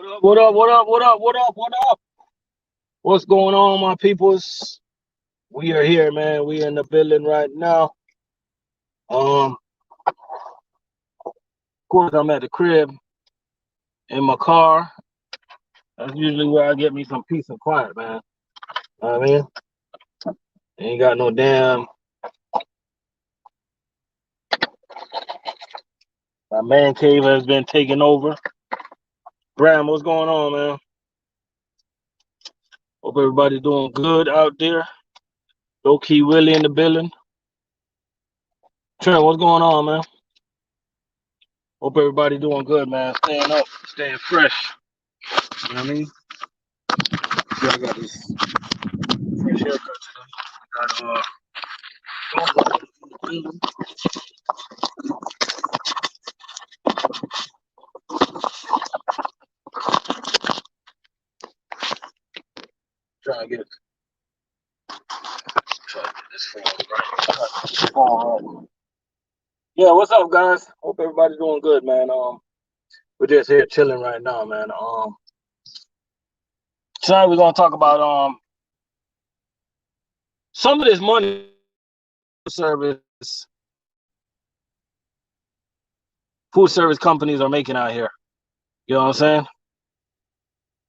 What up? What up? What up? What up? What up? What up? What's going on, my peoples? We are here, man. We in the building right now. Of course, I'm at the crib in my car. That's usually where I get me some peace and quiet, man. Know what I mean, ain't got no damn. My man cave has been taken over. Bram, what's going on, man? Hope everybody's doing good out there. Low key Willie in the building. Trent, what's going on, man? Hope everybody doing good, man. Staying up, staying fresh. You know what I mean? See, I got this fresh haircut today. Trying to get this phone right. Yeah, what's up, guys? Hope everybody's doing good, man. We're just here chilling right now, man. Tonight we're gonna talk about some of this money service food service companies are making out here. You know what I'm saying?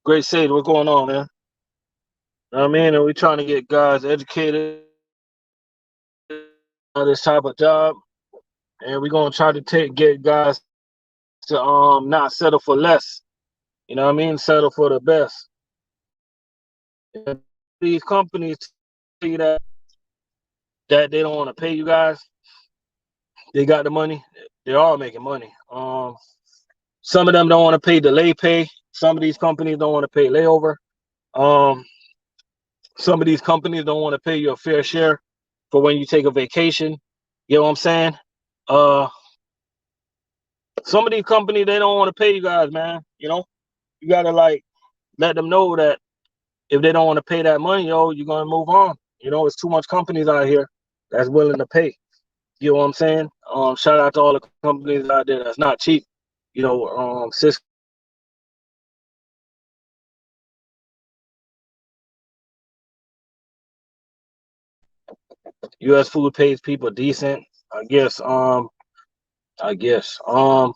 Great Sage, what's going on, man? You know what I mean? And we're trying to get guys educated on this type of job, and we're gonna try to get guys to not settle for less. You know what I mean? Settle for the best. And these companies tell you that they don't want to pay you guys. They got the money. They're all making money. Some of them don't want to pay delay pay. Some of these companies don't want to pay layover. Some of these companies don't want to pay you a fair share for when you take a vacation. You know what I'm saying? Some of these companies, they don't want to pay you guys, man. You know, you gotta like let them know that if they don't want to pay that money, you're gonna move on. You know, it's too much companies out here that's willing to pay. You know what I'm saying? Shout out to all the companies out there that's not cheap. You know, Cisco. U.S. Food pays people decent, I guess. I guess. Yeah,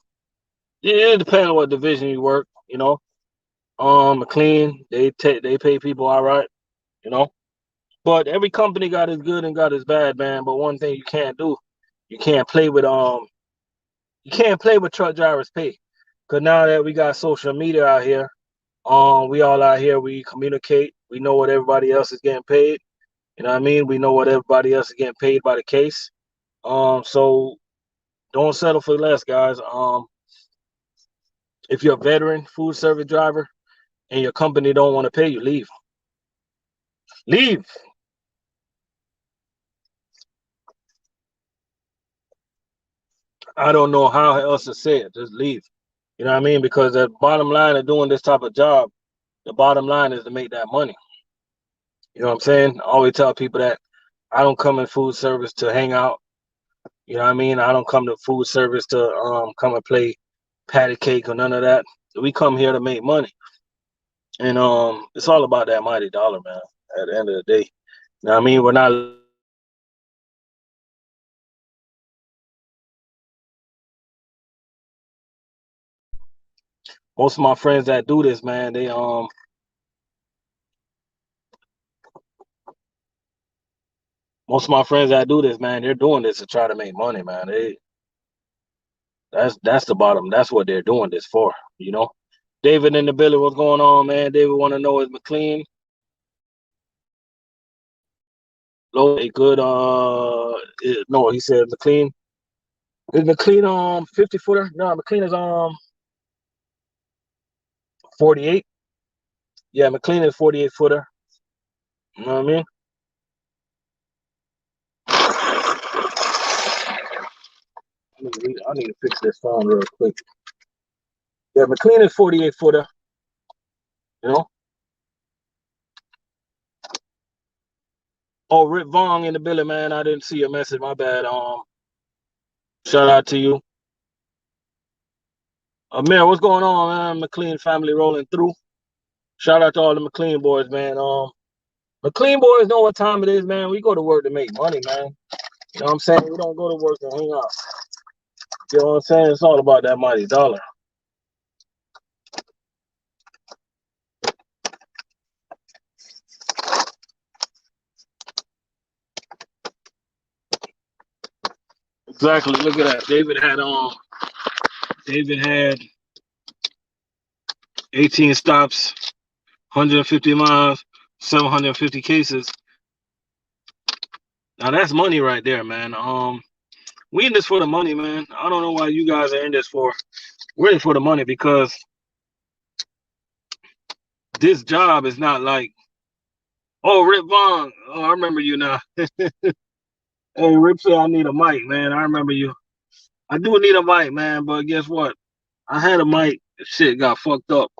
it depends on what division you work. You know, McLean, they pay people all right. You know, but every company got its good and got its bad, man. But one thing you can't do, you can't play with you can't play with truck drivers' pay. Cause now that we got social media out here, we all out here, we communicate. We know what everybody else is getting paid. You know what I mean? We know what everybody else is getting paid by the case. So don't settle for less, guys. If you're a veteran food service driver and your company don't want to pay you, leave. Leave. I don't know how else to say it. Just leave. You know what I mean? Because the bottom line of doing this type of job, the bottom line is to make that money. You know what I'm saying? I always tell people that I don't come in food service to hang out. You know what I mean? I don't come to food service to come and play patty cake or none of that. We come here to make money. And it's all about that mighty dollar, man, at the end of the day. You know what I mean? We're not most of my friends that do this, man, they most of my friends that do this, man, they're doing this to try to make money, man. That's the bottom. That's what they're doing this for, you know. David in the building, what's going on, man? David want to know is McLean low a good no, he said McLean. Is McLean 50 footer? No, McLean is 48. Yeah, McLean is 48 footer. You know what I mean? I need to fix this phone real quick. Yeah, McLean is 48 footer, you know. Oh, Rip Vong in the building, man. I didn't see your message. My bad. Shout out to you. Man, what's going on, man? McLean family rolling through. Shout out to all the McLean boys, man. McLean boys know what time it is, man. We go to work to make money, man. You know what I'm saying? We don't go to work to hang out. You know what I'm saying? It's all about that mighty dollar. Exactly. Look at that. David had 18 stops, 150 miles, 750 cases. Now that's money right there, man. We in this for the money, man. I don't know why you guys are in this for. We're in for the money because this job is not like, oh, Rip Vaughn. Oh, I remember you now. Hey, Rip said I need a mic, man. I remember you. I do need a mic, man, but guess what? I had a mic. Shit got fucked up.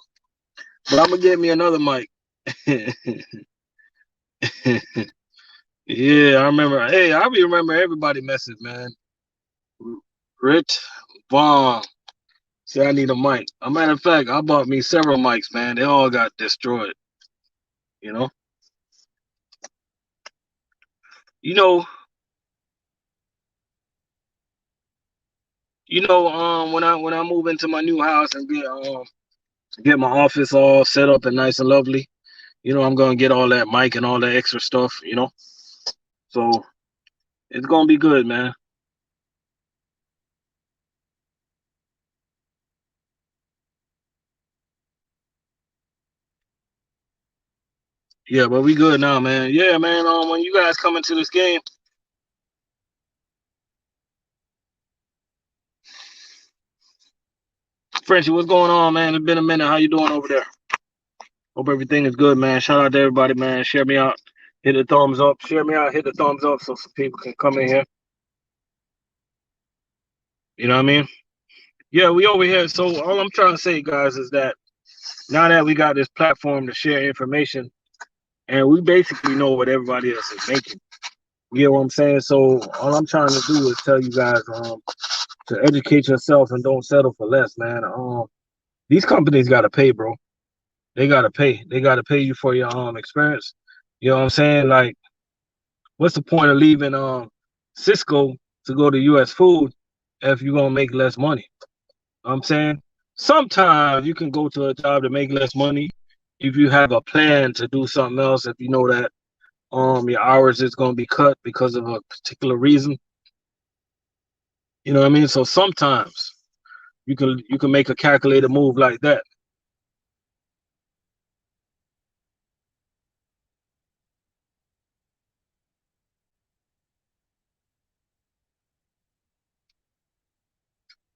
But I'm gonna get me another mic. Yeah, I remember. Hey, I remember everybody message, man. Rich Vaughn. See, I need a mic. A matter of fact, I bought me several mics, man. They all got destroyed. You know, you know, when I move into my new house and get my office all set up and nice and lovely, I'm gonna get all that mic and all that extra stuff. So it's gonna be good, man. Yeah, but we good now, man. Yeah, man. When you guys come into this game, Frenchie, what's going on, man? It's been a minute. How you doing over there? Hope everything is good, man. Shout out to everybody, man. Share me out. Hit the thumbs up. Share me out. Hit the thumbs up so some people can come in here. You know what I mean? Yeah, we over here. So all I'm trying to say, guys, is that now that we got this platform to share information, and we basically know what everybody else is making. You know what I'm saying? So all I'm trying to do is tell you guys to educate yourself and don't settle for less, man. These companies gotta pay, bro. They gotta pay. They gotta pay you for your experience. You know what I'm saying? Like, what's the point of leaving Cisco to go to US food if you're gonna make less money? I'm saying sometimes you can go to a job to make less money if you have a plan to do something else, if you know that your hours is gonna be cut because of a particular reason. You know what I mean? So sometimes you can make a calculated move like that.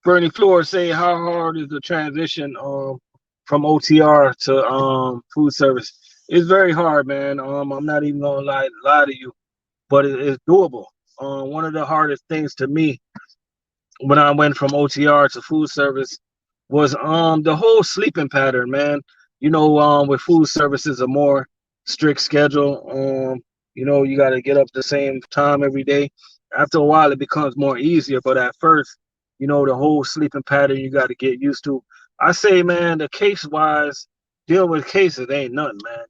Bernie Flores say, how hard is the transition from OTR to food service? It's very hard, man. I'm not even gonna lie to you, but it's doable. One of the hardest things to me when I went from OTR to food service was the whole sleeping pattern, man. With food services a more strict schedule. You got to get up the same time every day. After a while, it becomes more easier, but at first, the whole sleeping pattern you got to get used to. I say, man, the case wise, dealing with cases ain't nothing, man.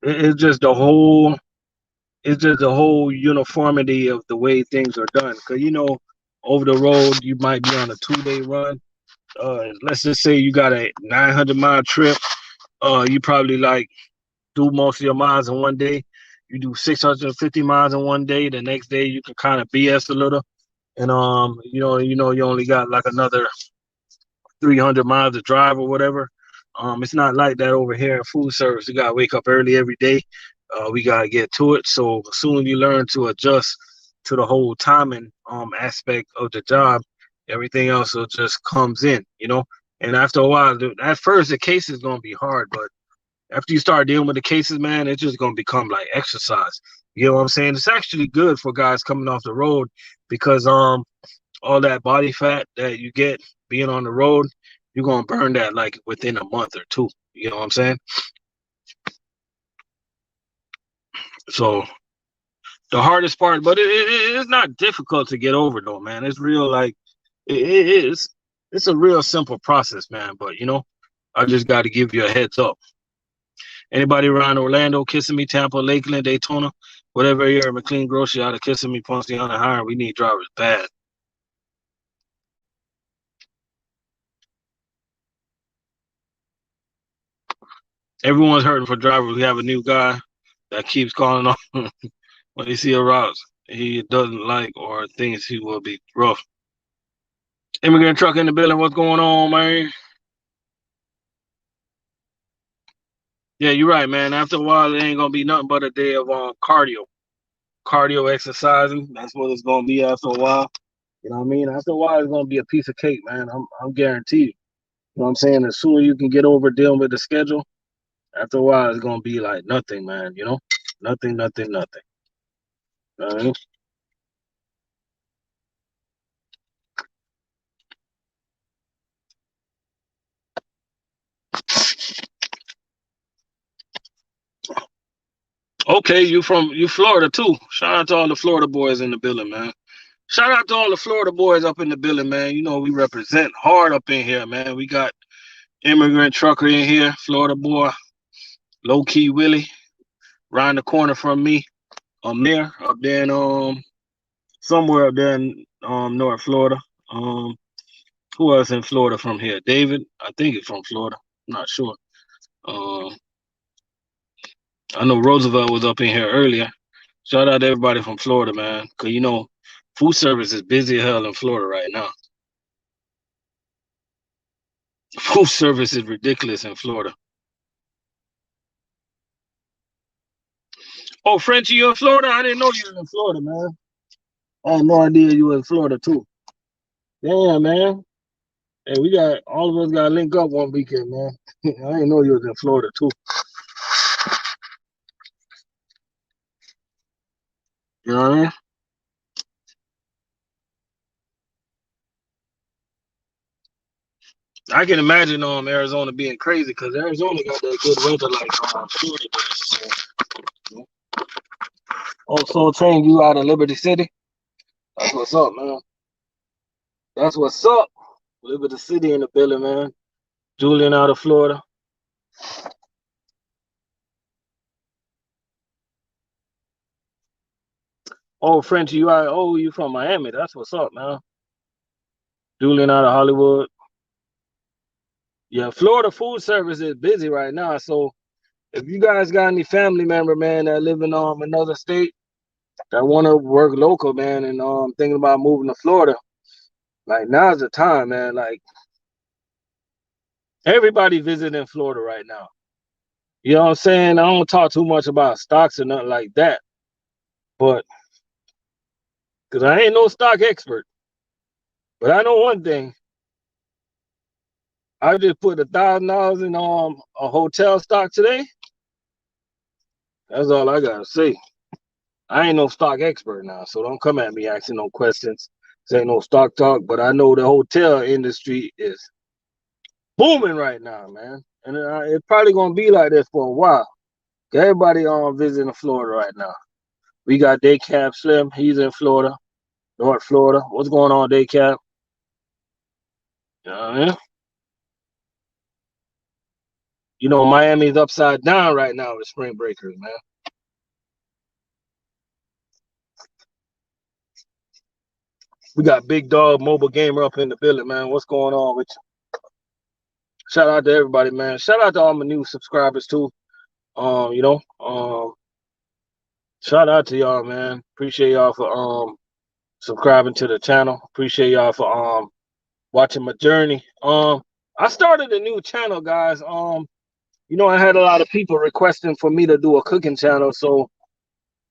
It's just the whole uniformity of the way things are done. Because over the road you might be on a 2-day run. Let's just say you got a 900-mile trip. You probably like do most of your miles in one day. You do 650 miles in one day. The next day you can kind of BS a little, and you only got like another 300 miles to drive or whatever. It's not like that over here in food service. You gotta wake up early every day. We gotta get to it. So as soon as you learn to adjust to the whole timing aspect of the job, everything else will just comes in. And after a while, at first the case is gonna be hard, but after you start dealing with the cases, man, it's just gonna become like exercise. You know what I'm saying? It's actually good for guys coming off the road because all that body fat that you get being on the road, you're gonna burn that like within a month or two. You know what I'm saying? So the hardest part, but it's not difficult to get over though, man. It's real like it is. It's a real simple process, man. But I just got to give you a heads up. Anybody around Orlando, Kissimmee, Tampa, Lakeland, Daytona, whatever area, McLean, Grocery, out of Kissimmee, Pontiac, Hire, we need drivers bad. Everyone's hurting for drivers. We have a new guy that keeps calling on when he see a route he doesn't like or thinks he will be rough. Immigrant truck in the building. What's going on, man? Yeah, you're right, man. After a while, it ain't gonna be nothing but a day of cardio exercising. That's what it's gonna be after a while. You know what I mean? After a while, it's gonna be a piece of cake, man. I'm guaranteed. You know what I'm saying? The sooner you can get over dealing with the schedule, after a while, it's gonna be like nothing, man. Nothing, nothing, nothing. You know what I mean? Okay, you Florida too. Shout out to all the Florida boys in the building, man. Shout out to all the Florida boys up in the building, man. You know we represent hard up in here, man. We got immigrant trucker in here, Florida boy, low key Willie, around the corner from me. Up there in somewhere up there in North Florida. Um who else in Florida from here? David, I think he's from Florida. I'm not sure. Um I know Roosevelt was up in here earlier. Shout out to everybody from Florida, man. Cause food service is busy as hell in Florida right now. Food service is ridiculous in Florida. Oh, Frenchie, you in Florida? I didn't know you was in Florida, man. I had no idea you were in Florida too. Damn, man. Hey, we got all of us got to link up one weekend, man. I didn't know you was in Florida too. You know what I mean? I can imagine Arizona being crazy because Arizona got that good weather like Florida does. So. Also, train you out of Liberty City. That's what's up, man. That's what's up. Liberty City in the building, man. Julian out of Florida. Oh, French, you from Miami. That's what's up, man. Julian out of Hollywood. Yeah, Florida food service is busy right now. So if you guys got any family member, man, that live in another state that want to work local, man, and thinking about moving to Florida, like now's the time, man. Like everybody visiting Florida right now. You know what I'm saying? I don't talk too much about stocks or nothing like that, but because I ain't no stock expert, but I know one thing. I just put $1,000 in a hotel stock today. That's all I gotta say. I ain't no stock expert now, so don't come at me asking no questions. This ain't no stock talk, but I know the hotel industry is booming right now, man. And it's probably gonna be like this for a while. Everybody visiting Florida right now. We got Daycap Slim. He's in Florida, North Florida. What's going on, Daycap? You know what I mean? Miami's upside down right now with spring breakers, man. We got Big Dog Mobile Gamer up in the building, man. What's going on with you? Shout out to everybody, man. Shout out to all my new subscribers too. Um, you know, um, Shout out to y'all, man. Appreciate y'all for subscribing to the channel. Appreciate y'all for watching my journey. I started a new channel, guys. I had a lot of people requesting for me to do a cooking channel. So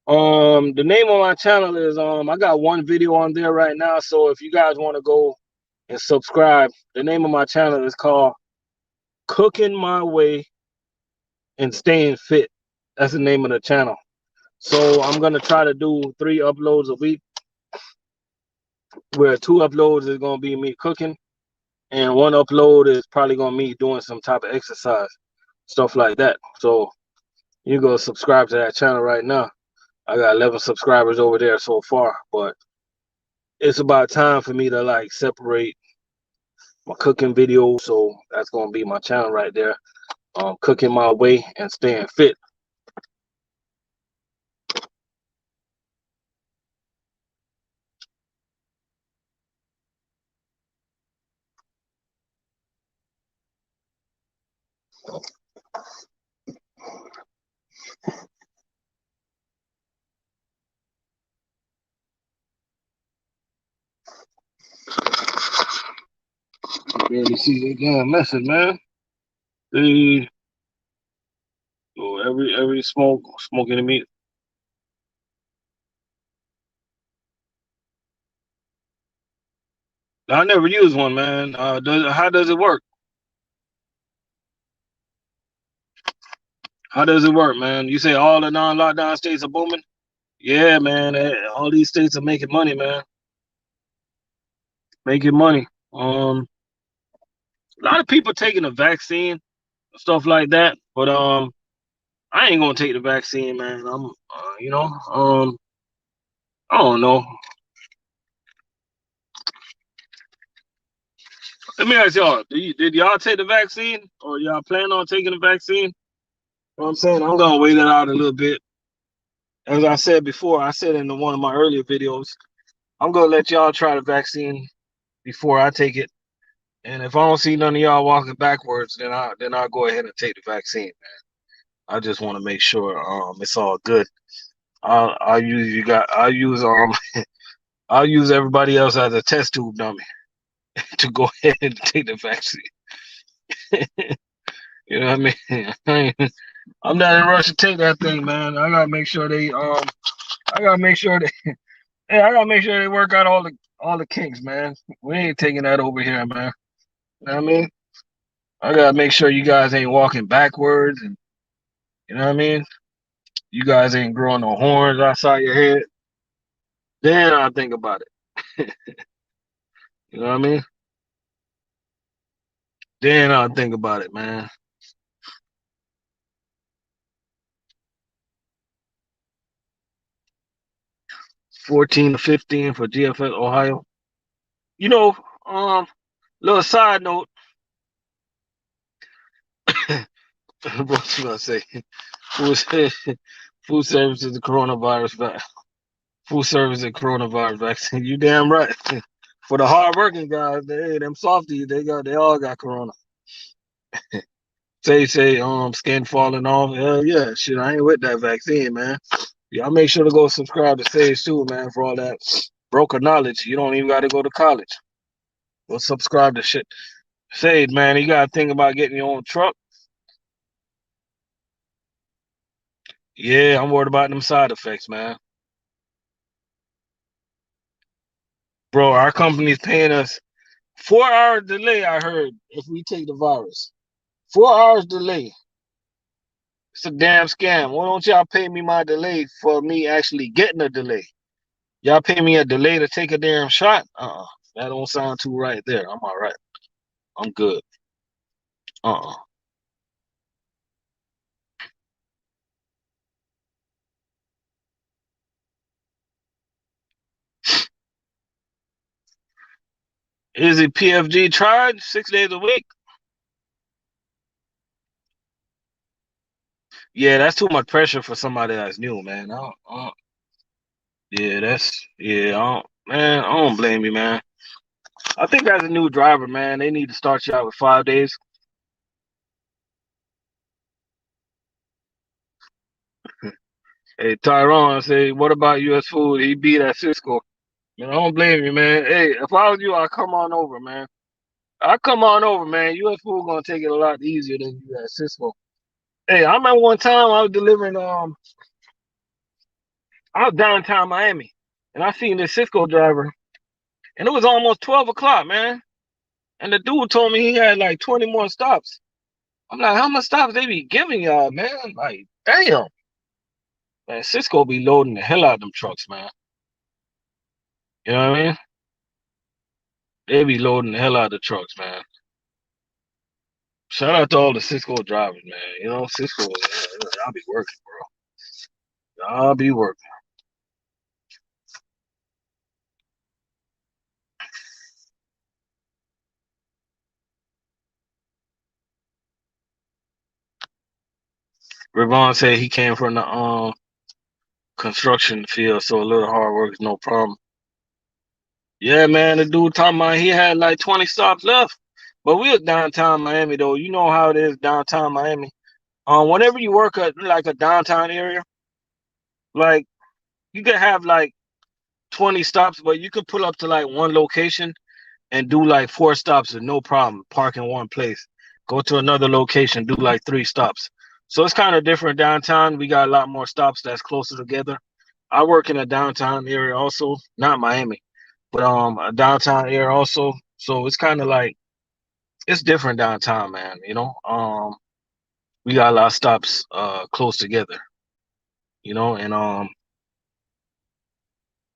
the name of my channel is I got one video on there right now. So if you guys want to go and subscribe, the name of my channel is called Cooking My Way and Staying Fit. That's the name of the channel. So I'm gonna try to do 3 uploads a week, where 2 uploads is gonna be me cooking, and 1 upload is probably gonna be me doing some type of exercise, stuff like that. So you go subscribe to that channel right now. I got 11 subscribers over there so far, but it's about time for me to like separate my cooking videos. So that's gonna be my channel right there. Cooking my way and staying fit. Barely see the damn message, man. The every smoking the meat. I never use one, man. How does it work? How does it work, man? You say all the non-lockdown states are booming? Yeah, man. All these states are making money, man. Making money. A lot of people taking the vaccine, stuff like that. But I ain't gonna take the vaccine, man. I don't know. Let me ask y'all: did y'all take the vaccine, or y'all plan on taking the vaccine? You know what I'm saying? I'm gonna wait it out a little bit. As I said before, I said in one of my earlier videos, I'm gonna let y'all try the vaccine before I take it. And if I don't see none of y'all walking backwards, then I'll go ahead and take the vaccine, man. I just want to make sure it's all good. I'll use you got I'll use everybody else as a test tube dummy to go ahead and take the vaccine. You know what I mean? I'm not in a rush to take that thing, man. I gotta make sure I gotta make sure they hey, I gotta make sure they work out all the kinks, man. We ain't taking that over here, man. You know what I mean? I gotta make sure you guys ain't walking backwards, and you know what I mean? You guys ain't growing no horns outside your head. Then I'll think about it. You know what I mean? Then I'll think about it, man. 14 to 15 for GFS Ohio. You know, little side note, what you gonna say? Food, food service is the coronavirus food service and coronavirus vaccine. You damn right. For the hardworking guys, them softies, they all got corona. Say skin falling off. Hell yeah, shit. I ain't with that vaccine, man. Y'all make sure to go subscribe to Sage too, man, for all that broker knowledge. You don't even got to go to college. Go subscribe to shit. Sage, man, you gotta think about getting your own truck. Yeah, I'm worried about them side effects, man. Bro, our company's paying us 4 hour delay, I heard, if we take the virus. 4 hours delay. It's a damn scam. Why don't y'all pay me my delay for me actually getting a delay? Y'all pay me a delay to take a damn shot? That don't sound too right there. I'm all right. I'm good. Uh-uh. Is it PFG charge 6 days a week? Yeah, that's too much pressure for somebody that's new, man. Yeah, man, I don't blame you, man. I think as a new driver, man, they need to start you out with 5 days. Hey, Tyrone, say, what about US food? He beat at Cisco. You know, I don't blame you, man. Hey, if I was you, I'd come on over, man. I come on over, man. US food gonna take it a lot easier than you at Cisco. Hey, I remember one time I was delivering I was downtown Miami and I seen this Cisco driver and it was almost 12 o'clock, man. And the dude told me he had like 20 more stops. I'm like, how much stops they be giving y'all, man? Like, damn. Man, Cisco be loading the hell out of them trucks, man. You know what I mean? They be loading the hell out of the trucks, man. Shout out to all the Cisco drivers, man. You know, Cisco, I'll be working, bro. I'll be working. Ravon said he came from the construction field, so a little hard work is no problem. Yeah, man, the dude talking about he had like 20 stops left. But we was downtown Miami though. You know how it is downtown Miami. Whenever you work at like a downtown area, like you could have like 20 stops, but you could pull up to like one location and do like 4 stops with no problem. Park in one place. Go to another location, do like 3 stops. So it's kind of different downtown. We got a lot more stops that's closer together. I work in a downtown area also, not Miami, but a downtown area also. So it's kind of like it's different downtown, man. We got a lot of stops close together, and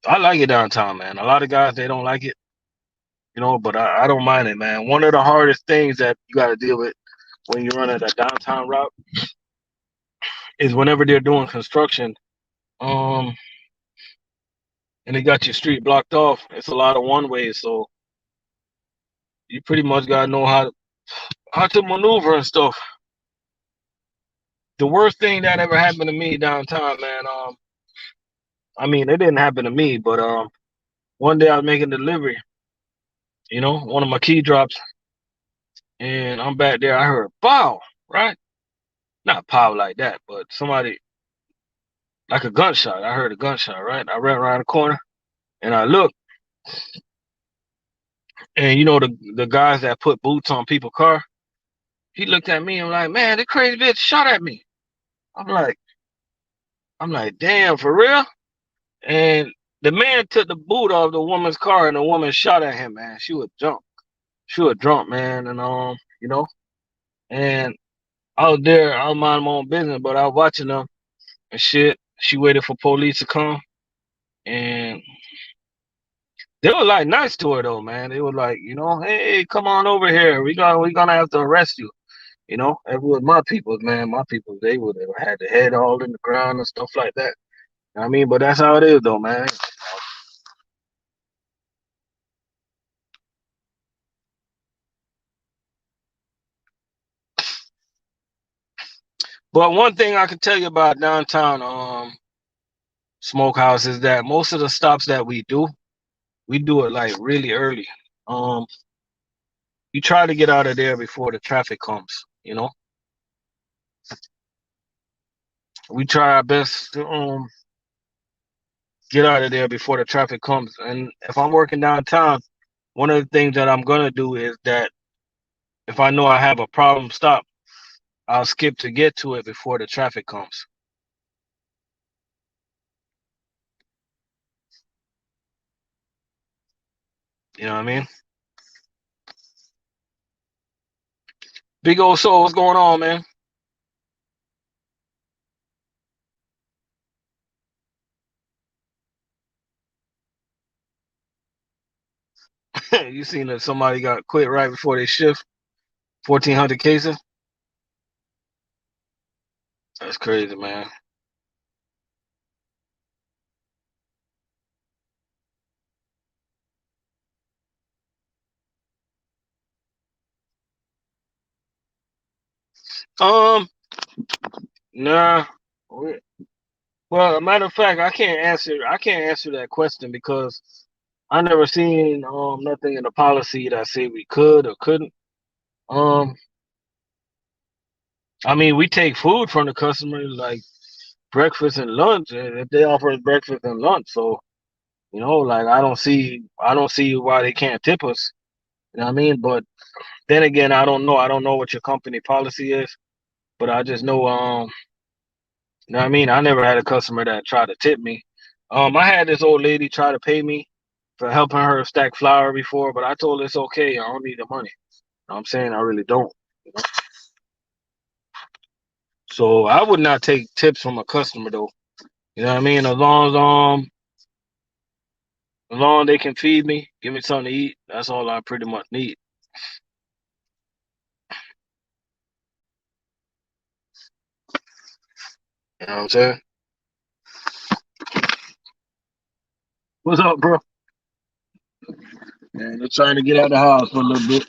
I like it downtown, man. A lot of guys they don't like it, but I don't mind it, man. One of the hardest things that you got to deal with when you're running a downtown route is whenever they're doing construction, um, and they got your street blocked off. It's a lot of one ways, so you pretty much gotta know how to maneuver and stuff. The worst thing that ever happened to me downtown, man. I mean, it didn't happen to me, but one day I was making delivery, one of my key drops, and I'm back there. I heard pow, right? Not pow like that, but somebody like a gunshot. I heard a gunshot, right? I ran around the corner and I looked, and the guys that put boots on people's car. He looked at me and like, man, the crazy bitch shot at me. I'm like, damn, for real? And the man took the boot off the woman's car and the woman shot at him, man. She was drunk. She was drunk, man, and and I was there, I was minding my own business, but I was watching them and shit. She waited for police to come and they were like nice to her though, man. They were like, hey, come on over here. We gonna have to arrest you. If it was my people, man, my people, they would have had the head all in the ground and stuff like that. I mean, but that's how it is, though, man. But one thing I can tell you about downtown Smokehouse is that most of the stops that we do it like really early. Um, you try to get out of there before the traffic comes. We try our best to get out of there before the traffic comes. And if I'm working downtown, one of the things that I'm gonna do is that if I know I have a problem stop, I'll skip to get to it before the traffic comes. You know what I mean? Big old soul, what's going on, man? You seen that somebody got quit right before they shift? 1,400 cases? That's crazy, man. Um, nah. Well, a matter of fact, I can't answer that question because I never seen nothing in the policy that said we could or couldn't. Um, I mean, we take food from the customers like breakfast and lunch, and if they offer us breakfast and lunch, so like I don't see why they can't tip us. You know what I mean? But then again, I don't know. I don't know what your company policy is, but I just know you know what I mean? I never had a customer that tried to tip me. I had this old lady try to pay me for helping her stack flour before, but I told her it's okay. I don't need the money. You know what I'm saying? I really don't. You know? So I would not take tips from a customer though. You know what I mean? As long as they can feed me, give me something to eat, that's all I pretty much need. You know what I'm saying? What's up, bro? Man, they're trying to get out of the house for a little bit.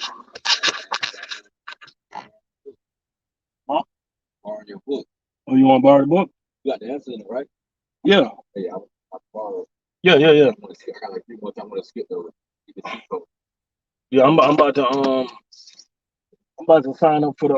Huh? Borrow your book. Oh, you want to borrow the book? You got the answer in it, right? Yeah. Hey, I borrow. Yeah. I want to skip. I got like 3 more times. I'm gonna skip those. Yeah, I'm about to sign up for the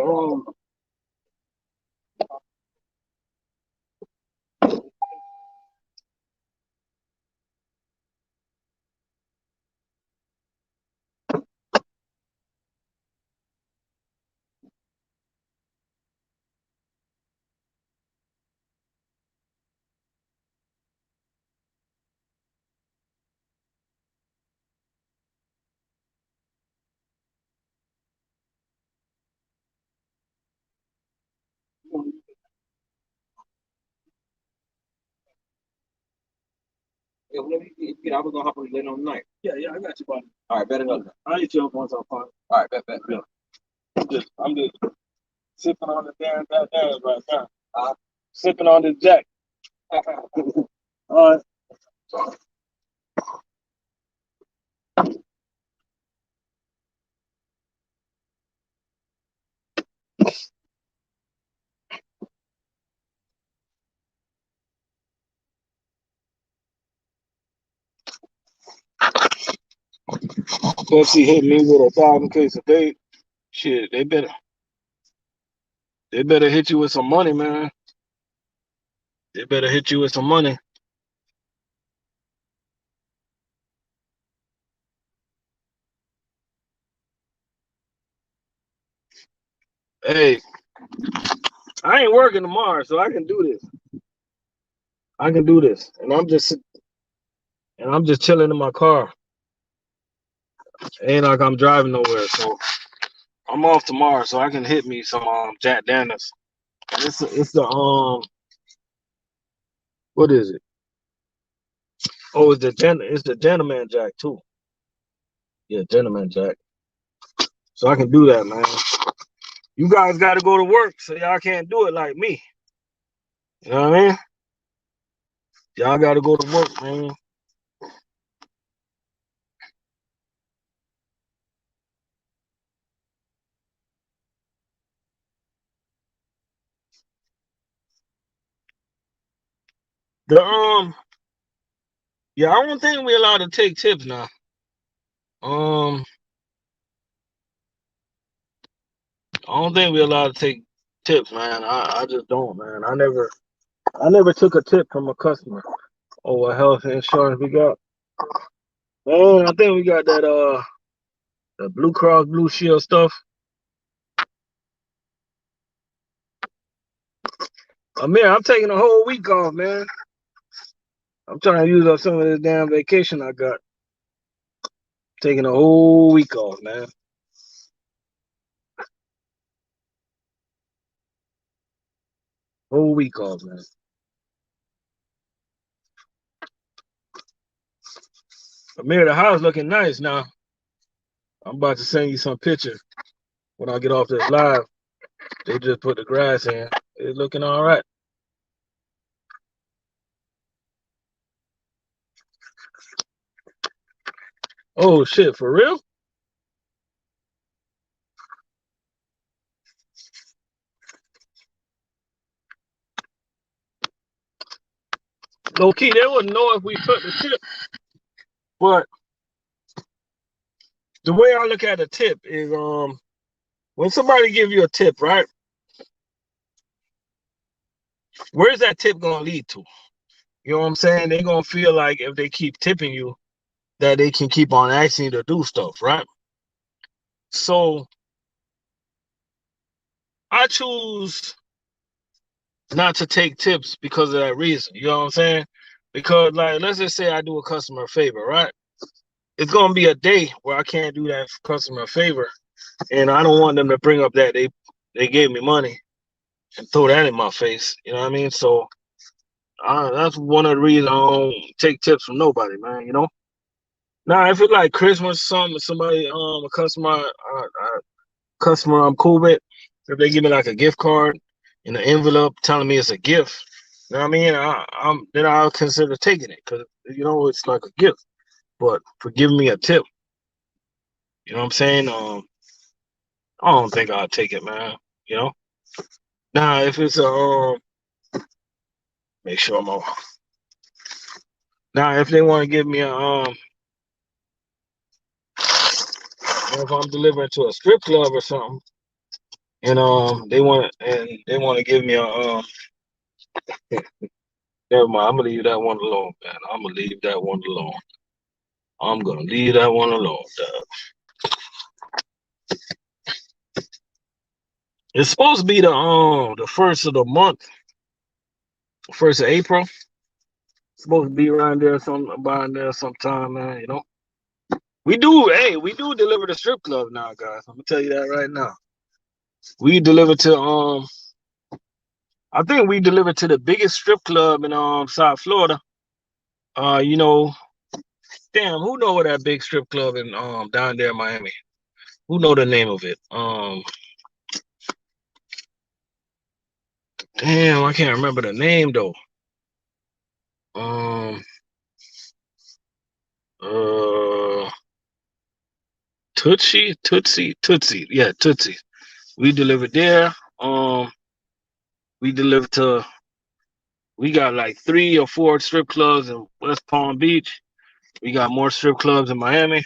Yeah, whenever you get, I was gonna hop on later on tonight. Yeah, I got you, buddy. All right, better luck. I hit you up once I'm fine. All right, bet. Yeah. I'm just sipping on the damn right now. Sipping on this Jack. All right. Pepsi hit me with 1,000 case a day. Shit, they better hit you with some money, man. They better hit you with some money. Hey, I ain't working tomorrow, so I can do this. And I'm just chilling in my car. Ain't like I'm driving nowhere, so I'm off tomorrow, so I can hit me some Jack Daniels. It's the what is it? Oh, it's the gentleman Jack too. Yeah, gentleman Jack. So I can do that, man. You guys got to go to work, so y'all can't do it like me. You know what I mean? Y'all got to go to work, man. The yeah, I don't think we're allowed to take tips now. Um, I don't think we're allowed to take tips, man. I just don't, man. I never took a tip from a customer. Oh, what health insurance we got? Man, I think we got that the Blue Cross Blue Shield stuff. Amir, I'm taking a whole week off, man. I'm trying to use up some of this damn vacation I got. Taking a whole week off, man. Whole week off, man. Amir, the house looking nice now. I'm about to send you some pictures when I get off this live. They just put the grass in. It's looking all right. Oh shit, for real? Low key, they wouldn't know if we took the tip. But the way I look at a tip is when somebody give you a tip, right? Where's that tip gonna lead to? You know what I'm saying? They're gonna feel like if they keep tipping you, that they can keep on asking you to do stuff, right? So I choose not to take tips because of that reason. You know what I'm saying? Because like let's just say I do a customer a favor, right? It's gonna be a day where I can't do that customer a favor, and I don't want them to bring up that they gave me money and throw that in my face. You know what I mean? So that's one of the reasons I don't take tips from nobody, man. You know. Now if it's like Christmas, somebody a customer I'm cool with, if they give me like a gift card in an envelope telling me it's a gift, you know what I mean? Then I'll consider taking it because it's like a gift. But for giving me a tip, you know what I'm saying? I don't think I'll take it, man. You know. Now if it's a Make sure I'm on. Now, if they want to give me a if I'm delivering to a strip club or something, and they want to give me a never mind. I'm gonna leave that one alone, man. I'm gonna leave that one alone. I'm gonna leave that one alone, dog. It's supposed to be the first of the month, first of April. It's supposed to be around there, sometime, man. You know, we do deliver to strip club now, guys. I'm gonna tell you that right now. We deliver to I think we delivered to the biggest strip club in South Florida. You know, damn, who know what that big strip club in down there in Miami? Who know the name of it? Damn, I can't remember the name though. Um, uh, Tootsie. Yeah, Tootsie. We delivered there. We delivered to. We got like 3 or 4 strip clubs in West Palm Beach. We got more strip clubs in Miami.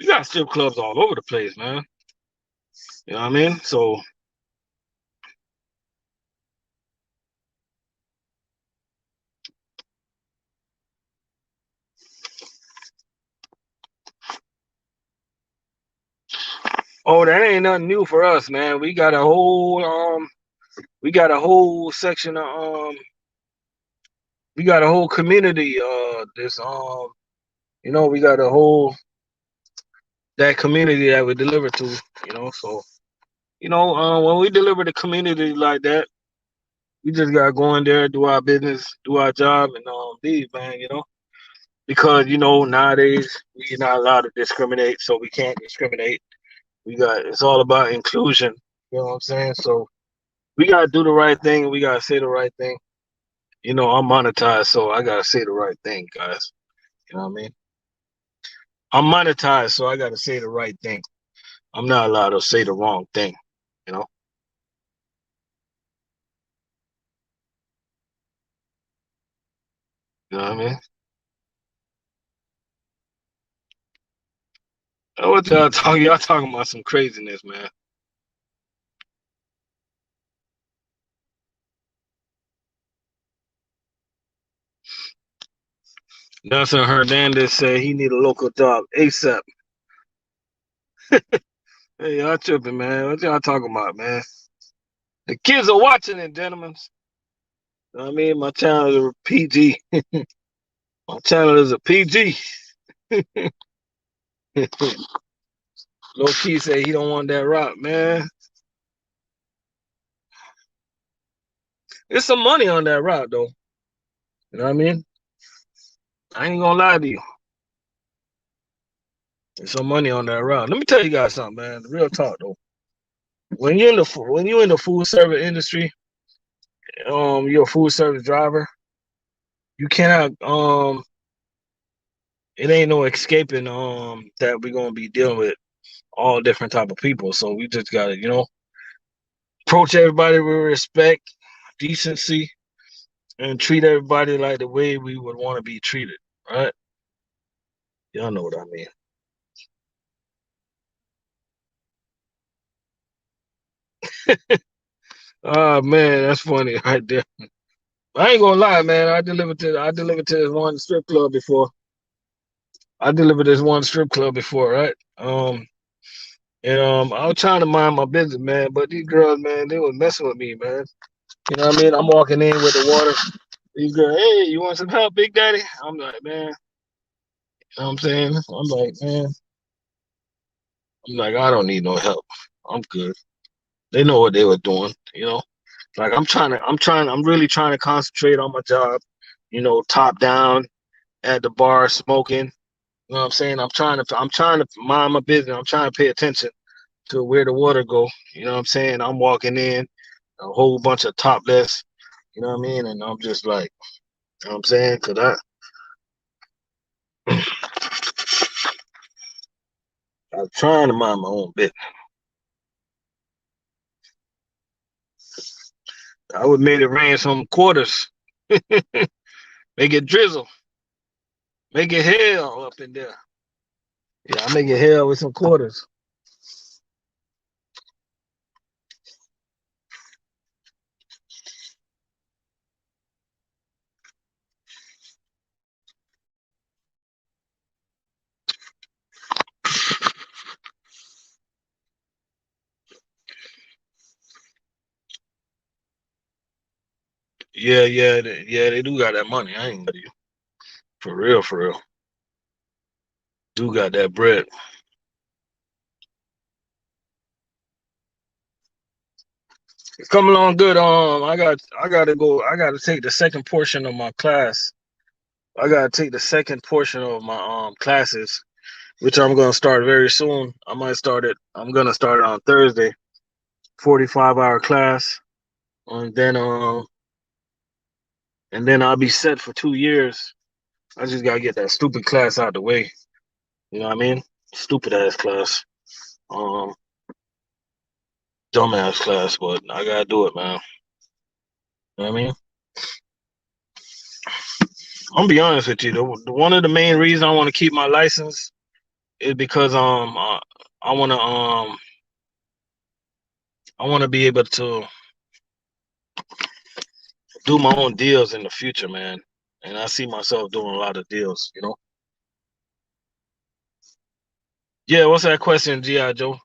We got strip clubs all over the place, man. You know what I mean? So, oh, that ain't nothing new for us, man. We got a whole section of we got a whole community. This we got a whole that community that we deliver to. You know, so when we deliver the community like that, we just gotta go in there, do our business, do our job, and leave, man. You know, because nowadays we're not allowed to discriminate, so we can't discriminate. It's all about inclusion. You know what I'm saying? So we gotta do the right thing and we gotta say the right thing. I'm monetized, so I gotta say the right thing, guys. You know what I mean? I'm monetized, so I gotta say the right thing. I'm not allowed to say the wrong thing. You know? You know what I mean? What y'all talking? Y'all talking about some craziness, man. Nelson Hernandez said he need a local job ASAP. Hey, y'all tripping, man. What y'all talking about, man? The kids are watching it, gentlemen. You know what I mean? My channel is a PG. My channel is a PG. Low key say he don't want that rock, man. There's some money on that rock, though. You know what I mean? I ain't gonna lie to you. There's some money on that rock. Let me tell you guys something, man. Real talk, though. When you're in the food service industry, you're a food service driver. You cannot it ain't no escaping that we're gonna be dealing with all different type of people. So we just gotta, approach everybody with respect, decency, and treat everybody like the way we would want to be treated. Right? Y'all know what I mean. Oh man, that's funny right there. I ain't gonna lie, man. I delivered to this one strip club before. I delivered this one strip club before, right? And I was trying to mind my business, man, but these girls, man, they was messing with me, man. You know what I mean? I'm walking in with the water. These girls, hey, you want some help, Big Daddy? I'm like, man, you know what I'm saying? I'm like, I don't need no help. I'm good. They know what they were doing. Like I'm really trying to concentrate on my job, top down at the bar smoking. You know what I'm saying? I'm trying to mind my business. I'm trying to pay attention to where the water go. You know what I'm saying? I'm walking in, a whole bunch of topless, you know what I mean? And I'm just like, you know what I'm saying? I'm trying to mind my own business. I would made it rain some quarters. Make it drizzle. Make it hell up in there. Yeah, I make it hell with some quarters. Yeah, they do got that money. I ain't gonna you. For real, for real. Do got that bread. It's coming along good. I gotta go. I gotta take the second portion of my class. I gotta take the second portion of my classes, which I'm gonna start very soon. I might start it. I'm gonna start it on Thursday. 45-hour class, and then I'll be set for 2 years. I just gotta get that stupid class out the way. You know what I mean? Stupid ass class. Um, Dumbass class, but I gotta do it, man. You know what I mean? I'm gonna be honest with you. One of the main reasons I want to keep my license is because I wanna I wanna be able to do my own deals in the future, man. And I see myself doing a lot of deals, you know. Yeah, what's that question, G.I. Joe?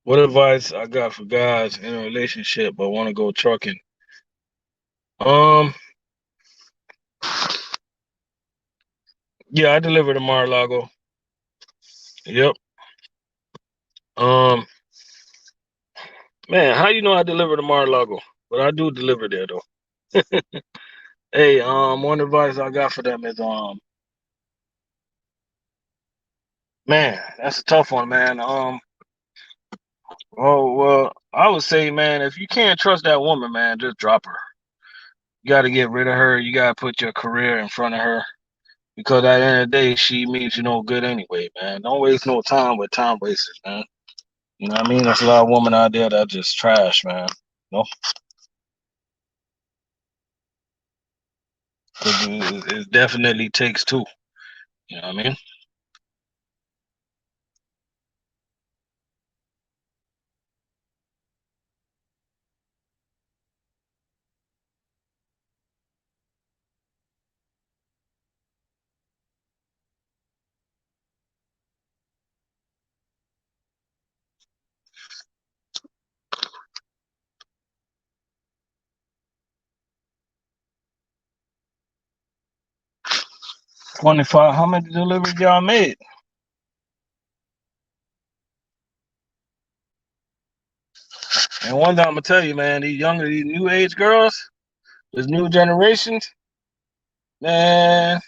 What advice I got for guys in a relationship but want to go trucking? Um, yeah, I delivered to Mar-a-Lago. Yep. Um, man, how you know I deliver to Mar-a-Lago? But I do deliver there though. Hey, one advice I got for them is man, that's a tough one, man. Oh well, I would say, man, if you can't trust that woman, man, just drop her. You got to get rid of her. You got to put your career in front of her because at the end of the day, she means you no good anyway, man. Don't waste no time with time wasters, man. You know what I mean? There's a lot of women out there that just trash, man. You know, 'cause it definitely takes two. You know what I mean? 25. How many deliveries y'all made? And one thing I'm gonna tell you, man, these new age girls, this new generations, man.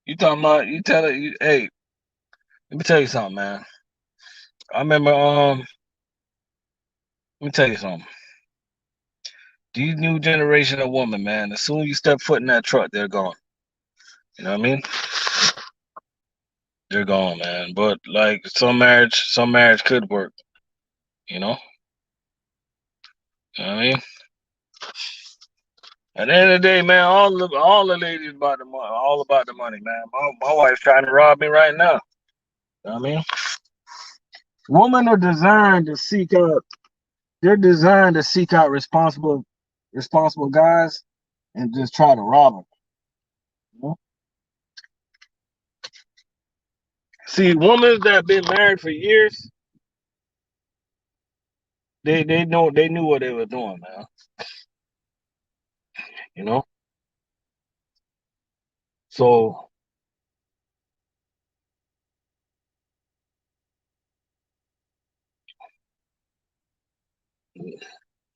You talking about? You tell it. Hey, let me tell you something, man. I remember. Let me tell you something. These new generation of women, man. As soon as you step foot in that truck, they're gone. You know what I mean? They're gone, man. But like some marriage could work. You know? You know what I mean? At the end of the day, man, all the ladies about the money, all about the money, man. My wife's trying to rob me right now. You know what I mean? Women are designed to seek out. They're designed to seek out responsible guys and just try to rob them. You know? See, women that been married for years, they knew what they were doing, man. You know. So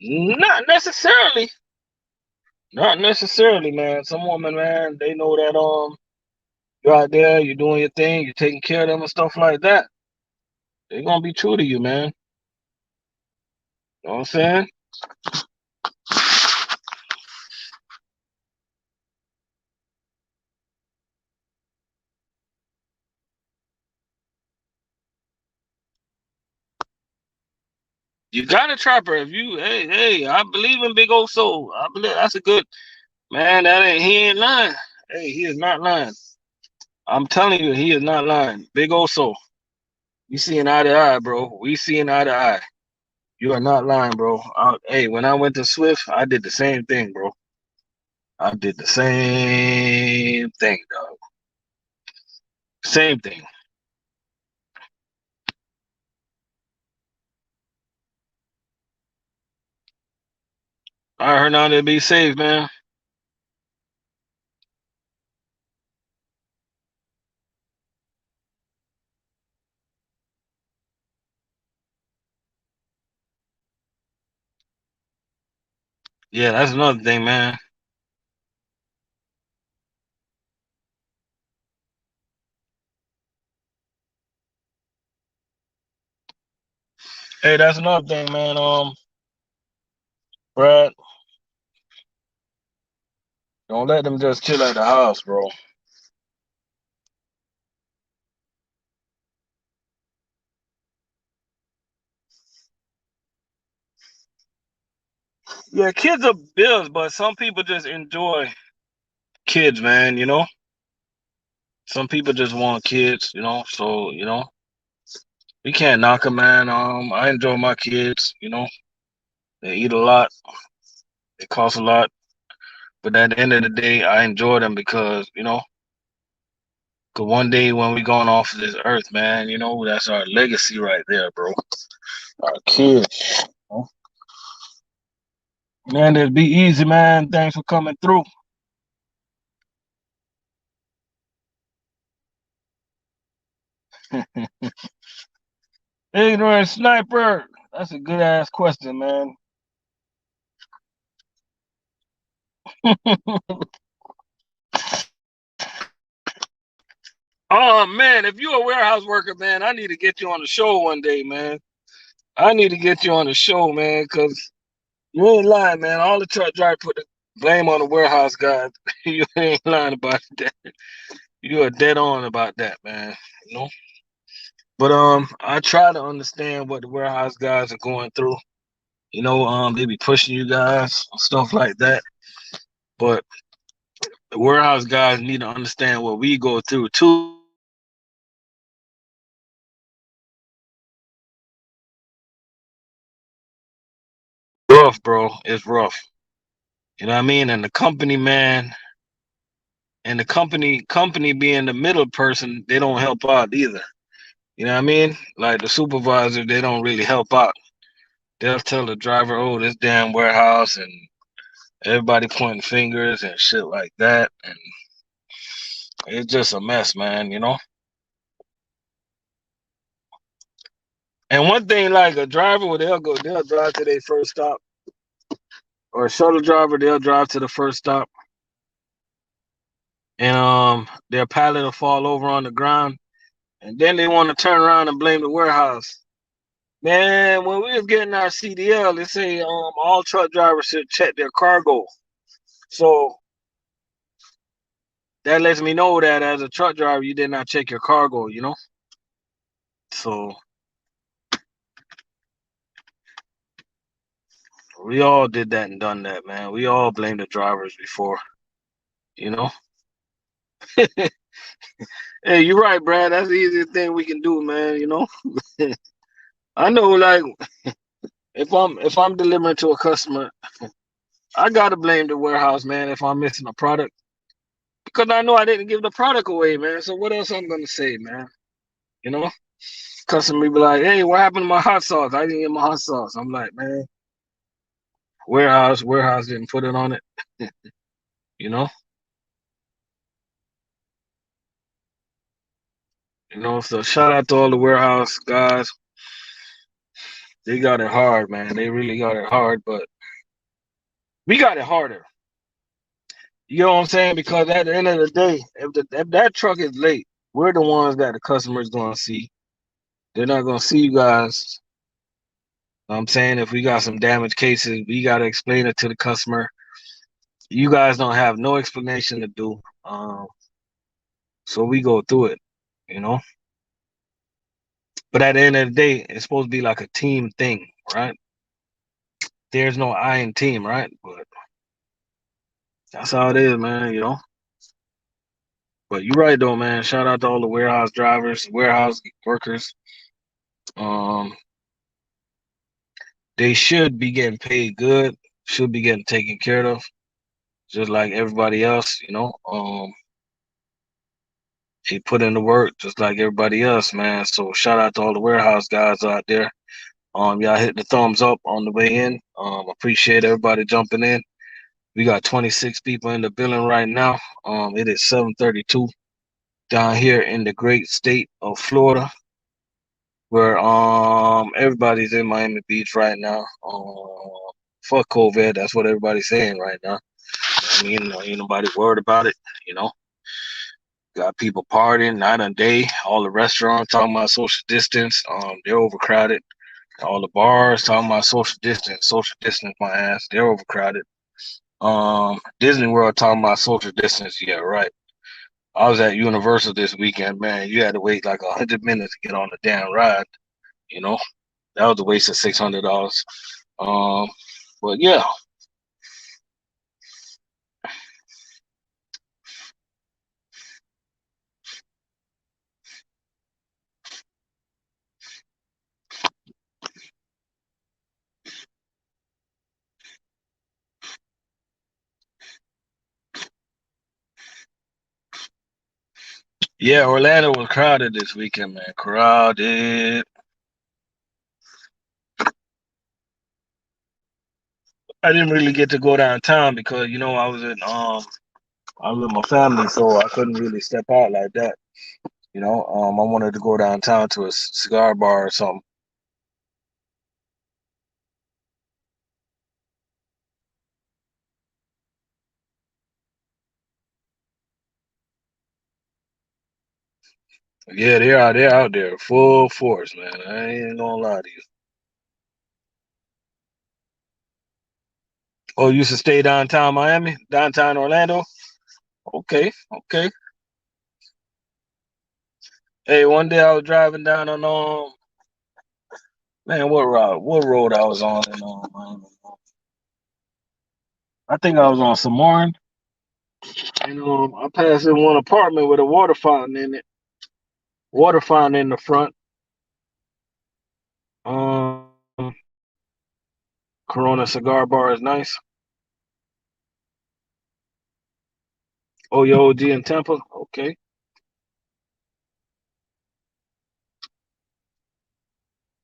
not necessarily, not necessarily, man. Some women, man, they know that You're out there, you're doing your thing, you're taking care of them and stuff like that. They're gonna be true to you, man. You know what I'm saying? You got a trapper. If you, hey, I believe in Big Old Soul. I believe that's a good man. He ain't lying. Hey, he is not lying. I'm telling you, he is not lying. Big Old Soul. We seeing eye to eye, bro. We seeing eye to eye. You are not lying, bro. Hey, when I went to Swift, I did the same thing, bro. I did the same thing, dog. Same thing. All right, Hernandez, be safe, man. Yeah, that's another thing, man. Hey, that's another thing, man. Brad, don't let them just chill at the house, bro. Yeah, kids are bills, but some people just enjoy kids, man. You know, some people just want kids. You know, so we can't knock them, man. I enjoy my kids. You know, they eat a lot, they cost a lot, but at the end of the day, I enjoy them because cause one day when we going off of this earth, man, that's our legacy right there, bro. Our kids. Man, it'd be easy, man. Thanks for coming through. Ignorant sniper. That's a good ass question, man. Oh man, if you're a warehouse worker, man, I need to get you on the show one day, man. I need to get you on the show, man, because you ain't lying, man. All the truck drivers put the blame on the warehouse guys. You ain't lying about that. You are dead on about that, man. You know. But I try to understand what the warehouse guys are going through. They be pushing you guys, stuff like that. But the warehouse guys need to understand what we go through too. Rough, bro. It's rough. You know what I mean? And the company, man, and the company being the middle person, they don't help out either. You know what I mean? Like the supervisor, they don't really help out. They'll tell the driver, "Oh, this damn warehouse," and everybody pointing fingers and shit like that, and it's just a mess, man. And one thing, like a driver, they'll drive to their first stop, or a shuttle driver, they'll drive to the first stop, and their pallet will fall over on the ground, and then they want to turn around and blame the warehouse. Man, when we was getting our CDL, they say all truck drivers should check their cargo. So that lets me know that as a truck driver, you did not check your cargo. So we all did that and done that, man. We all blame the drivers before, you know. Hey, you're right, Brad. That's the easiest thing we can do, man. I know, like if I'm delivering to a customer, I gotta blame the warehouse, man, if I'm missing a product. Because I know I didn't give the product away, man. So what else I'm gonna say, man? You know? Customer be like, "Hey, what happened to my hot sauce? I didn't get my hot sauce." I'm like, "Man, warehouse didn't put it on it." you know, So shout out to all the warehouse guys. They got it hard, man. They really got it hard, but we got it harder. You know what I'm saying? Because at the end of the day, if that truck is late, we're the ones that the customer's gonna see. They're not gonna see you guys. I'm saying if we got some damaged cases, we gotta explain it to the customer. You guys don't have no explanation to do. So we go through it, you know. But at the end of the day, it's supposed to be like a team thing, right? There's no I in team, right? But that's how it is, man, you know. But you're right though, man. Shout out to all the warehouse drivers, warehouse workers. Um, they should be getting paid good, should be getting taken care of, just like everybody else, you know. They put in the work just like everybody else, man. So shout out to all the warehouse guys out there. Y'all hit the thumbs up on the way in. Appreciate everybody jumping in. We got 26 people in the building right now. It is 7:32 down here in the great state of Florida, where everybody's in Miami Beach right now. Fuck COVID, that's what everybody's saying right now. I mean, ain't nobody worried about it, you know. Got people partying night and day. All the restaurants talking about social distance. They're overcrowded. All the bars talking about social distance my ass. They're overcrowded. Disney World talking about social distance. Yeah, right. I was at Universal this weekend, man. You had to wait like 100 minutes to get on the damn ride. You know, that was a waste of $600. Um, but yeah, yeah, Orlando was crowded this weekend, man. Crowded. I didn't really get to go downtown because I was I was with my family, so I couldn't really step out like that. I wanted to go downtown to a cigar bar or something. Yeah, they're out there full force, man. I ain't gonna lie to you. Oh, you used to stay downtown Miami, downtown Orlando? Okay, okay. Hey, one day I was driving down on man, what road I was on in Miami? I think I was on Samoan, and I passed in one apartment with a water fountain in it, water fountain in the front. Um, Corona cigar bar is nice. Oh, your OG in Tampa? Okay.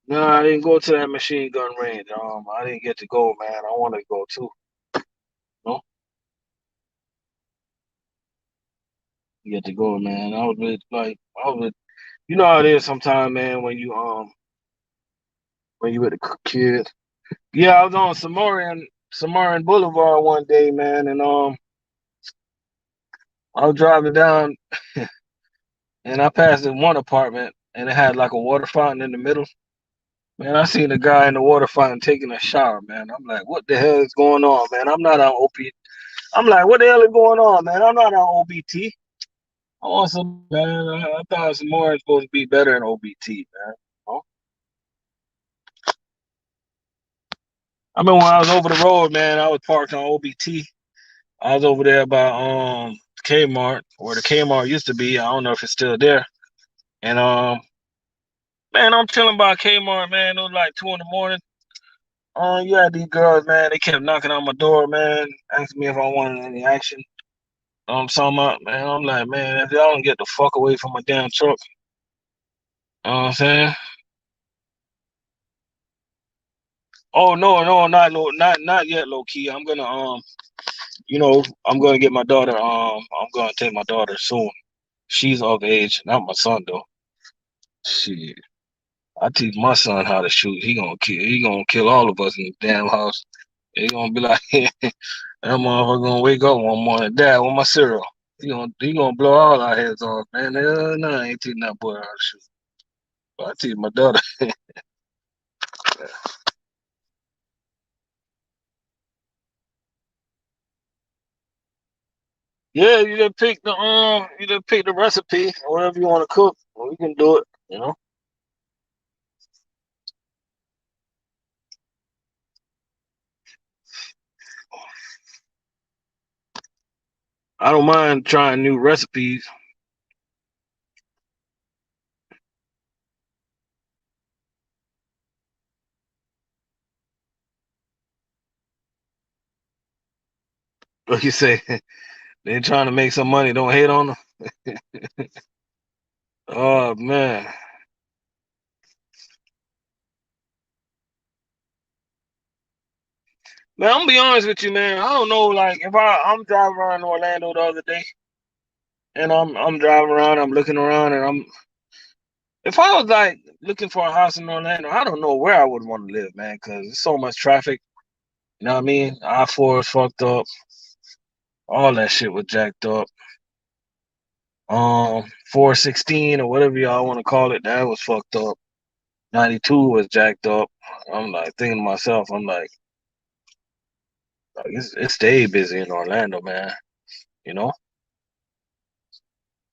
No, I didn't go to that machine gun range. I didn't get to go, man. I want to go too. No, get to go, man. I was with like I was with, how it is sometimes, man. When you with a kid. Yeah, I was on Samarian Boulevard one day, man, and I was driving down and I passed in one apartment and it had like a water fountain in the middle. Man, I seen a guy in the water fountain taking a shower, man. I'm like, what the hell is going on, man? I'm not on OP. I'm like, what the hell is going on, man? I'm not on OBT. I want some, man. I thought some more is supposed to be better than OBT, man. Oh. I mean, when I was over the road, man, I was parked on OBT. I was over there by Kmart, where the Kmart used to be. I don't know if it's still there. And man, I'm chilling by Kmart, man. It was like 2 in the morning. You had these girls, man. They kept knocking on my door, man, asking me if I wanted any action. Talking about, man. I'm like, man, if y'all don't get the fuck away from my damn truck, you know what I'm saying? Oh no, no, not yet, low key. I'm gonna get my daughter. I'm gonna take my daughter soon. She's of age, not my son though. Shit, I teach my son how to shoot. He gonna kill. He gonna kill all of us in the damn house. He gonna be like, That motherfucker gonna wake up one morning, Dad, with my cereal. He gonna blow all our heads off, man. Hell no, I ain't teaching that boy how to shoot. But I teach my daughter. Yeah, you just pick the recipe or whatever you want to cook. Well, we can do it. I don't mind trying new recipes. Like you say, they trying to make some money. Don't hate on them. Oh man, man, I'm gonna be honest with you, man. I don't know, like if I'm driving around Orlando the other day, and I'm driving around, I'm looking around, and I'm if I was like looking for a house in Orlando, I don't know where I would want to live, man, because there's so much traffic. You know what I mean? I-4 is fucked up. All that shit was jacked up. 416 or whatever y'all want to call it, that was fucked up. 92 was jacked up. I'm like thinking to myself, I'm like it's stay busy in Orlando, man. You know,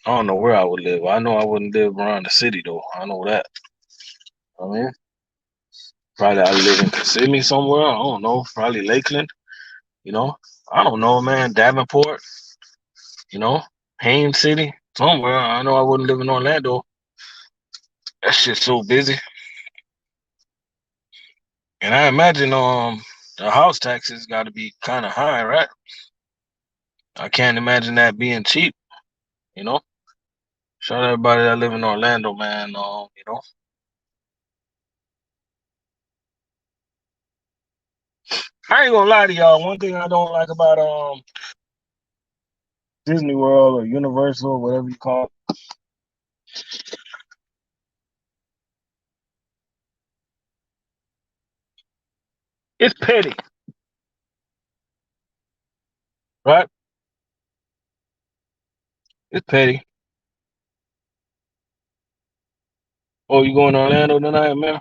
I don't know where I would live. I know I wouldn't live around the city though. I know that. I mean, probably I live in Kissimmee somewhere. I don't know. Probably Lakeland. You know, I don't know, man. Davenport. You know, Haines City somewhere. I know I wouldn't live in Orlando. That shit's so busy. And I imagine the house taxes got to be kind of high, right? I can't imagine that being cheap. You know, shout out everybody that live in Orlando, man. I ain't gonna lie to y'all. One thing I don't like about Disney World or Universal, whatever you call it, it's petty, right? It's petty. Oh, you going to Orlando tonight, man?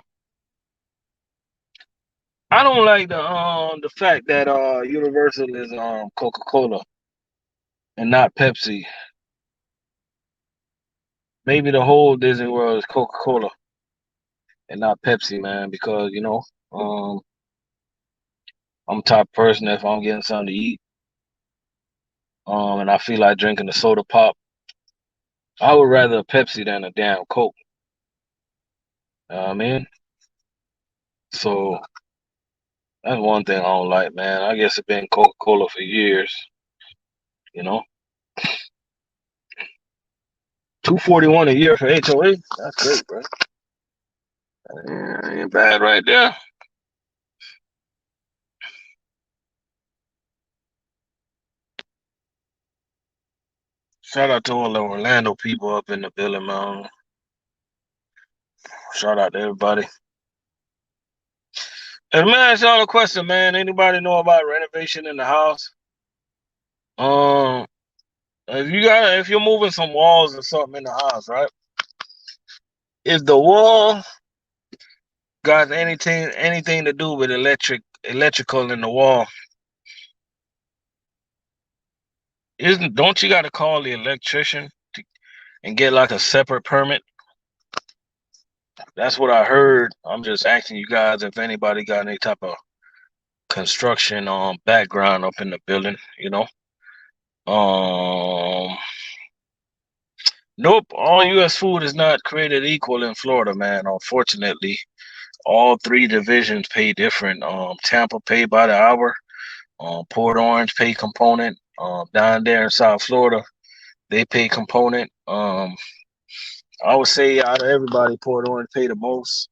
I don't like the fact that Universal is Coca Cola and not Pepsi. Maybe the whole Disney World is Coca Cola and not Pepsi, man. Because um, I'm the type of person if I'm getting something to eat, and I feel like drinking a soda pop, I would rather a Pepsi than a damn Coke. You know what I mean? So that's one thing I don't like, man. I guess it's been Coca Cola for years. You know, 241 a year for HOA. That's great, bro. Yeah, ain't bad right there. Shout out to all the Orlando people up in the building, man. Shout out to everybody. And man, ask y'all a question, man. Anybody know about renovation in the house? Um, if you're moving some walls or something in the house, right? If the wall got anything to do with electrical in the wall, isn't don't you got to call the electrician and get like a separate permit? That's what I heard. I'm just asking you guys if anybody got any type of construction background up in the building, you know. Um Nope, all US food is not created equal in Florida, man. Unfortunately, all three divisions pay different. Tampa pay by the hour, Port Orange pay component, down there in South Florida, they pay component. I would say out of everybody, Port Orange pay the most.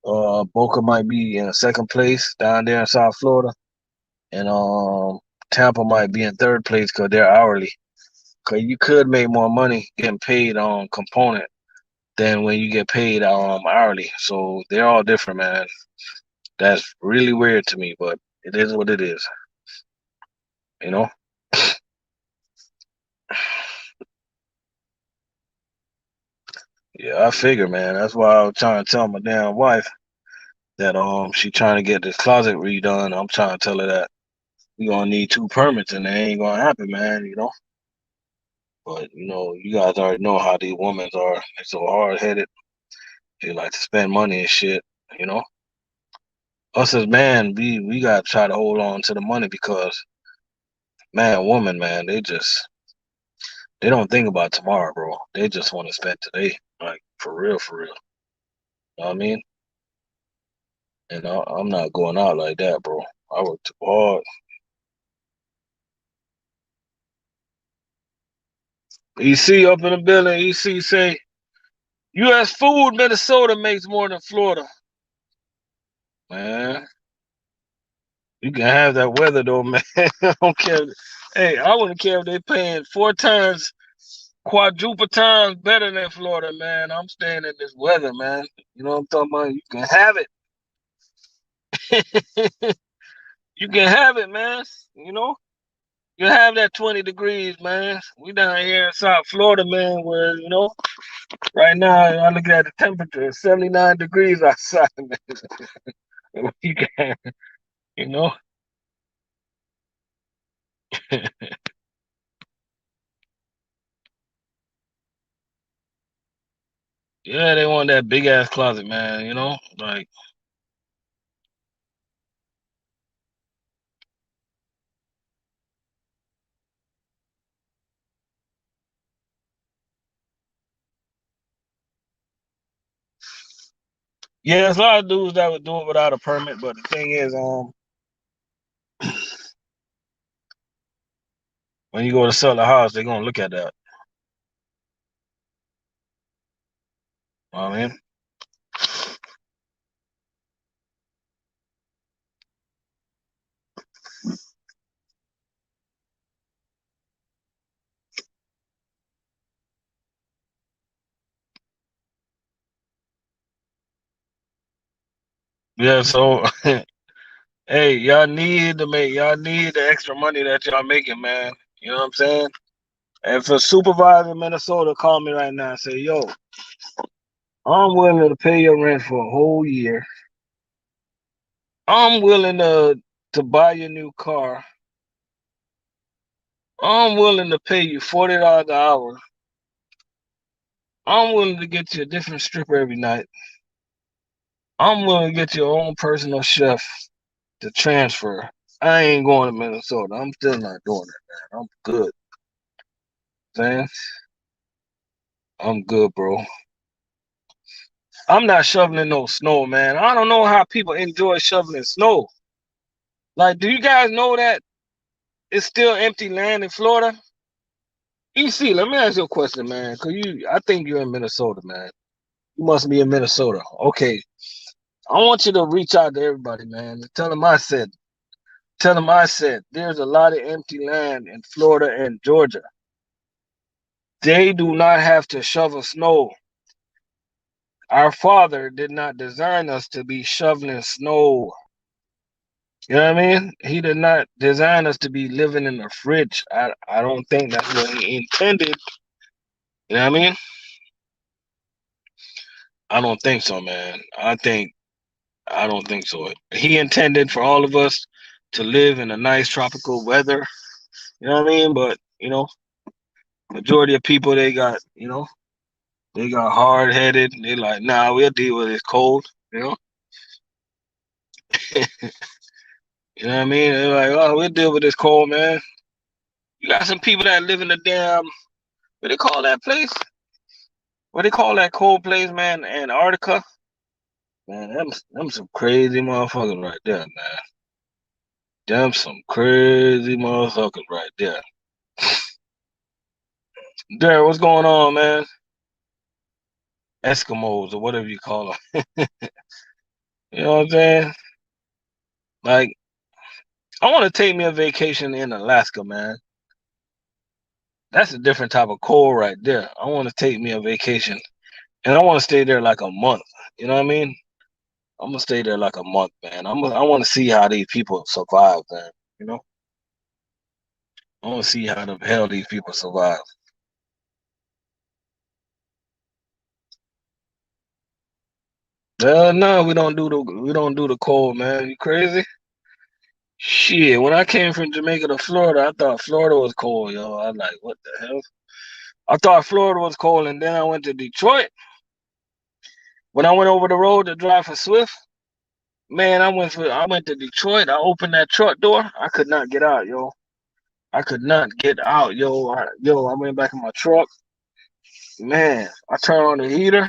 Boca might be in second place down there in South Florida, and Tampa might be in third place because they're hourly. Cause you could make more money getting paid on component than when you get paid hourly. So they're all different, man. That's really weird to me, but it is what it is. You know. Yeah, I figure, man. That's why I was trying to tell my damn wife that she trying to get this closet redone. I'm trying to tell her that we gonna need 2 permits and it ain't gonna happen, man. You know. But you guys already know how these women are. They're so hard headed. They like to spend money and shit. You know. Us as man, we gotta try to hold on to the money because man, woman, man, they don't think about tomorrow, bro. They just want to spend today, like for real, for real. You know what I mean? And I'm not going out like that, bro. I work too hard. EC up in the building. EC say U.S. food, Minnesota makes more than Florida. Man, you can have that weather though, man. I don't care. Hey, I wouldn't care if they paying 4 times, quadruple times better than Florida, man. I'm staying in this weather, man. You know what I'm talking about? You can have it. You can have it, man. You know, you have that 20 degrees, man. We down here in South Florida, man, where right now I look at the temperature, it's 79 degrees outside, man. You can, you know. Yeah, they want that big ass closet, man. Like yeah, there's a lot of dudes that would do it without a permit, but the thing is, when you go to sell a house, they're gonna look at that. You know what I mean? Yeah, so hey, y'all need the extra money that y'all making, man. You know what I'm saying? And if a supervisor in Minnesota call me right now and say, yo, I'm willing to pay your rent for a whole year. I'm willing to buy your new car. I'm willing to pay you $40 an hour. I'm willing to get you a different stripper every night. I'm willing to get your own personal chef to transfer. I ain't going to Minnesota. I'm still not doing it, man. I'm good. Man, I'm good, bro. I'm not shoveling no snow, man. I don't know how people enjoy shoveling snow. Like, do you guys know that it's still empty land in Florida? EC, let me ask you a question, man. I think you're in Minnesota, man. You must be in Minnesota. Okay. I want you to reach out to everybody, man. Tell them I said, there's a lot of empty land in Florida and Georgia. They do not have to shovel snow. Our father did not design us to be shoveling snow. You know what I mean? He did not design us to be living in the fridge. I don't think that's what he intended. You know what I mean? I don't think so, man. I don't think so. He intended for all of us to live in a nice tropical weather. You know what I mean? But majority of people they got hard headed. They like, nah, we'll deal with it cold. You know, you know what I mean? They're like, oh, we'll deal with this cold, man. You got some people that live in the damn what they call that place? What they call that cold place, man? Antarctica. Man, them some crazy motherfuckers right there, man. Them some crazy motherfuckers right there. Derek, what's going on, man? Eskimos or whatever you call them. You know what I'm saying? Like, I want to take me a vacation in Alaska, man. That's a different type of cold right there. I want to take me a vacation, and I want to stay there like a month. You know what I mean? I'm gonna stay there like a month, man. I want to see how these people survive, man. You know? I don't see how the hell these people survive. No, we don't do the cold, man. You crazy? Shit, when I came from Jamaica to Florida, I thought Florida was cold, yo. I was like, what the hell? I thought Florida was cold, and then I went to Detroit. When I went over the road to drive for Swift, man, I went to Detroit. I opened that truck door. I could not get out, yo. I could not get out, yo. I went back in my truck. Man, I turned on the heater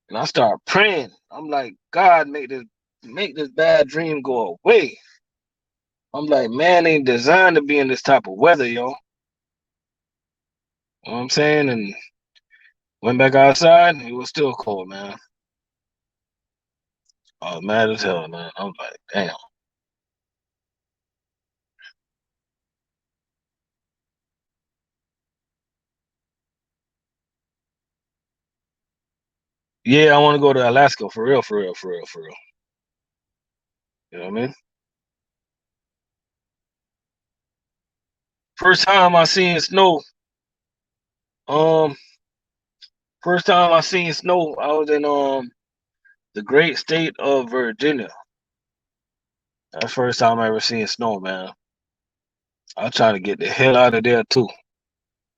and I started praying. I'm like, God, make this bad dream go away. I'm like, man, ain't designed to be in this type of weather, yo. You know what I'm saying? And went back outside. It was still cold, man. I was mad as hell, man. I was like, damn. Yeah, I want to go to Alaska for real, for real, for real, for real. You know what I mean? First time I seen snow. Um, first time I seen snow, I was in the great state of Virginia. That's the first time I ever seen snow, man. I'm trying to get the hell out of there too.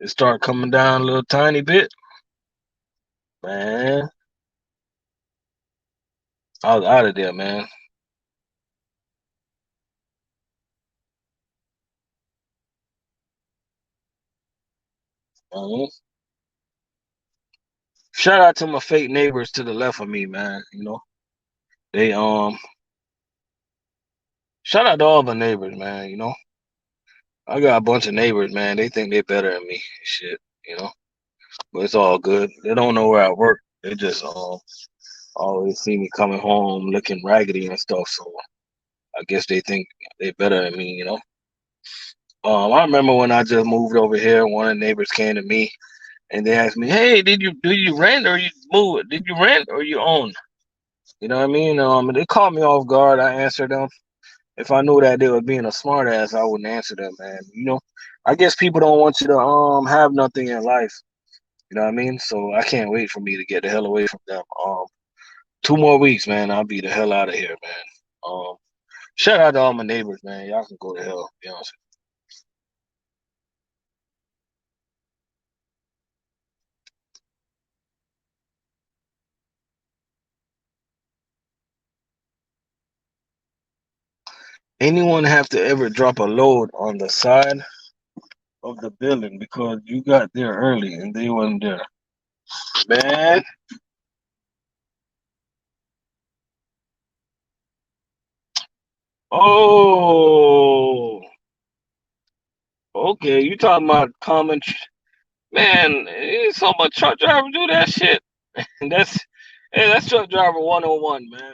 It started coming down a little tiny bit, man. I was out of there, man. Mhm. Shout out to my fake neighbors to the left of me, man. They shout out to all my neighbors, man. I got a bunch of neighbors, man. They think they better than me, shit. You know, but it's all good. They don't know where I work. They just always see me coming home looking raggedy and stuff. So I guess they think they better than me. I remember when I just moved over here, one of the neighbors came to me and they asked me, "Hey, did you rent or you move? Did you rent or you own?" You know what I mean? And they caught me off guard. I answered them. If I knew that they were being a smart ass, I wouldn't answer them, man. I guess people don't want you to have nothing in life. You know what I mean? So I can't wait for me to get the hell away from them. 2 more weeks, man. I'll be the hell out of here, man. Shout out to all my neighbors, man. Y'all can go to hell. Be honest. Anyone have to ever drop a load on the side of the building because you got there early and they wasn't there? Man, oh, okay. You talking about common, man? It's so much truck driver do that shit. And that's truck driver 101, man.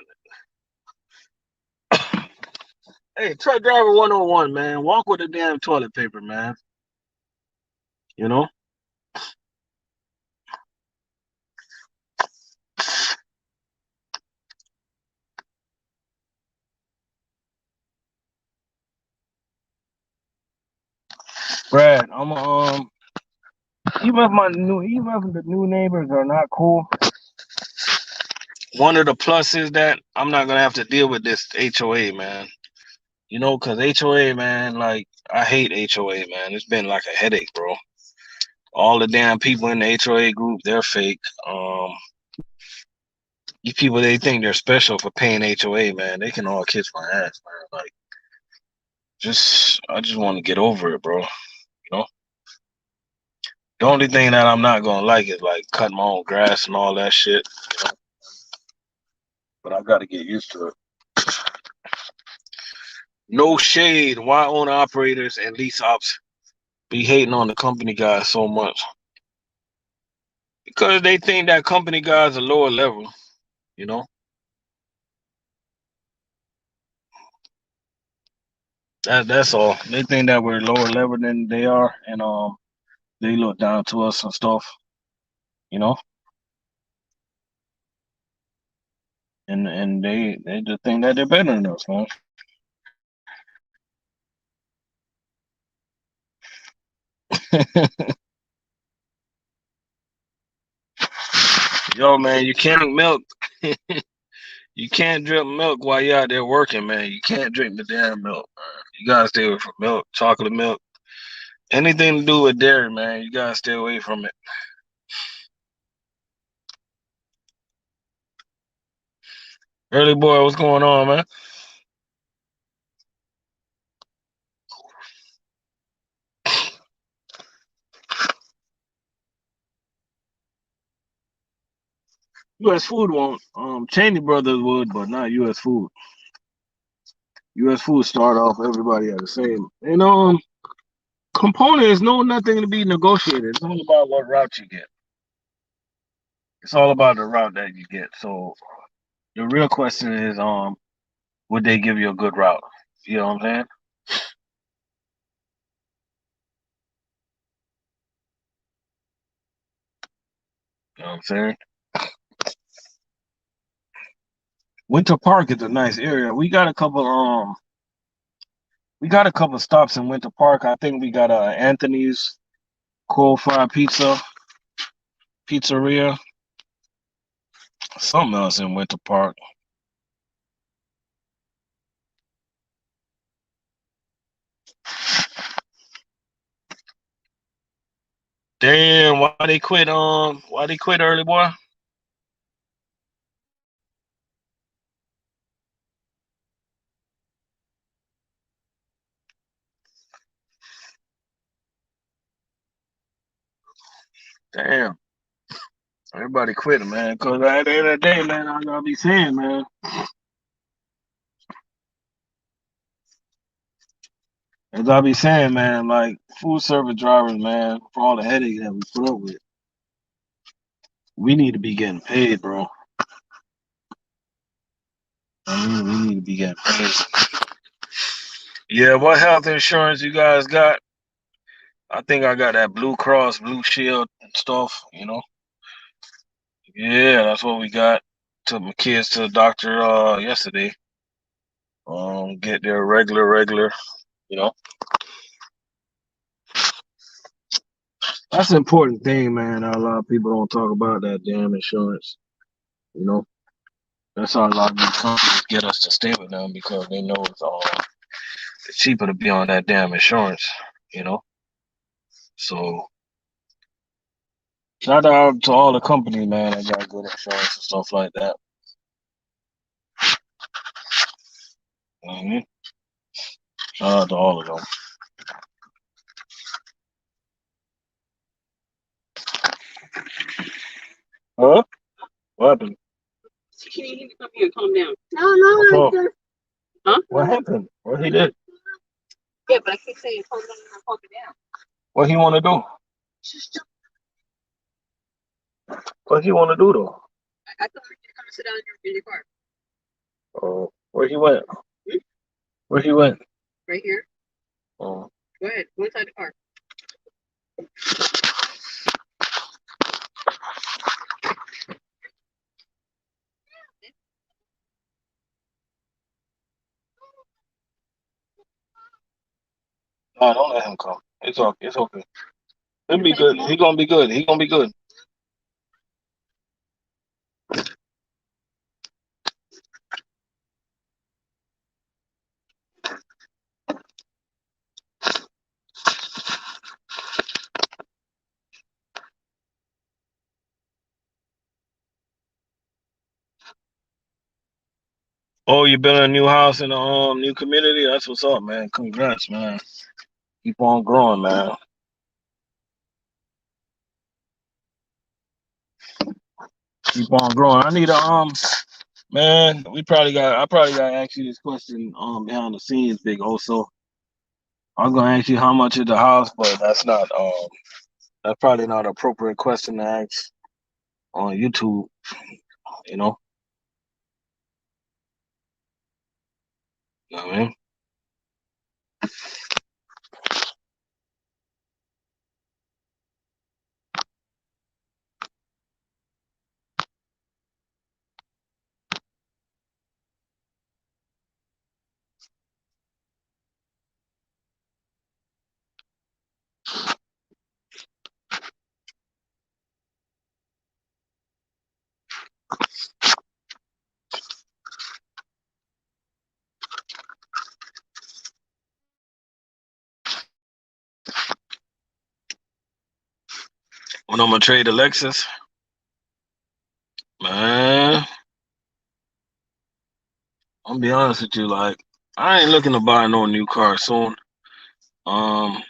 Hey, truck driver 101, man. Walk with the damn toilet paper, man. You know, Brad. Even if the new neighbors are not cool, one of the pluses that I'm not gonna have to deal with this HOA, man. Because HOA, man, like I hate HOA, man. It's been like a headache, bro. All the damn people in the HOA group, they're fake. You people, they think they're special for paying HOA, man. They can all kiss my ass, man. Like, I just want to get over it, bro. know, the only thing that I'm not gonna like is like cutting my own grass and all that shit. You know? But I got to get used to it. No shade. Why owner operators and lease ops be hating on the company guys so much? Because they think that company guys are lower level. You know, that's all. They think that we're lower level than they are, and they look down to us and stuff. You know, and they just think that they're better than us, man. Yo, man, you can't drink milk. You can't drink milk while you're out there working, man. You can't drink the damn milk. Man. You gotta stay away from milk, chocolate milk, anything to do with dairy, man. You gotta stay away from it. Early boy, what's going on, man? U.S. Food won't. Cheney Brothers would, but not U.S. Food. U.S. Food start off everybody at the same. And components no nothing to be negotiated. It's all about what route you get. It's all about the route that you get. So the real question is, would they give you a good route? You know what I'm saying? You know what I'm saying? Winter Park is a nice area. We got a couple stops in Winter Park. I think we got Anthony's Coal Fire Pizzeria, something else in Winter Park. Damn, why they quit? Why they quit early, boy? Damn, everybody quit, man. Cause at the end of the day, man, I gotta be saying, man. As I be saying, man, like food service drivers, man, for all the headache that we put up with, we need to be getting paid, bro. I mean, we need to be getting paid. Yeah, what health insurance you guys got? I think I got that Blue Cross, Blue Shield and stuff, you know? Yeah, that's what we got. Took my kids to the doctor yesterday. Get their regular, you know. That's an important thing, man. A lot of people don't talk about that damn insurance, you know. That's how a lot of these companies get us to stay with them because they know it's cheaper to be on that damn insurance, you know. So shout out to all the companies, man, that got good insurance and stuff like that. hmm Shout out to all of them. Huh? What happened? Can you come here? Calm down. No, no, what's wrong? Huh? What happened? What he did? Yeah, but I keep saying calm down and calm it down. What he want to do? What he want to do though? I thought you were gonna sit down in your car. Oh, where he went? Hmm? Where he went? Right here. Oh. Go ahead. Go inside the car. No, don't let him come. It's okay. It's okay. He'll be good. He gonna be good. He gonna be good. Oh, you building a new house in a new community? That's what's up, man. Congrats, man. Keep on growing, man. Keep on growing. I need a man. I probably got to ask you this question behind the scenes, big also. I'm gonna ask you how much is the house, but that's probably not an appropriate question to ask on YouTube. You know, what I mean? when I'm gonna trade the Lexus, man, I'm gonna be honest with you, like I ain't looking to buy no new car soon. Um,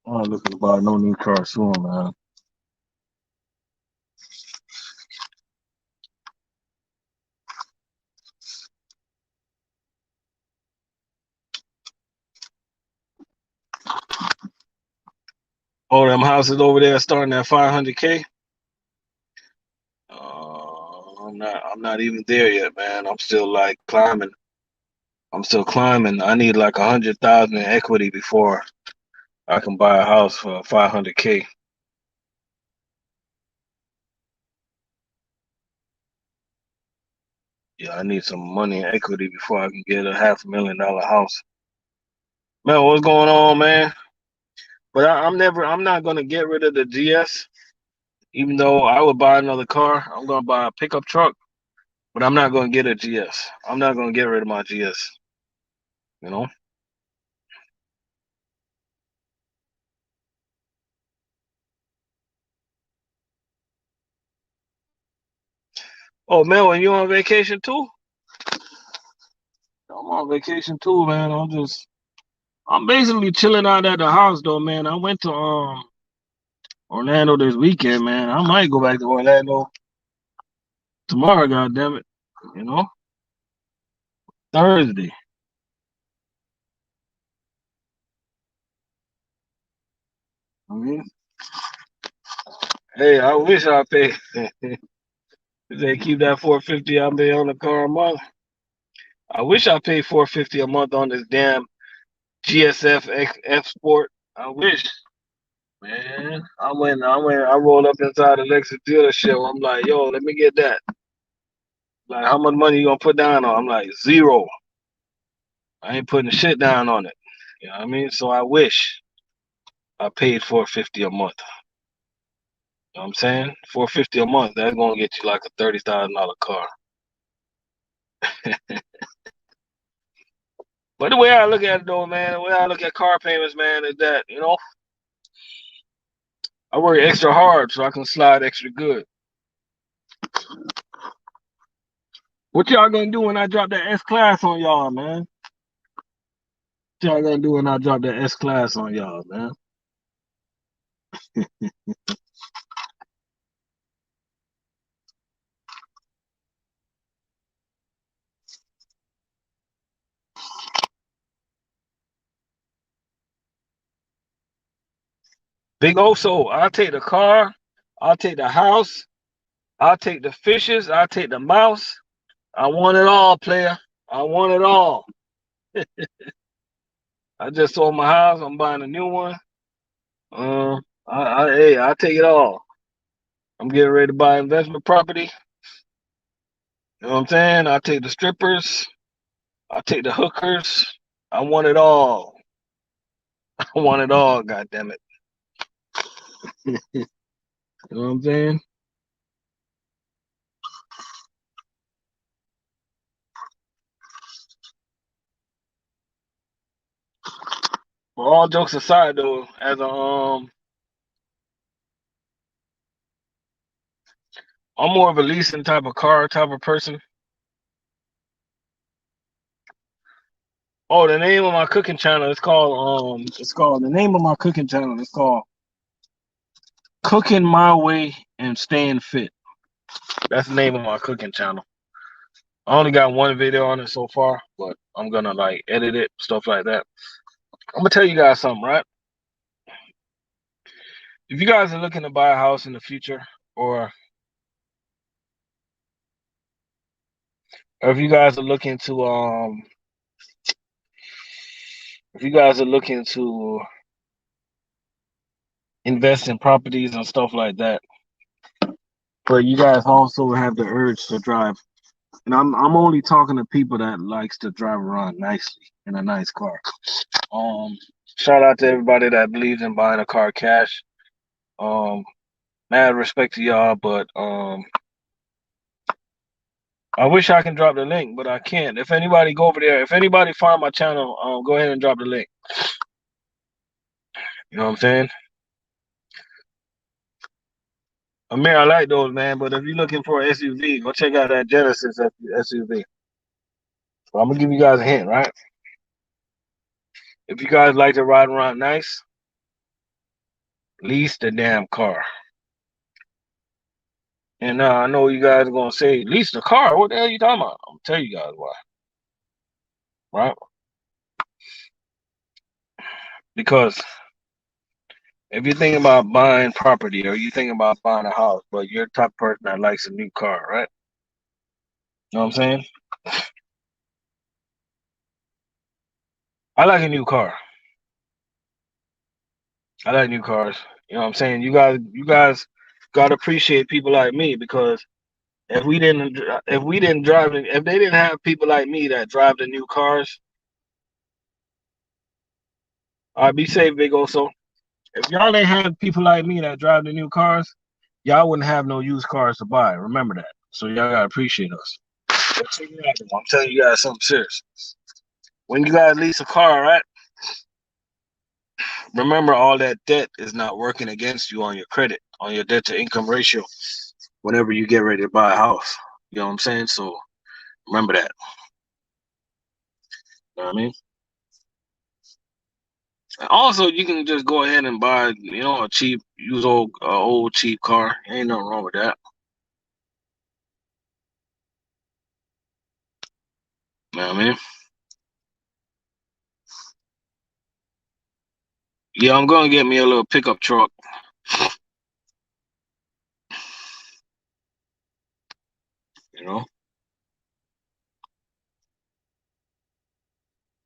I'm not looking to buy no new car soon, man. Oh, them houses over there starting at 500K. I'm not even there yet, man. I'm still like climbing. I'm still climbing. I need like 100,000 in equity before I can buy a house for 500K. Yeah, I need some money in equity before I can get a $500,000 house. Man, what's going on, man? But I'm not gonna get rid of the GS. Even though I would buy another car, I'm gonna buy a pickup truck. But I'm not gonna get a GS. I'm not gonna get rid of my GS. You know? Oh man, when you on vacation too? I'm on vacation too, man. I'm basically chilling out at the house though, man. I went to Orlando this weekend, man. I might go back to Orlando tomorrow, god damn it. You know? Thursday. I mean, hey, I wish I paid. They keep that 450 I pay on the car a month. I wish I paid 450 a month on this damn GSF F Sport. I wish, man. I rolled up inside the Lexus dealership. I'm like, yo, let me get that. Like, how much money you gonna put down on? I'm like, zero. I ain't putting shit down on it. You know what I mean? So I wish I paid 450 a month. You know what I'm saying? 450 a month, that's gonna get you like a $30,000 car. But the way I look at it though, man, the way I look at car payments, man, is that, I work extra hard so I can slide extra good. What y'all gonna do when I drop that S class on y'all, man? What y'all gonna do when I drop that S class on y'all, man? Big Oso, I'll take the car, I'll take the house, I'll take the fishes, I'll take the mouse. I want it all, player. I want it all. I just sold my house. I'm buying a new one. Hey, I take it all. I'm getting ready to buy investment property. You know what I'm saying? I take the strippers. I take the hookers. I want it all. I want it all. God damn it. You know what I'm saying? But all jokes aside, though, as a I'm more of a leasing type of car type of person. Oh, the name of my cooking channel is called the name of my cooking channel is called Cooking My Way and Staying Fit. That's the name of my cooking channel. I only got one video on it so far, but I'm gonna like edit it, stuff like that. I'm gonna tell you guys something, right? If you guys are looking to buy a house in the future, or if you guys are looking to if you guys are looking to invest in properties and stuff like that, but you guys also have the urge to drive. And I'm only talking to people that likes to drive around nicely in a nice car. Um, Shout out to everybody that believes in buying a car cash. Um, Mad respect to y'all, but I wish I can drop the link, but I can't. If anybody go over there, if anybody find my channel, go ahead and drop the link. You know what I'm saying? Amir, I like those, man. But if you're looking for an SUV, go check out that Genesis SUV. So I'm gonna give you guys a hint, right? If you guys like to ride around nice, lease the damn car. And I know you guys are gonna say, lease the car. What the hell are you talking about? I'm gonna tell you guys why, right? Because if you're thinking about buying property or you thinking about buying a house, but you're the type of person that likes a new car, right? You know what I'm saying? I like a new car. I like new cars. You know what I'm saying? You guys gotta appreciate people like me because if they didn't have people like me that drive the new cars, I'd be safe, big also. If y'all didn't have people like me that drive the new cars, y'all wouldn't have no used cars to buy. Remember that. So y'all gotta appreciate us. But check it out, I'm telling you guys something serious. When you guys lease a car, right? Remember all that debt is not working against you on your credit, on your debt to income ratio whenever you get ready to buy a house. You know what I'm saying? So remember that. You know what I mean? And also, you can just go ahead and buy, a cheap, old cheap car. Ain't nothing wrong with that. You know what I mean? Yeah, I'm gonna get me a little pickup truck. You know,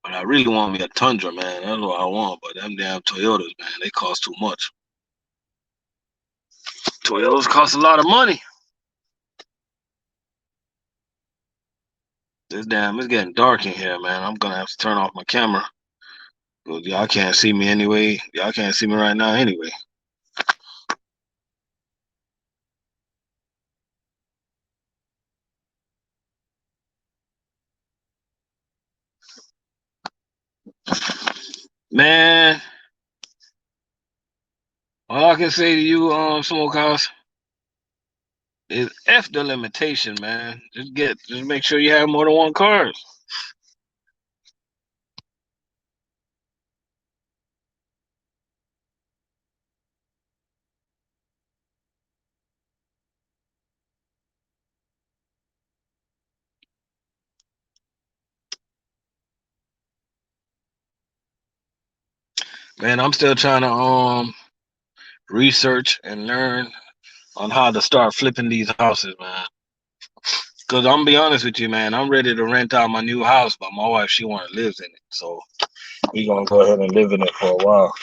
but I really want me a Tundra, man. That's what I want. But them damn Toyotas, man, they cost too much. Toyotas cost a lot of money. It's getting dark in here, man. I'm gonna have to turn off my camera. Well, y'all can't see me anyway. Y'all can't see me right now anyway. Man, all I can say to you, Smokehouse, is F the limitation, man. Just make sure you have more than one car. Man, I'm still trying to research and learn on how to start flipping these houses, man. Cause I'm gonna be honest with you, man. I'm ready to rent out my new house, but my wife she wanna live in it, so we gonna go ahead and live in it for a while.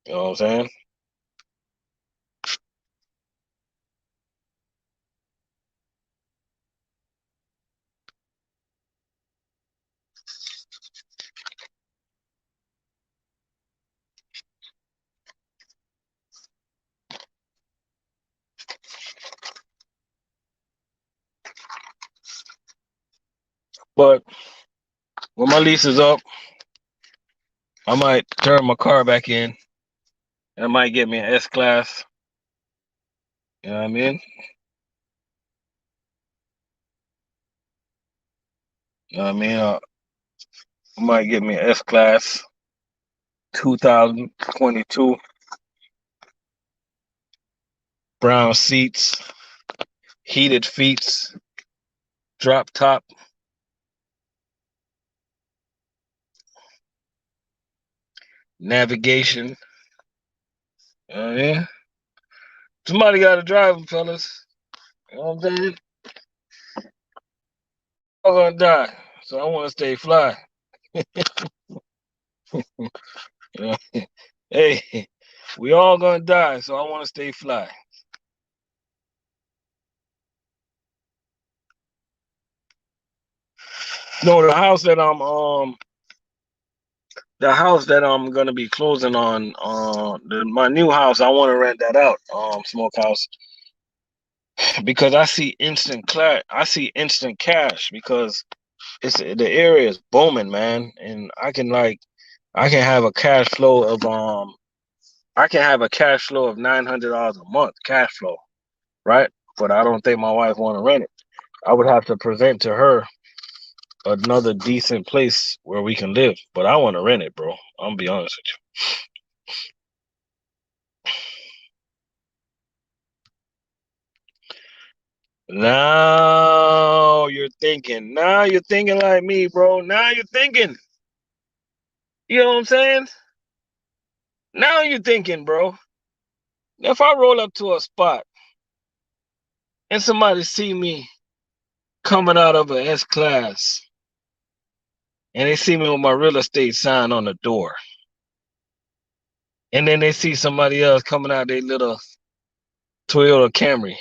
You know what I'm saying? But when my lease is up, I might turn my car back in. And I might get me an S class. You know what I mean? You know what I mean? I might get me an S class 2022 brown seats, heated feet, drop top, navigation. You know what I mean? Somebody got to drive them, fellas. You know what I'm saying? I'm gonna die, so I want to stay fly. You know? Hey, we all gonna die, so I want to stay fly. No, the house that the house that I'm gonna be closing on, my new house, I want to rent that out, smokehouse, because I see instant cash because the area is booming, man, and I can have a cash flow of $900 a month cash flow, right? But I don't think my wife want to rent it. I would have to present to her another decent place where we can live, but I want to rent it, bro. I'm gonna be honest with you. Now you're thinking like me, bro. Now you're thinking. You know what I'm saying? Now you're thinking, bro. If I roll up to a spot and somebody see me coming out of a S class and they see me with my real estate sign on the door, and then they see somebody else coming out their little Toyota Camry,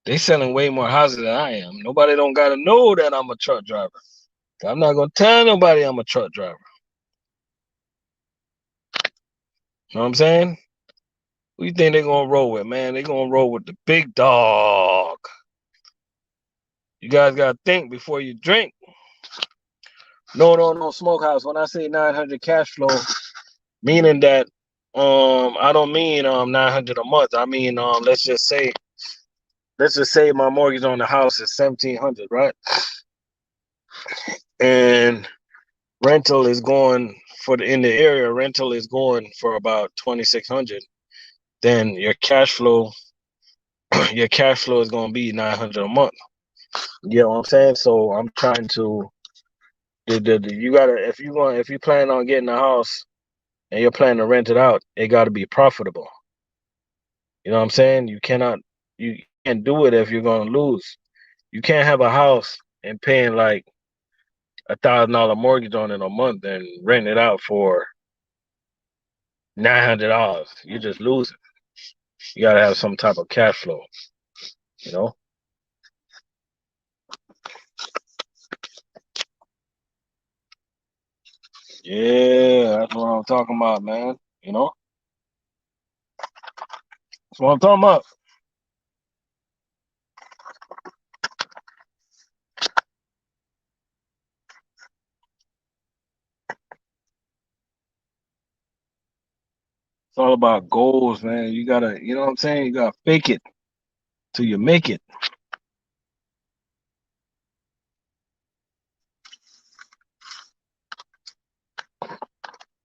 they selling way more houses than I am. Nobody don't gotta know that I'm a truck driver. I'm not gonna tell nobody I'm a truck driver. You know what I'm saying? Who you think they're gonna roll with, man? They're gonna roll with the big dog. You guys gotta think before you drink. No, smokehouse. When I say 900 cash flow, meaning that I don't mean 900 a month. I mean let's just say my mortgage on the house is 1,700, right? And rental is going in the area, rental is going for about 2,600. Then your cash flow is going to be 900 a month. You know what I'm saying? So I'm trying to you gotta if you plan on getting a house and you're planning to rent it out, it got to be profitable. You know what I'm saying? You can't do it if you're gonna lose. You can't have a house and paying like $1,000 mortgage on it a month and rent it out for $900. You're just losing. You gotta have some type of cash flow. You know? Yeah, that's what I'm talking about, man. You know? That's what I'm talking about. It's all about goals, man. You gotta, you know what I'm saying? You gotta fake it till you make it.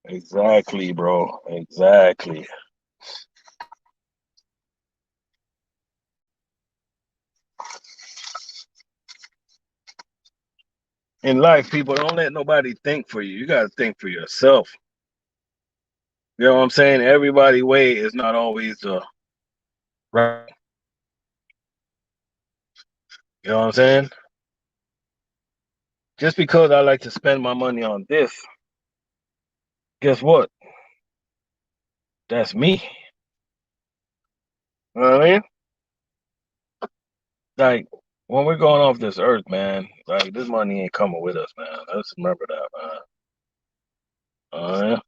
Exactly, bro. Exactly. In life, people don't let nobody think for you. You gotta think for yourself. You know what I'm saying? Everybody way is not always right. You know what I'm saying? Just because I like to spend my money on this, guess what? That's me. You know what I mean? Like when we're going off this earth, man, like this money ain't coming with us, man. Let's remember that, man. Yeah.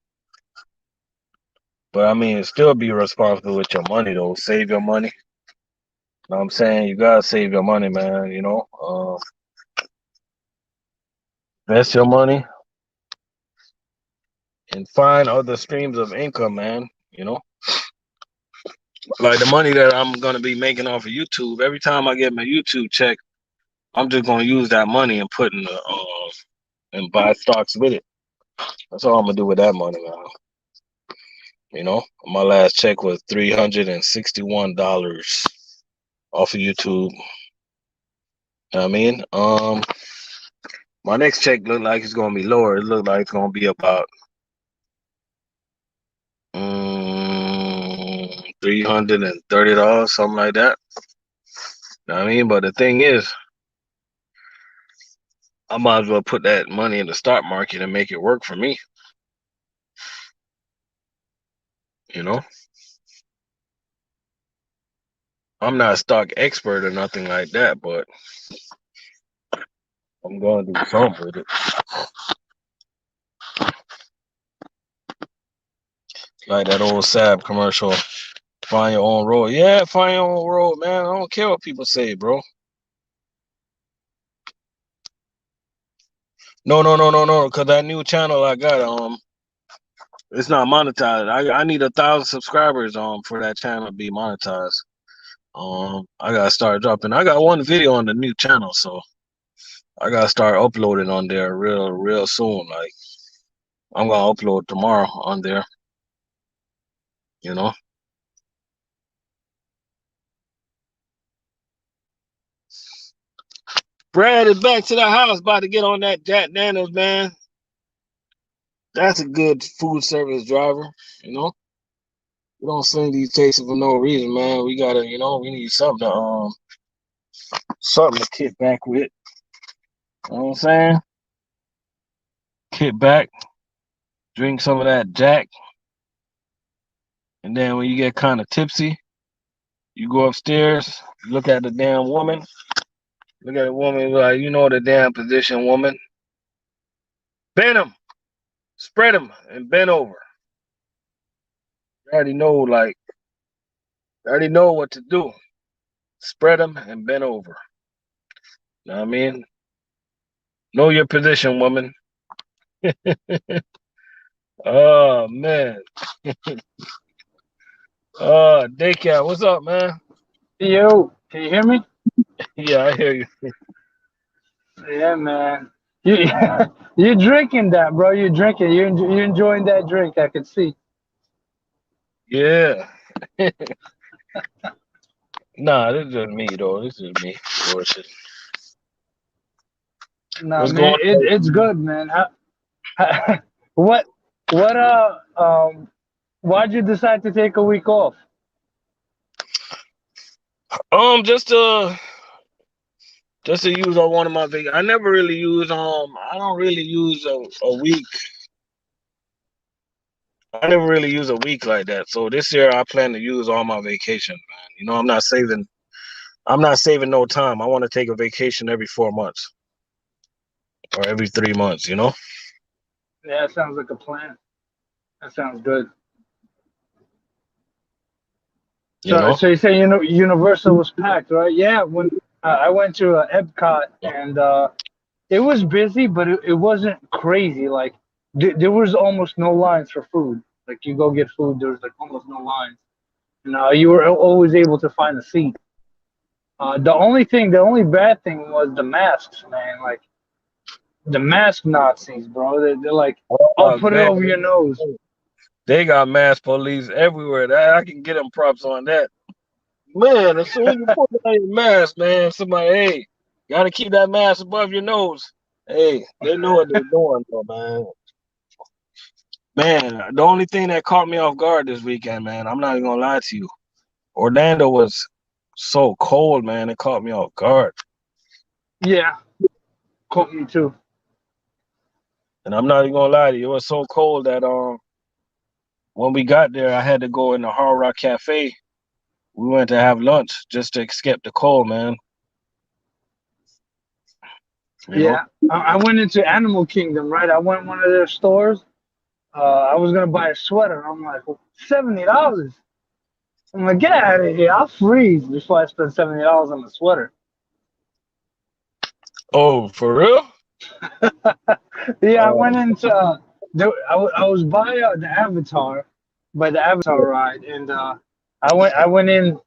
But I mean, still be responsible with your money, though. Save your money. You know what I'm saying? You gotta save your money, man. You know, invest your money and find other streams of income, man. You know, like the money that I'm gonna be making off of YouTube. Every time I get my YouTube check, I'm just gonna use that money and put in the and buy stocks with it. That's all I'm gonna do with that money, man. You know, my last check was $361 off of YouTube. You know what I mean, my next check look like it's gonna be lower. It look like it's gonna be about $330, something like that. You know what I mean, but the thing is, I might as well put that money in the stock market and make it work for me. You know, I'm not a stock expert or nothing like that, but I'm gonna do something with it. Like that old Sab commercial. Find your own road. Yeah, find your own road, man. I don't care what people say, bro. No. Cause that new channel I got, it's not monetized. I need 1,000 subscribers, for that channel to be monetized. I gotta start dropping. I got one video on the new channel, so I gotta start uploading on there real soon. Like I'm gonna upload tomorrow on there. You know. Brad is back to the house, about to get on that Jack Daniels, man. That's a good food service driver, you know. We don't sling these chases for no reason, man. We gotta, we need something to kick back with. You know what I'm saying? Kick back, drink some of that Jack, and then when you get kind of tipsy, you go upstairs, look at the damn woman. Look at the woman, like, the damn position, woman. Bend him, spread him, and bend over. You already know what to do. Spread them and bend over. You know what I mean? Know your position, woman. Oh, man. Daycare, what's up, man? Yo, can you hear me? Yeah, I hear you. Yeah, man. You you're drinking that, bro. You're drinking. You're enjoying that drink. I can see. Yeah. Nah, this is just me, though. This is me. Of course. Nah, What's going man. It's good, man. What what why'd you decide to take a week off? on? Just to use on one of my I never really use I don't really use a week. I never really use a week like that. So this year I plan to use all my vacation, man. I'm not saving no time. I want to take a vacation every 4 months or every 3 months, Yeah, that sounds like a plan. That sounds good. You So know? so you say Universal was packed, right? Yeah. When I went to Epcot and it was busy, but it wasn't crazy. Like there was almost no lines for food. Like you go get food, there was like almost no lines. And you were always able to find a seat. The only bad thing was the masks, man. Like the mask Nazis, bro. They're like, oh, Oh put it man, over your nose. they got mass police everywhere. I can get them props on that. Man, as soon as you put on your mask, man, somebody, hey, gotta keep that mask above your nose. Hey, they know what they're doing, though, man. Man, the only thing that caught me off guard this weekend, man, I'm not even gonna lie to you. Orlando was so cold, man. It caught me off guard. Yeah, caught me too. And I'm not even gonna lie to you. It was so cold that when we got there, I had to go in the Hard Rock Cafe. We went to have lunch just to escape the cold, man. You know? Yeah, I went into Animal Kingdom, right? I went in one of their stores. I was gonna buy a sweater. I'm like, $70. I'm like, get out of here! I'll freeze before I spend $70 on a sweater. Oh, for real? Yeah, I Oh, went into I was by the Avatar ride, and I went in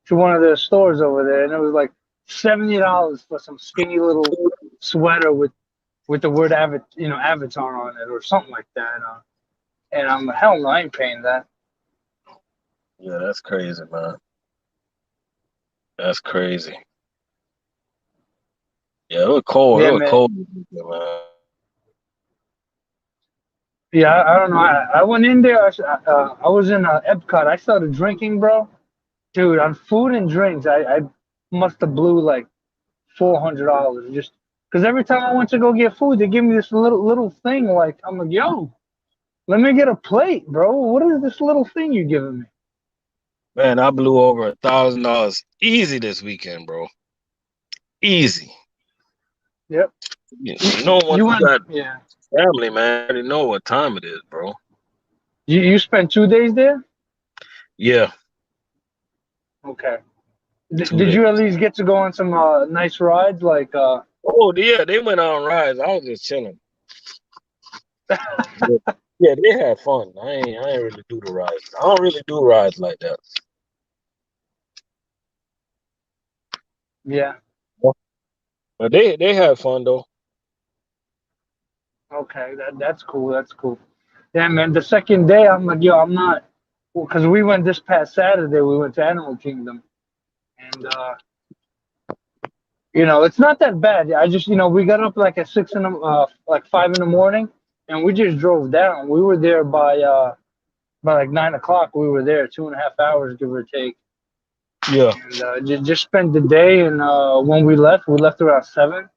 to one of the stores over there, and it was like $70 for some skinny little sweater with the word Avatar on it or something like that. And I'm hell no, I ain't paying that. yeah, that's crazy, man. That's crazy. Yeah, it was cold. It Yeah, was man. cold, man. Yeah, I don't know. I went in there. I was in Epcot. I started drinking, bro. Dude, on food and drinks, I must have blew like $400 just because every time I went to go get food, they give me this little thing. Like I'm like, yo, let me get a plate, bro. What is this little thing you're giving me? Man, I blew over $1,000 easy this weekend, bro. Easy. Yep. You You, know, once you you went, got yeah, family, man, you already know what time it is, bro. You spent 2 days there? Yeah, Okay. 2 days. Did you at least get to go on some nice rides like Oh yeah, they went on rides. I was just chilling. Yeah, yeah, they had fun. I ain't really do the rides. I don't really do rides like that. yeah. But they had fun though. Okay, that's cool. That's cool. Yeah, man. The second day, I'm like, yo, I'm not, because we went this past Saturday. We went to Animal Kingdom, and it's not that bad. I just, we got up like at like 5 in the morning, and we just drove down. We were there by like 9 o'clock. We were there 2.5 hours, give or take, Yeah, and just spent the day. And when we left around 7.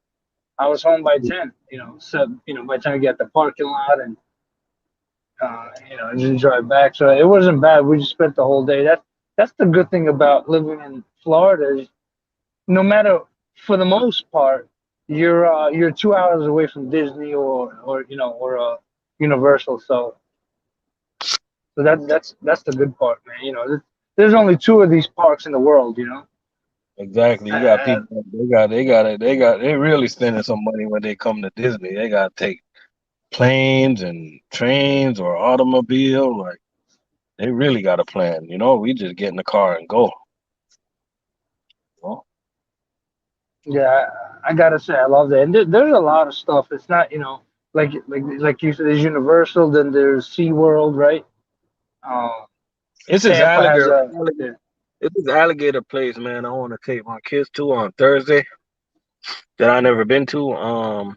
I was home by 10. By the time we get the parking lot and just drive back. So it wasn't bad. We just spent the whole day. That's the good thing about living in Florida is no matter for the most part, you're 2 hours away from Disney or Universal. So that's the good part, man. There's only two of these parks in the world. exactly. You got Uh, people. They really spending some money when they come to Disney. They got to take planes and trains or automobile. Like they really got a plan. We just get in the car and go. Well, yeah, I gotta say I love that. And there's a lot of stuff. It's not like you said, there's Universal, then there's SeaWorld, right? Um, it's this Tampa has alligator. a yeah. It's this alligator place, man. I want to take my kids to on Thursday that I never been to.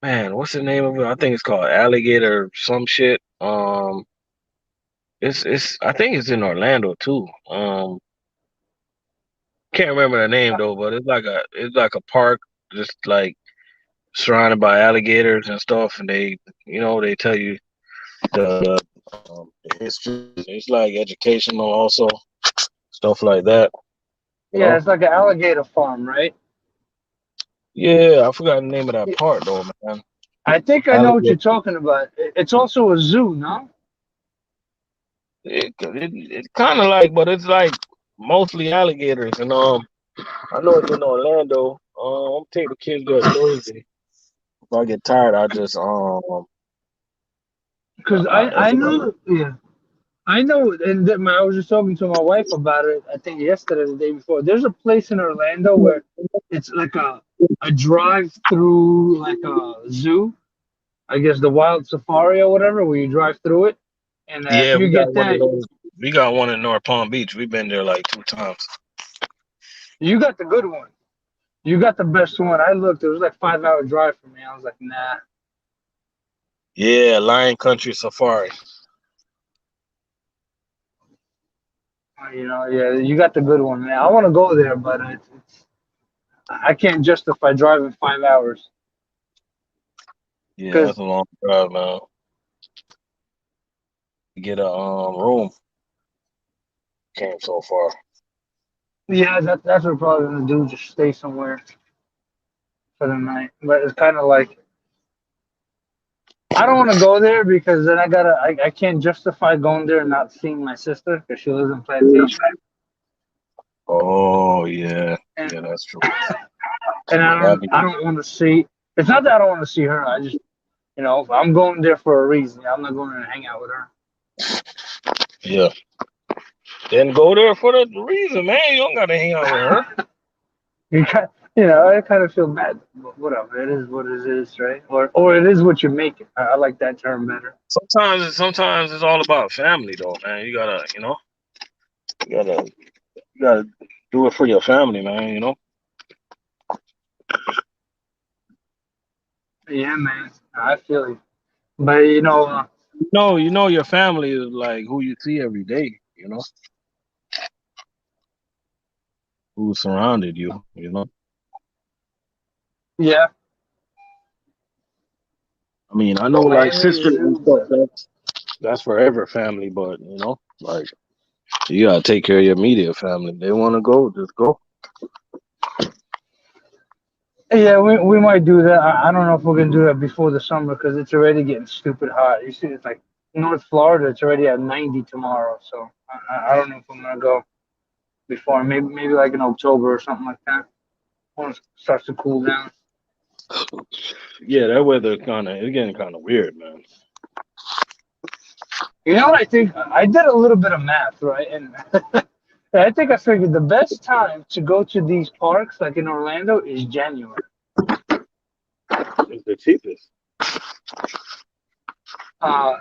Man, what's the name of it? I think it's called Alligator some shit. It's I think it's in Orlando too. Can't remember the name though, but it's like a park just like surrounded by alligators and stuff, and they tell you the history. It's like educational also, stuff like that. You Yeah, know? it's like an alligator farm, right? Yeah, I forgot the name of that part though, man. I think I know what Alligator. you're talking about. It's also a zoo, no? It's kind of like, but it's like mostly alligators, and I know it's in Orlando. I'm taking the kids there Thursday. If I get tired, I just Because that's I about know, yeah, I know, and I was just talking to my wife about it. I think yesterday, or the day before. There's a place in Orlando where it's like a drive through like a zoo. I guess the Wild Safari or whatever, where you drive through it, and if Yeah, you we got get one of that, those. We got one in North Palm Beach. We've been there like 2 times. you got the good one. You got the best one. I looked; it was like 5 hour drive for me. I was like, nah. Yeah, Lion Country Safari. Yeah, you got the good one, man. I want to go there, but I can't justify driving 5 hours Yeah, because that's a long drive, man. Get a room. Came so far. yeah, that's what we're probably gonna do. Just stay somewhere for the night. But it's kind of like I don't want to go there because then I can't justify going there and not seeing my sister because she lives in Plantation, Oh yeah, and yeah, that's true. and Yeah, that'd be I don't want to see. It's not that I don't want to see her. I just I'm going there for a reason. I'm not going to hang out with her. yeah. Then go there for the reason, man. You don't gotta hang out with her. I kind of feel bad, but whatever. It is what it is, right? Or it is what you make it. I like that term better. Sometimes it's all about family, though, man. You gotta, you gotta do it for your family, man. Yeah, man. I feel you. But You know your family is like who you see every day. Who surrounded you. yeah. I mean, I know No like Miami sisters and Zoo, stuff. but That's forever family, but like you gotta take care of your immediate family. They want to go, just go. yeah, we might do that. I don't know if we're gonna do that before the summer because it's already getting stupid hot. You see, it's like North Florida, it's already at 90 tomorrow. So I don't know if I'm gonna go before. Maybe like in October or something like that. Once it starts to cool down. Yeah, that weather kind of it's getting kind of weird, man. You know what I think? I did a little bit of math, right? And I think I figured the best time to go to these parks, like in Orlando, is January. It's the cheapest. Uh,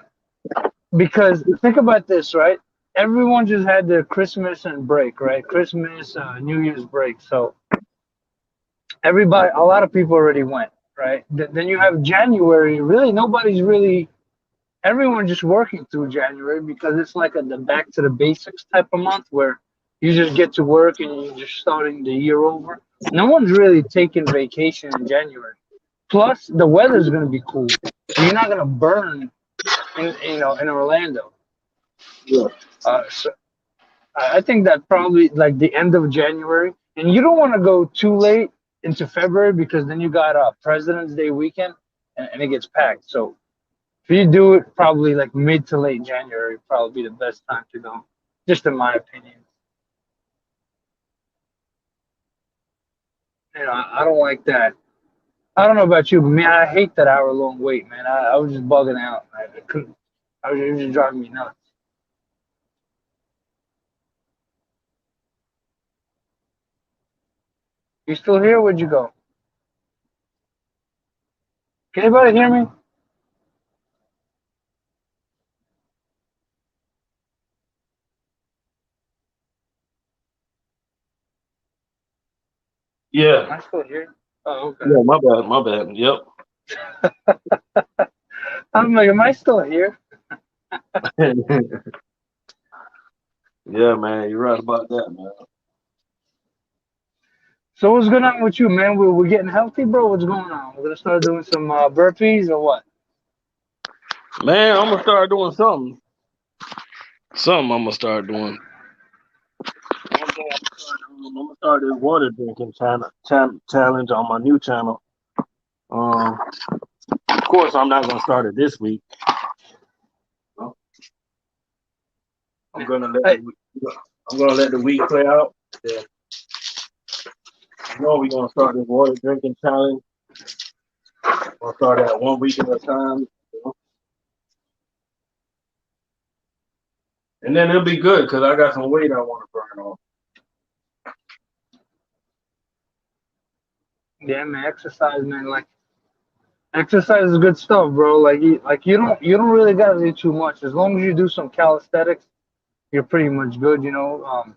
because think about this, right? Everyone just had their Christmas and break, right? Christmas, New Year's break. So everybody, a lot of people already went, right? Then you have January. Really, nobody's really. Everyone's just working through January because it's like the back to the basics type of month where you just get to work and you're just starting the year over. No one's really taking vacation in January. Plus, the weather's going to be cool, so you're not going to burn in Orlando. Yeah. So I think that probably like the end of January, and you don't want to go too late into February because then you got President's Day weekend and it gets packed. So if you do it probably like mid to late January, probably be the best time to go, just in my opinion. I don't like that. I don't know about you, but man, I hate that hour long wait, man. I was just bugging out. I couldn't. It was just driving me nuts. You still here? Where'd you go? Can anybody hear me? Am Yeah. I still here? Oh, okay. Yeah, my bad, my bad. Yep. I'm like, am I still here? Yeah, man, you're right about that, man. So what's going on with you, man? We're getting healthy, bro. What's going on? We're gonna start doing some burpees or what? Man, I'm gonna start doing something. Something I'm gonna start doing. I'm gonna start this water drinking challenge on my new channel. Um, of course, I'm not gonna start it this week. I'm gonna let Hey, the I'm gonna let the week play out. Then, we're gonna start this water drinking challenge. I'll start at 1 week at a time, and then it'll be good because I got some weight I want to burn off. yeah, man, exercise, man. Like exercise is good stuff, bro. You don't really gotta do too much. As long as you do some calisthenics, you're pretty much good. I don't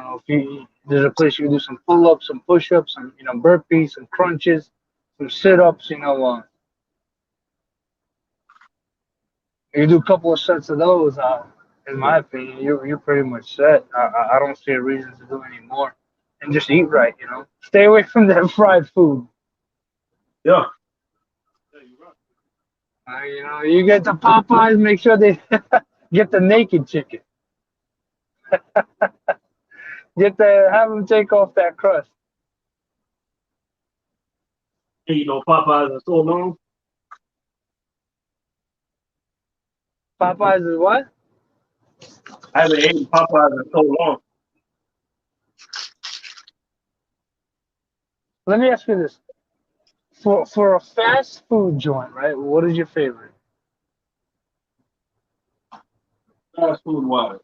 know if there's a place you can do some pull ups, some push ups, some burpees, some crunches, some sit ups. You do a couple of sets of those. In my opinion, you're pretty much set. I don't see a reason to do any more, and just eat right. Stay away from that fried food. Yeah. You get the Popeyes, make sure they get the naked chicken. Have them take off that crust. You know, Popeyes in so long. Popeyes is what? I haven't eaten Popeyes in so long. Let me ask you this: for a fast food joint, right? What is your favorite? Fast food wise.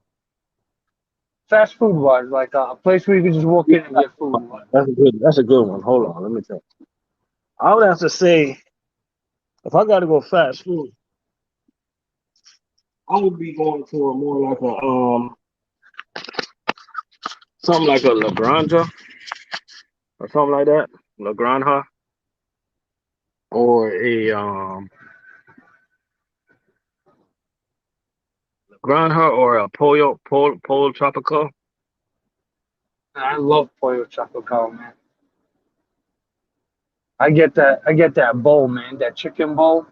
Fast food wise, like a place where you can just walk in and get food. What? That's a good one. Hold on, let me think. I would have to say if I gotta go fast food, I would be going for more like a something like a La Granja or something like that. La Granja or a La Granja or a Pollo Tropical. I love pollo tropical, man. I get that bowl, man. That chicken bowl.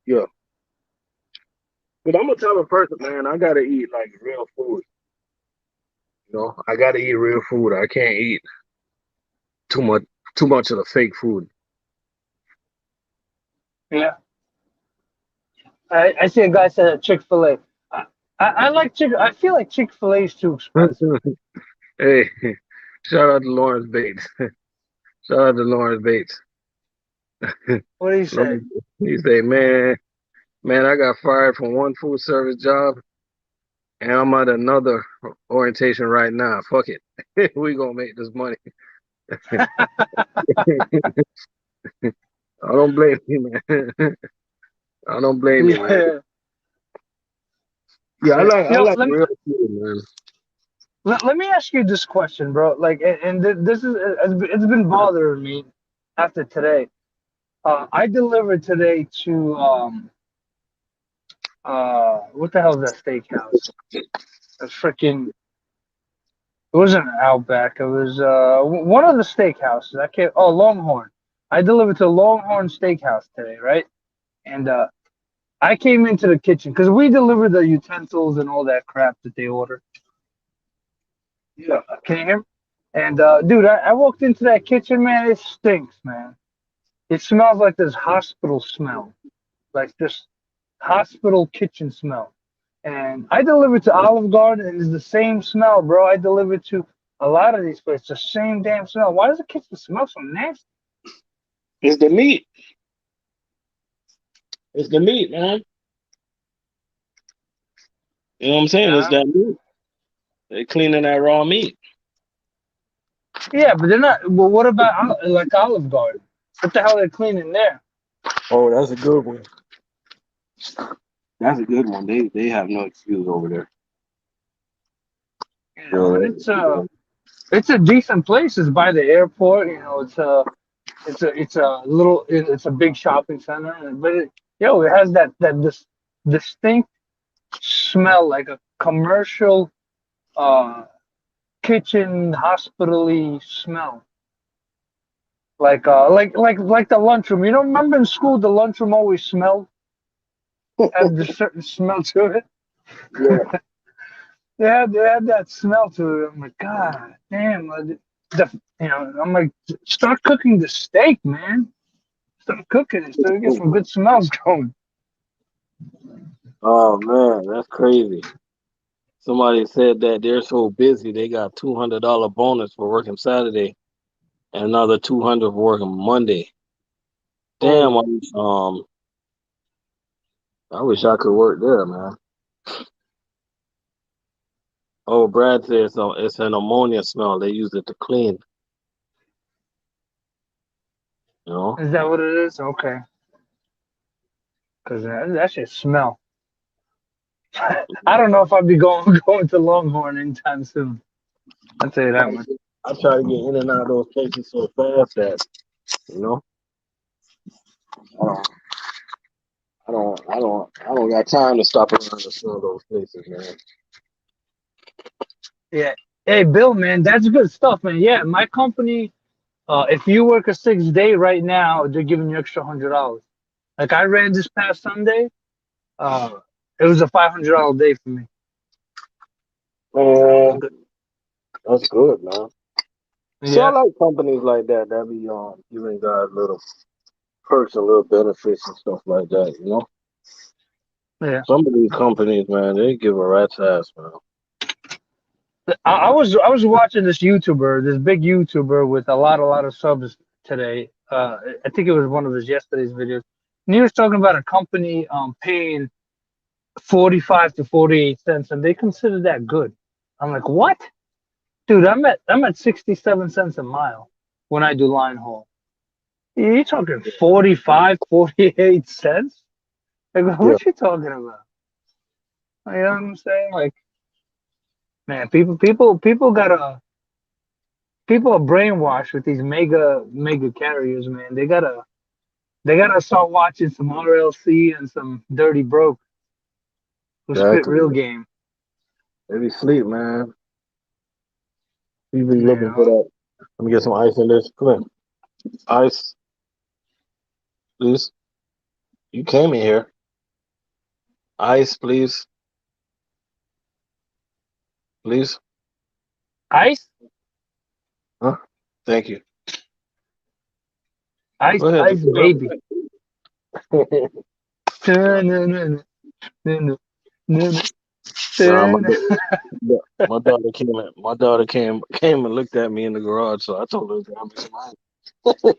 Yeah. But I'm a type of person, man, I gotta eat like real food. I gotta eat real food. I can't eat too much too much of the fake food. Yeah. I see a guy said Chick-fil-A. I like Chick. I feel like Chick-fil-A is too expensive. Hey, shout out to Lawrence Bates. Shout out to Lawrence Bates. What do you say? Lawrence- He say, man, I got fired from one food service job, and I'm at another orientation right now. Fuck it, we gonna make this money. I don't blame you, man. I don't blame you, man. Yeah. Yeah, Yeah. I like Let me real food, man. let me ask you this question, bro. Like, this is it's been bothering me after today. I delivered today to what the hell is that steakhouse? A freaking It wasn't Outback. It was one of the steakhouses. I can't. Oh, Longhorn. I delivered to Longhorn Steakhouse today, right? And I came into the kitchen because we deliver the utensils and all that crap that they order. Yeah. Can you hear me? And dude, I walked into that kitchen, man. It stinks, man. It smells like this hospital smell, like this hospital kitchen smell. And I delivered to Olive Garden, and it's the same smell, bro. I delivered to a lot of these places, the same damn smell. Why does the kitchen smell so nasty? It's the meat. It's the meat, man. You know what I'm saying? It's Yeah, that meat. They cleaning that raw meat. yeah, but they're not. Well, what about like Olive Garden? What the hell are they cleaning there? Oh, that's a good one. That's a good one. They have no excuse over there. You know, and Yeah. it's a decent place. It's by the airport. You know, it's a little it's a big shopping center, but it has this distinct smell like a commercial uh kitchen hospitally smell. Like the lunchroom. You don't remember in school the lunchroom always smelled had this certain smell to it. Yeah. They had that smell to it. I'm like, God damn, I'm like, start cooking the steak, man. Start cooking it so you get some good smells going. Oh man, that's crazy. Somebody said that they're so busy they got $200 bonus for working Saturday and another 200 for working Monday. Damn, Oh, I wish I could work there, man. Oh, Brad says it's an ammonia smell. They use it to clean, you know. is that what it is? Okay, because that shit smell. I don't know if I'd be going going to Longhorn anytime soon. I'll tell you that much. I try to get in and out of those places so fast that you know I don't I don't got time to stop around to some of those places, man. Yeah. Hey, Bill, man, that's good stuff, man. Yeah, my company. If you work a 6 day right now, they're giving you extra $100. Like I ran this past Sunday. Uh, it was a $500 day for me. That was Man, good. that's good, man. See, I Yeah, like companies like that that be giving guys little perks and little benefits and stuff like that. You know, yeah. some of these companies, man, they give a rat's ass, man. I was watching this YouTuber, this big YouTuber with a lot of subs today. I think it was one of his yesterday's videos. And he was talking about a company paying 45 to 48 cents, and they consider that good. I'm like, what, dude? I'm at 67 cents a mile when I do line haul. You're talking 45, 48 cents? Like, Yeah, what you talking about? You know what I'm saying? Like, man, people are brainwashed with these mega carriers, man. They gotta start watching some RLC and some Dirty Broke who spit exactly. real game. They be sleep, man. You be You looking for know? that. Let me get some ice in this. Come in. Ice, please. You came in here. Ice, please. Please. Ice, Huh? Thank you. ice, Go ahead. ice, baby. Nah, my daughter came and looked at me in the garage, so I told her to grab me some ice.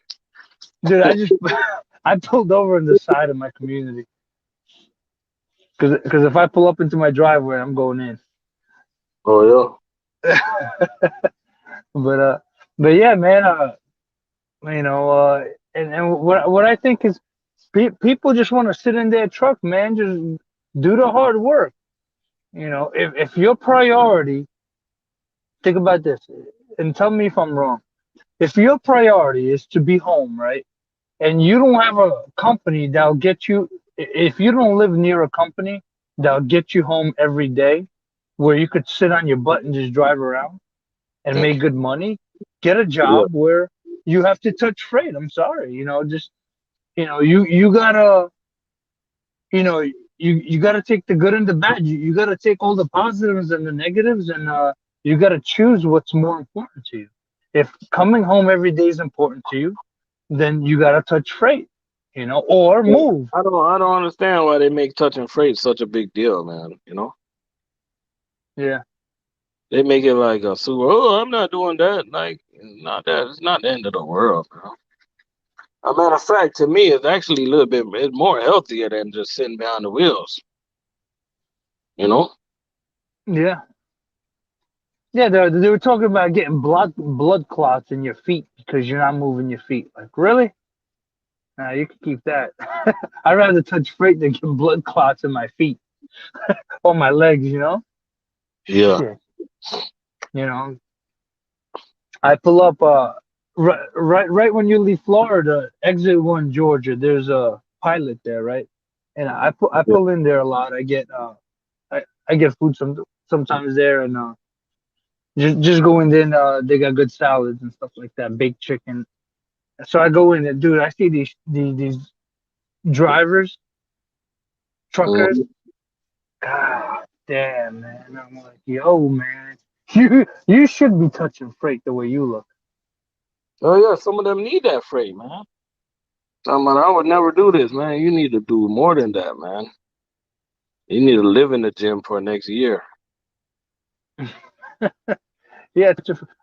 Dude, I just I pulled over in the side of my community because if I pull up into my driveway, I'm going in. Oh But but yeah, man. You know, and what I think is people just want to sit in their truck, man. Just do the hard work. You know, if your priority, think about this, and tell me if I'm wrong. If your priority is to be home, right, and you don't have a company that'll get you, if you don't live near a company that'll get you home every day, where you could sit on your butt and just drive around and yeah, make good money, get a yeah, job where you have to touch freight. I'm sorry, you know, just you gotta you gotta take the good and the bad. You gotta take all the positives and the negatives, and you gotta choose what's more important to you. If coming home every day is important to you, then you gotta touch freight, you know, or yeah. move. I don't understand why they make touching freight such a big deal, man. Yeah, They make it like a super. Oh, I'm not doing that. Like, not that. It's not the end of the world, bro. A matter of fact, to me, it's actually a little bit. It's more healthier than just sitting behind the wheels. You know? yeah, yeah. They were talking about getting blood clots in your feet because you're not moving your feet. Like, really? Nah, you can keep that. I'd rather touch freight than get blood clots in my feet or my legs. You know? Yeah. Shit. You know, I pull up right when you leave Florida, exit one Georgia. There's a pilot there, right? And I Yeah. pull in there a lot. I get food sometimes there, and just go in there. They got good salads and stuff like that, baked chicken. So I go in there, dude. I see these drivers, truckers. Mhm. God damn, man. I'm like, yo, man, you should be touching freight the way you look. Oh yeah, some of them need that freight, man. I would never do this, man. You need to do more than that, man. You need to live in the gym for next year. Yeah,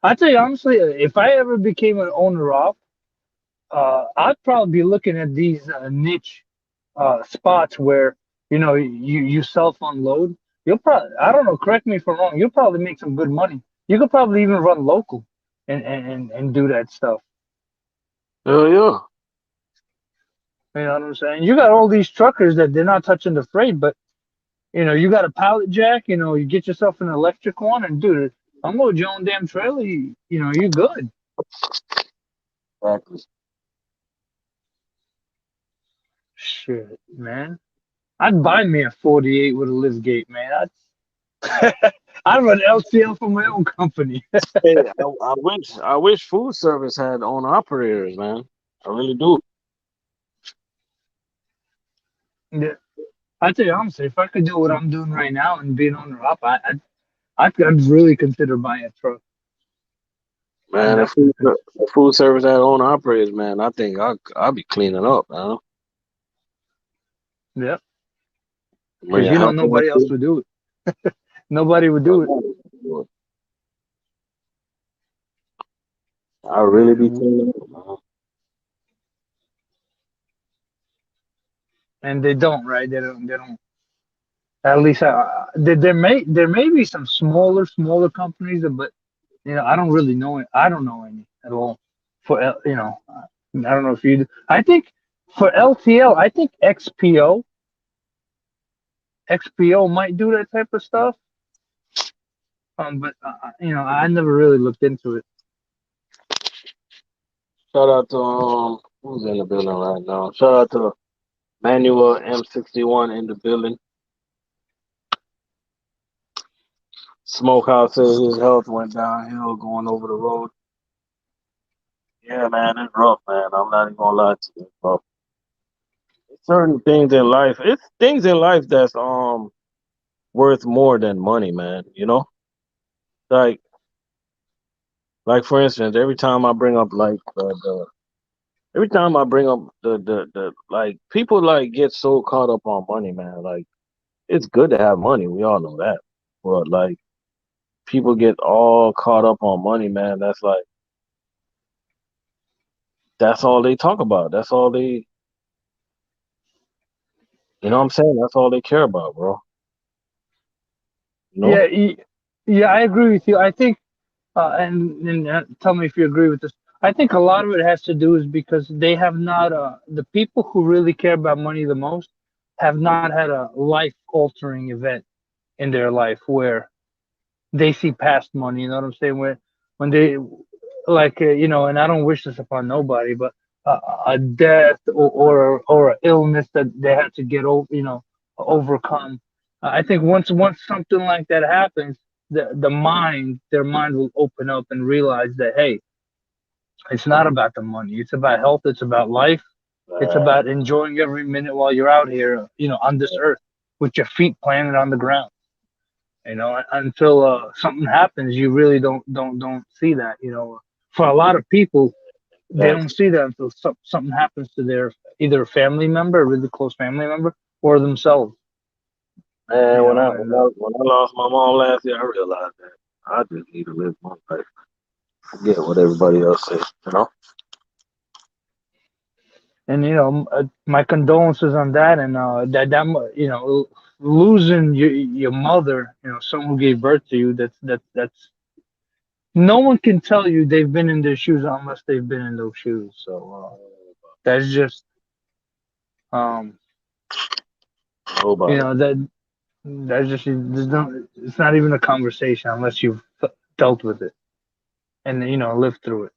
I tell you honestly, if I ever became an owner op, I'd probably be looking at these niche spots where you self unload. You'll probably, I don't know, correct me if I'm wrong. You'll probably make some good money. You could probably even run local and do that stuff. Oh yeah. You know what I'm saying? You got all these truckers that they're not touching the freight, but you got a pallet jack. You get yourself an electric one, and dude, unload your own damn trailer. You good. Exactly. Shit, man. I'd buy me a 48 with a lift gate, man. I'd run LTL for my own company. Hey, I wish food service had own operators, man. I really do. Yeah. I tell you honestly, if I could do what I'm doing right now and be an owner up, I'd really consider buying a truck. I Man, definitely could. if food service had own operators, man, I think I'll be cleaning up, man. Yep. Bring Because your help nobody else in. would do it. Nobody would do it. I really be And, cleaning up, man. and they don't, right? They don't. At least there may be some smaller companies, but I don't really know it. I don't know any at all. I don't know if you. I think for LTL, I think XPO might do that type of stuff. But I never really looked into it. Shout out to who's in the building right now. Shout out to Manuel M61 in the building. Smokehouse says his health went downhill going over the road. Yeah, man, it's rough, man. I'm not even gonna lie to you. It's rough. Certain things in life, it's things in life that's worth more than money, man. Like like for instance, every time I bring up like Every time I bring up the like people like get so caught up on money, man. Like it's good to have money. We all know that. But like people get all caught up on money, man. That's all they talk about. That's all they, you know what I'm saying? That's all they care about, bro. You know? Yeah, yeah, I agree with you. I think, and tell me if you agree with this. I think a lot of it has to do is because they have not, the people who really care about money the most have not had a life altering event in their life where they see past money. You know what I'm saying? When they like and I don't wish this upon nobody, but a death or an illness that they had to get over, overcome. I think once something like that happens, their mind will open up and realize that hey, it's not about the money. It's about health. It's about life. It's Uh, about enjoying every minute while you're out here, on this earth with your feet planted on the ground. Until something happens, you really don't see that. For a lot of people, they don't exactly. see that until something happens to their either a family member, a really close family member, or themselves. Man, And when I lost my mom last year, I realized that I just need to live my life. Forget what everybody else says, you know? my condolences on that, and losing your mother, someone who gave birth to you. That's no one can tell you they've been in their shoes unless they've been in those shoes. So that's just um Nobody. that that's just there's no it's not even a conversation unless you've dealt with it and lived through it.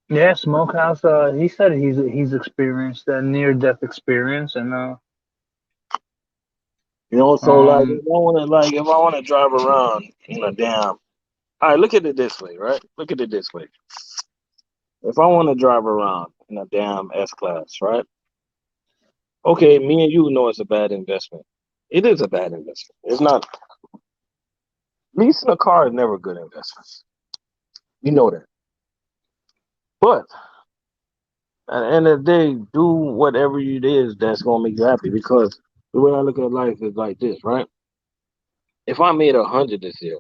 Yeah, Smokehouse. He said he's experienced a near death experience, and You know, so like um if I wanna drive around in a damn all right, look at it this way, right? Look at it this way. If I want to drive around in a damn S class, right? Okay, me and you know it's a bad investment. It is a bad investment. It's not leasing a car is never a good investment. You know that. But at the end of the day, do whatever it is that's gonna make you happy. Because the way I look at life is like this, right? If I made 100 this year,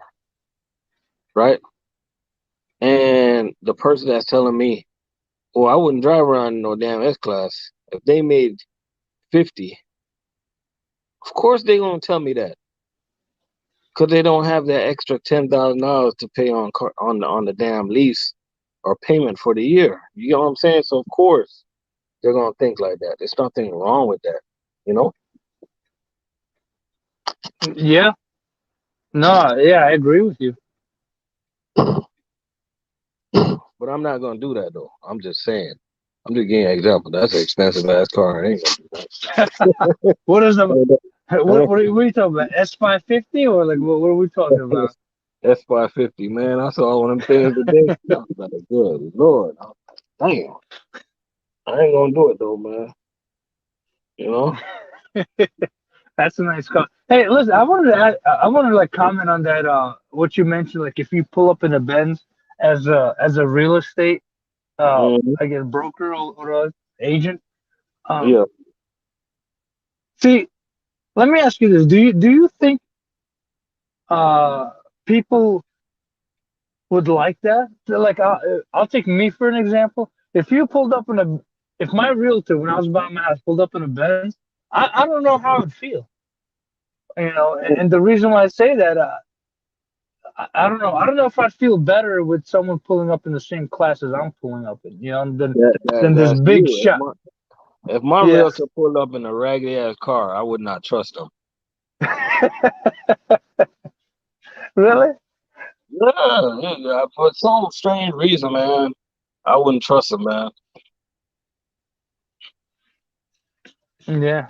right, and the person that's telling me, "Oh, I wouldn't drive around in no damn S class," if they made 50, of course they gonna tell me that because they don't have that extra $10,000 to pay on the damn lease or payment for the year. You know what I'm saying? So of course they're gonna think like that. There's nothing wrong with that, you know. yeah, no, yeah, I agree with you. But I'm not gonna do that though. I'm just saying. I'm just giving you an example. That's an expensive ass car. I ain't gonna What is the do that. what are we talking about? S550 or like what are we talking about? S550, man. I saw one of them things today. I was like, good lord, damn. I ain't gonna do it though, man. You know. That's a nice car. Hey, listen, I wanted to like comment on that. What you mentioned, like if you pull up in a Benz as a real estate, Hmm. I guess broker or agent. Um, Yeah. see, let me ask you this: Do you think uh people would like that? So, like, I'll take me for an example. If my realtor when I was buying my house pulled up in a Benz, I don't know how I would feel. And the reason why I say that, I don't know. I don't know if I'd feel better with someone pulling up in the same class as I'm pulling up in, than this That's big you. shot. If my Yeah. realtor pulled up in a raggedy ass car, I would not trust him. Really? Yeah, for some strange reason, man, I wouldn't trust him, man. Yeah.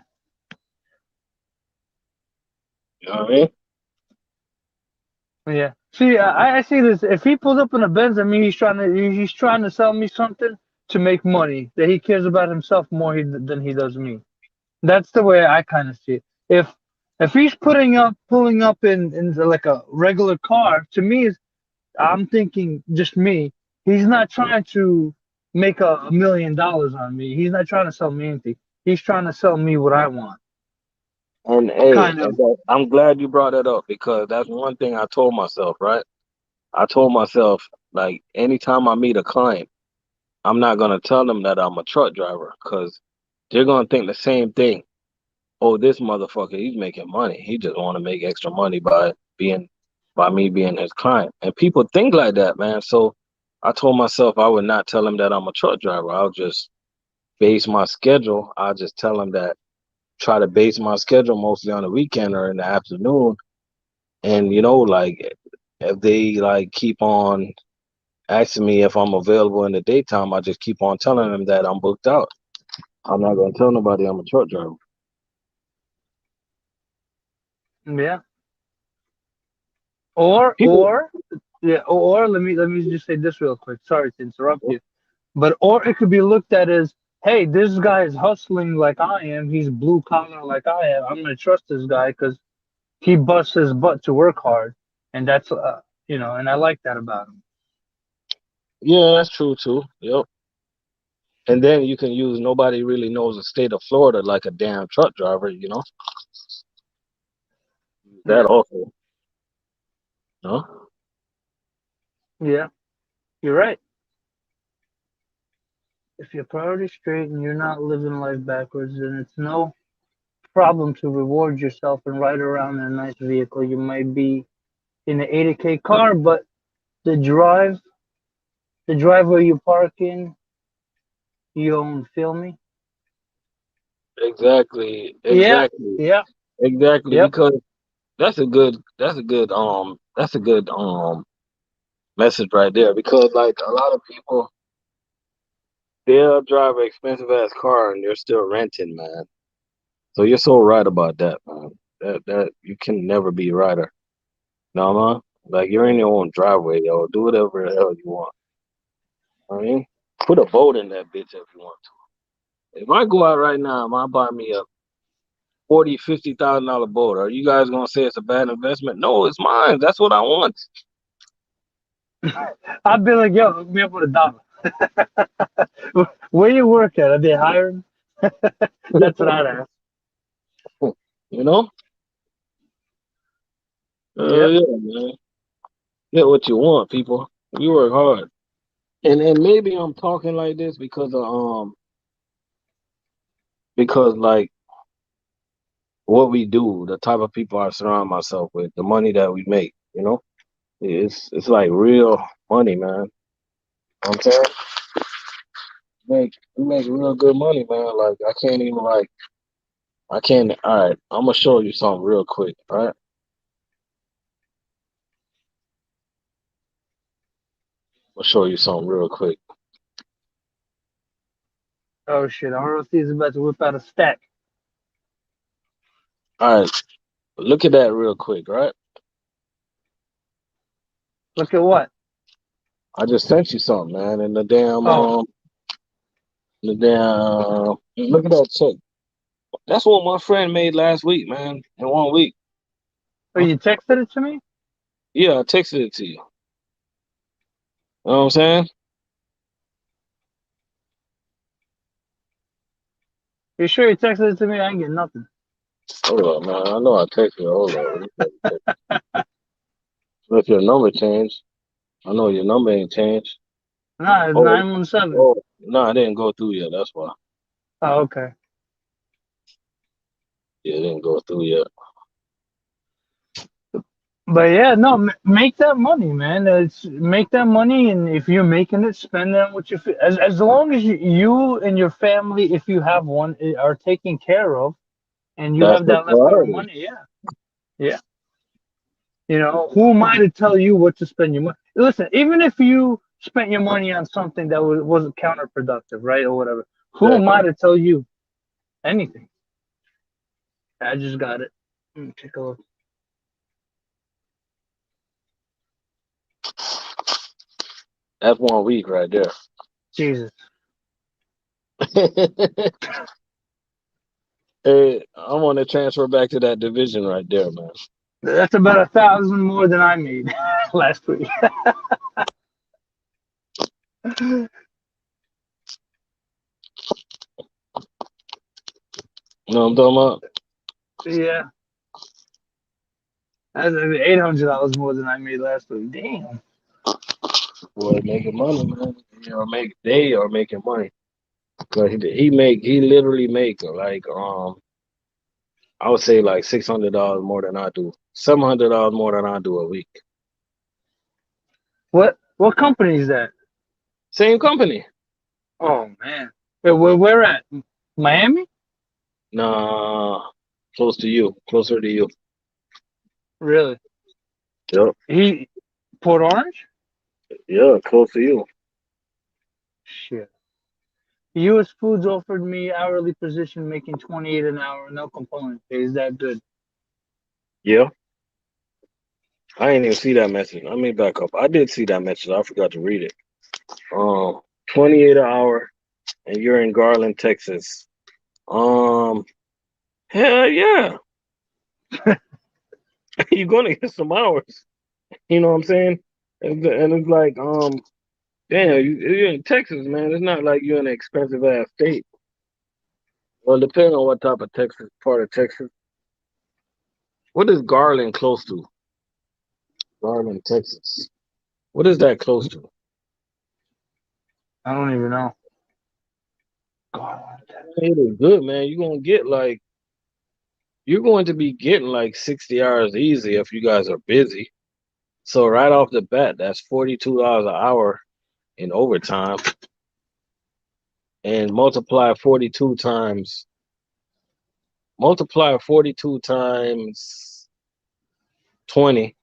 You know what I mean? Yeah. See, I see this. If he pulls up in a Benz, I mean, he's trying to sell me something to make money. That he cares about himself more than he does me. That's the way I kind of see it. If he's pulling up in like a regular car, to me, is I'm thinking just me. He's not trying to make $1 million on me. He's not trying to sell me anything. He's trying to sell me what I want. And hey, Kind of. I'm glad you brought that up because that's one thing I told myself, right? I told myself, like, anytime I meet a client, I'm not gonna tell them that I'm a truck driver because they're gonna think the same thing. Oh, this motherfucker, he's making money. He just want to make extra money by me being his client. And people think like that, man. So I told myself I would not tell him that I'm a truck driver. I'll just base my schedule. I'll just tell him that try to base my schedule mostly on the weekend or in the afternoon. And like if they like keep on asking me if I'm available in the daytime, I just keep on telling them that I'm booked out. I'm not gonna tell nobody I'm a truck driver. Yeah. Or People, or yeah. Or let me just say this real quick. Sorry to interrupt you. But or it could be looked at as, hey, this guy is hustling like I am. He's blue collar like I am. I'm gonna trust this guy because he busts his butt to work hard, and that's and I like that about him. yeah, that's true too. Yep. And then you can use nobody really knows the state of Florida like a damn truck driver. That Yeah, also, no? yeah, you're right. If your priority's straight and you're not living life backwards, then it's no problem to reward yourself and ride around in a nice vehicle. You might be in an 80K car, but the drive, the driveway you park in, you own. Feel me? Exactly, Yeah, exactly, yeah, exactly. yep, Because that's a good message right there. Because like a lot of people, they'll drive an expensive ass car and they're still renting, man. So you're so right about that, man. That you can never be righter. No, man. Like you're in your own driveway, yo. Do whatever the hell you want. I mean, put a boat in that bitch if you want to. If I go out right now, I buy me a 40, $50,000 boat. Are you guys gonna say it's a bad investment? No, it's mine. That's what I want. I'd be like, yo, hook me up with $1. Where you work at? Are they hiring? That's what I'd ask. You know? Yep. Yeah, man. Get what you want, people. You work hard. And maybe I'm talking like this because like what we do, the type of people I surround myself with, the money that we make. It's like real money, man. You know what I'm saying? We make real good money, man. Like I can't even like I can't all right, I'm gonna show you something real quick, all right? I'm gonna show you something real quick. Oh shit, ROC is about to whip out a stack. All right, look at that real quick, right? Look at what? I just sent you something, man, and the damn look at that check. That's what my friend made last week, man, in 1 week. Oh, you texted it to me? Yeah, I texted it to you. You know what I'm saying? You sure you texted it to me? I ain't getting nothing. Hold up, man. I know I texted you. Hold up. If your number changed, I know your number ain't changed. Nah, it's Oh, 917. oh, no, I didn't go through yet. That's why. Oh, okay. Yeah, it didn't go through yet. But yeah, no, make that money, man. It's make that money, and if you're making it, spend that with your as long as you and your family, if you have one, are taken care of, and you That's have the that leftover priority. money. Yeah, yeah. Who am I to tell you what to spend your money? Listen, even if you spent your money on something that wasn't counterproductive, right, or whatever, who am I Exactly. to tell you anything? I just got it. Let me take a look. That's 1 week right there. Jesus. Hey, I want to transfer back to that division right there, man. That's about 1,000 more than I made last week. You know what I'm talking about? Yeah, that's $800 more than I made last week. Damn. Boy, making money, man. They are making money. Cause he literally make like I would say like $600 more than I do, $700 more than I do a week. What company is that? Same company. Oh man. Where at? Miami? Nah, close to you, closer to you. Really? Yep, He Port Orange? yeah, close to you. Shit. U.S. Foods offered me hourly position making 28 an hour, no component pay. Is that good? Yeah, I ain't even see that message. Let me back up. I did see that message. I forgot to read it. Um, 28 an hour, and you're in Garland, Texas. Um, hell yeah, you're gonna get some hours. You know what I'm saying? And it's like, damn, you're in Texas, man. It's not like you're in an expensive ass state. Well, depending on what type of Texas part of Texas. What is Garland close to? Garland, Texas. What is that close to? I don't even know. God. It is good, man. You're going to be getting like 60 hours easy if you guys are busy. So right off the bat, that's $42 an hour in overtime, and multiply 42 times 20,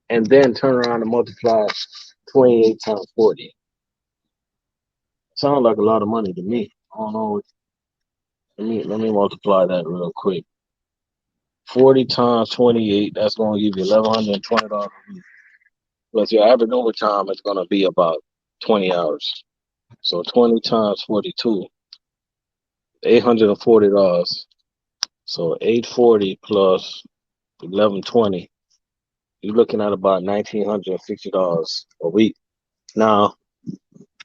and then turn around and multiply 28 times 40. Sounds like a lot of money to me. I don't know. Let me multiply that real quick. 40 times 28, that's going to give you $1,120 a week. Plus your average overtime is going to be about 20 hours. So 20 times 42, $840. So 840 plus 1120, you're looking at about $1,960 a week. Now,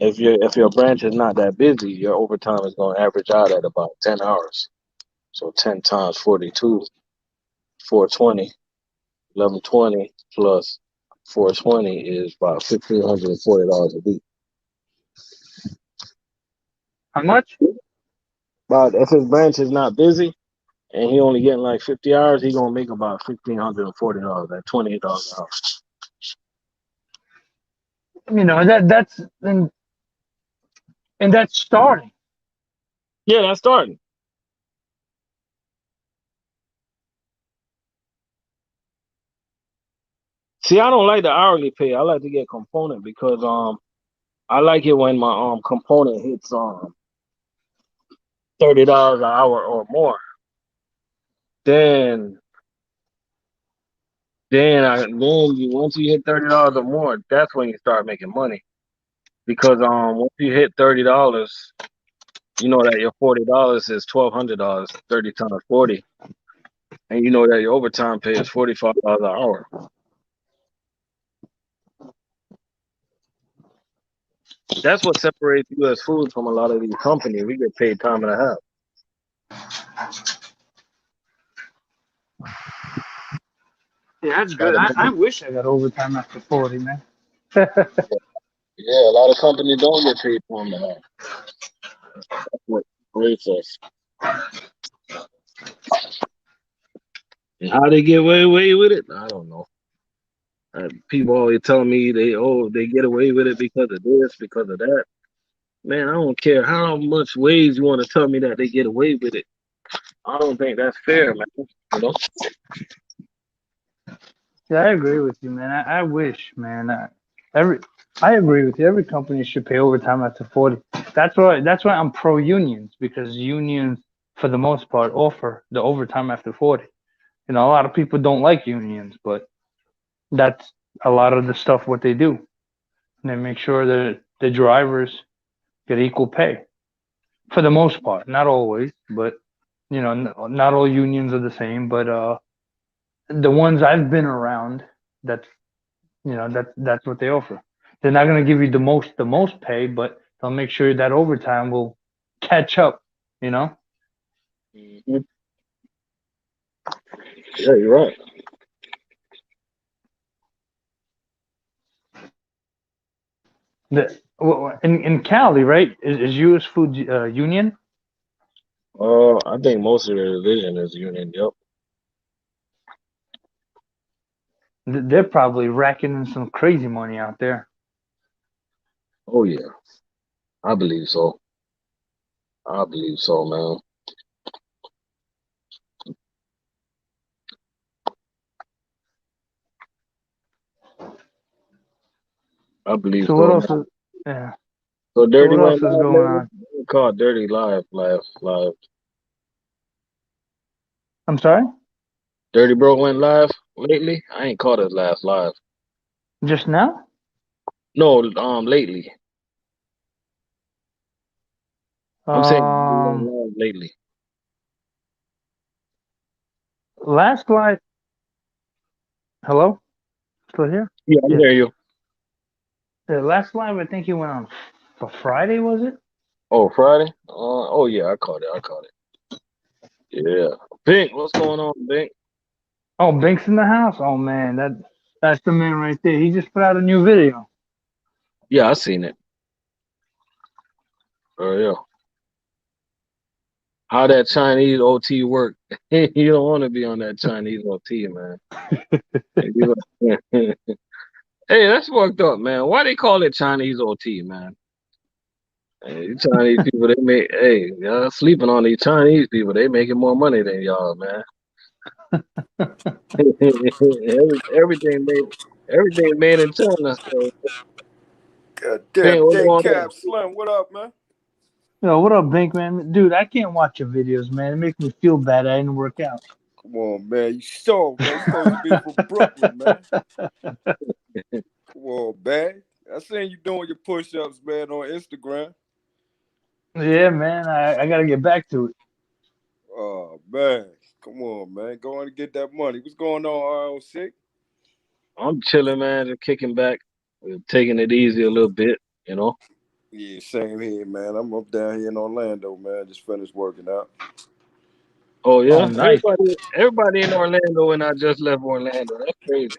if your branch is not that busy, your overtime is going to average out at about 10 hours. So 10 times 42, 420, 1120 plus 420 is about $1,540 a week. How much? But if his branch is not busy and he only getting like 50 hours, he gonna make about $1,540 at $28 an hour. That's and that's starting. Yeah, that's starting. See, I don't like the hourly pay. I like to get component because I like it when my component hits $30 an hour or more. Then once you hit $30 or more, that's when you start making money. Because once you hit $30, you know that your $40 is $1,200, 30 times 40. And you know that your overtime pay is $45 an hour. That's what separates US Foods from a lot of these companies. We get paid time and a half. Yeah, that's A lot good. of I wish I got overtime after 40, man. Yeah, a lot of companies don't get paid time and a half. That's what separates us. And how they get away with it, I don't know. People always telling me they get away with it because of this, because of that. Man, I don't care how much ways you want to tell me that they get away with it. I don't think that's fair, man. You know? Yeah, I agree with you, man. I wish, man. Every I agree with you. Every company should pay overtime after 40. That's why I'm pro unions because unions, for the most part, offer the overtime after 40. A lot of people don't like unions, but that's a lot of the stuff what they do. And they make sure that the drivers get equal pay for the most part. Not always, but not all unions are the same, but the ones I've been around, that's that's what they offer. They're not gonna give you the most pay, but they'll make sure that overtime will catch up. You know, Mhm. Yeah, you're right. in Cali, right? Is U.S. Food union? I think most of the division is union. Yep. They're probably racking in some crazy money out there. Oh yeah, I believe so. I believe so, man. I believe So what so, else man. is yeah? So So Dirty what went else is live going lately. on? We call Dirty live. I'm sorry. Dirty Bro went live lately. I ain't caught his last live. Just now? No, lately. I'm saying he went Um, live lately. last live. Hello, still here? Yeah, I Yeah. hear you. The last live I think he went on for Friday, was it? Oh, Friday? Oh yeah, I caught it. I caught it. Yeah. Pink, what's going on, Pink? Oh, Bink's in the house. Oh man, that's the man right there. He just put out a new video. Yeah, I seen it. Oh yeah. How that Chinese OT work? You don't want to be on that Chinese OT, man. You know- hey, that's fucked up, man. Why they call it Chinese OT, man? Hey, these Chinese people, they make, hey, y'all sleeping on these Chinese people. They making more money than y'all, man. Everything made in China. So, God Pink, damn, what's day going cab on? slim. What up, man? Yo, what up, Bink, man? Dude, I can't watch your videos, man. It makes me feel bad. I didn't work out. Come on, man. You stole, man. You supposed to be from Brooklyn, man. Come on, man. I seen you doing your push-ups, man, on Instagram. Yeah, man. I gotta get back to it. Oh man, come on, man. Go on and get that money. What's going on, RO6? I'm chilling, man. Just kicking back, taking it easy a little bit, you know. Yeah, same here, man. I'm up down here in Orlando, man. Just finished working out. Oh Oh, yeah, nice. everybody in Orlando, and I just left Orlando. That's crazy.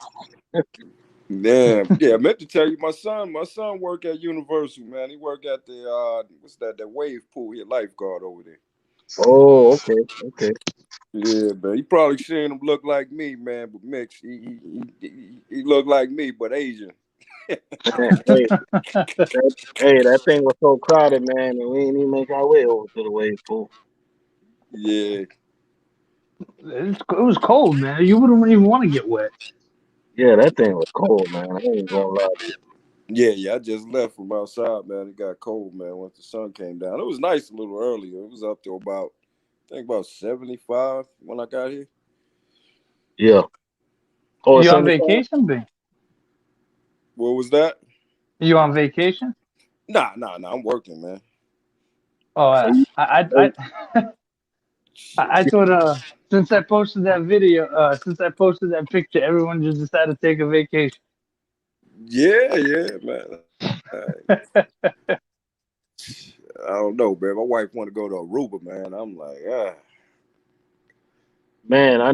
Damn, yeah. I meant to tell you, my son work at Universal, man. He work at the what's that? That wave pool. He a lifeguard over there. Oh, okay, okay. Yeah, man. You probably seen him look like me, man, but mixed. He look like me, but Asian. Man, that thing was so crowded, man, and we didn't even make our way over to the wave pool. Yeah, It was cold, man. You wouldn't even want to get wet. Yeah, that thing was cold, man. I ain't gonna lie to you. yeah. I just left from outside, man. It got cold, man. Once the sun came down, it was nice a little earlier. It was up to about, I think about 75 when I got here. Yeah. Oh, You on 75? vacation, Bink? What was that? You on vacation? Nah. I'm working, man. Oh, So you, I Shit. thought since I posted that picture, everyone just decided to take a vacation. Yeah, man. I don't know, man. My wife want to go to Aruba, man. I'm like, ah. man, Dude, I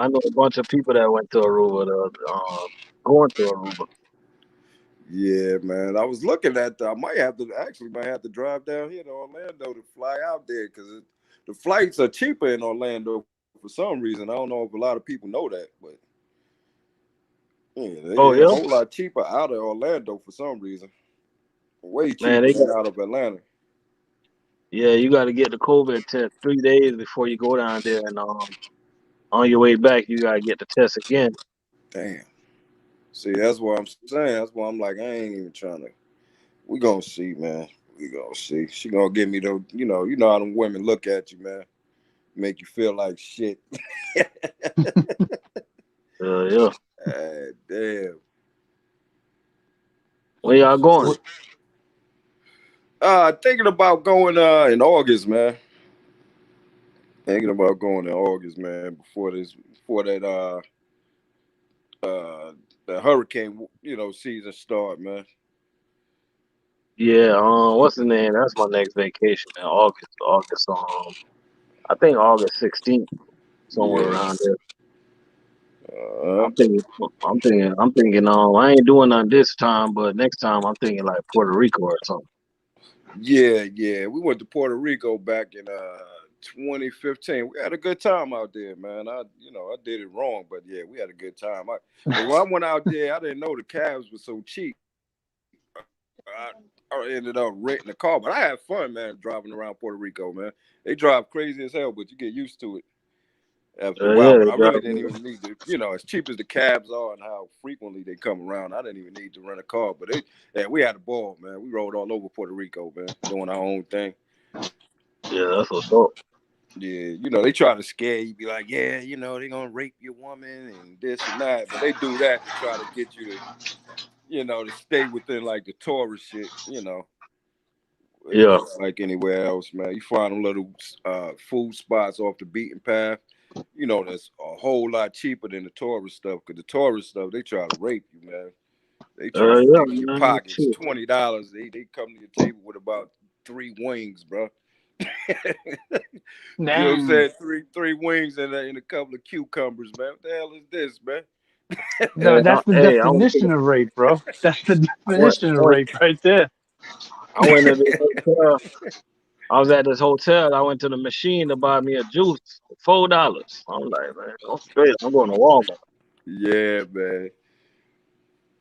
know a bunch of people that went to Aruba, going to Aruba. Yeah, man. I was looking at. I might have to drive down here to Orlando to fly out there because the flights are cheaper in Orlando for some reason. I don't know if a lot of people know that, but yeah, Oh they're a yeah, whole lot cheaper out of Orlando for some reason. Way man, cheaper than out of Atlanta. yeah, you got to get the COVID test 3 days before you go down there, and on your way back, you got to get the test again. Damn. See, that's what I'm saying. That's why I'm like, I ain't even trying to. We gonna see, man. We gonna see. She gonna give me the, you know how them women look at you, man. Make you feel like shit. Yeah. Damn. Where y'all going? Thinking about going in August, man. Thinking about going in August, man. Before uh, the hurricane, season start, man. Yeah, what's the name? That's my next vacation, man. August, I think August 16th, somewhere Yeah. around there. Uh, I'm thinking, I ain't doing that this time, but next time I'm thinking like Puerto Rico or something. yeah, yeah. We went to Puerto Rico back in 2015. We had a good time out there, man. I did it wrong, but yeah, we had a good time. But when I went out there, I didn't know the cabs were so cheap. I ended up renting a car, but I had fun, man, driving around Puerto Rico, man. They drive crazy as hell, but you get used to it after a while. Yeah, But I they really drive didn't me. even need to, as cheap as the cabs are and how frequently they come around, I didn't even need to rent a car. But yeah, we had a ball, man. We rode all over Puerto Rico, man, doing our own thing. Yeah, that's what's up. Yeah, they try to scare you, be like, yeah, they're gonna rape your woman and this and that, but they do that to try to get you to, to stay within like the tourist shit, Yeah, It's like anywhere else, man. You find them little food spots off the beaten path, that's a whole lot cheaper than the tourist stuff. Cause the tourist stuff, they try to rape you, man. They try to yeah, pick your man, pockets. shit. $20. They come to your table with about 3 wings, bro. You know what I'm Damn. saying? Three wings and a couple of cucumbers, man. What the hell is this, man? No, that's the Hey, I went to definition of rape, bro. That's the I went, definition I of went, rape right there. I went to this hotel. I was at this hotel. I went to the machine to buy me a juice, $4. I'm like, man, I'm straight. I'm going to Walmart. Yeah, man.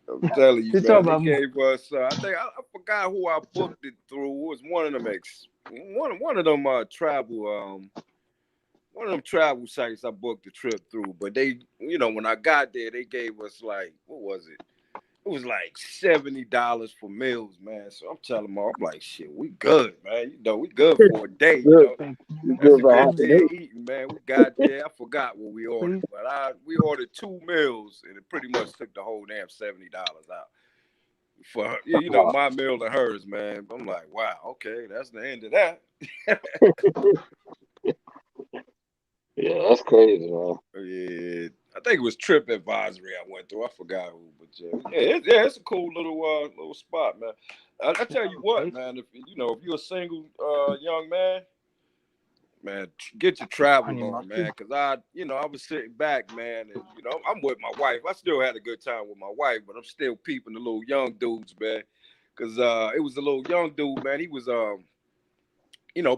I'm telling you, You talk man. They about gave us. I think I forgot who I booked it through. It was one of them one of them travel one of them travel sites I booked the trip through. But they, when I got there, they gave us like, what was it? It was like $70 for meals, man. So I'm telling them, I'm like, shit, we good, man. We good for a day. Good, That's a good for good half a day day. of eating, man. We got there. I forgot what we ordered, please, but we ordered 2 meals, and it pretty much took the whole damn $70 out for my meal and hers, man. I'm like, wow, okay, that's the end of that. Yeah, that's crazy, man. Yeah, I think it was Trip Advisory I went through. I forgot who, but it's a cool little spot, man. I tell you what, right? man, if you're a single young man, get your travel Honey on, mustard. man. Cause I was sitting back, man, and I'm with my wife. I still had a good time with my wife, but I'm still peeping the little young dudes, man. Cause it was a little young dude, man. He was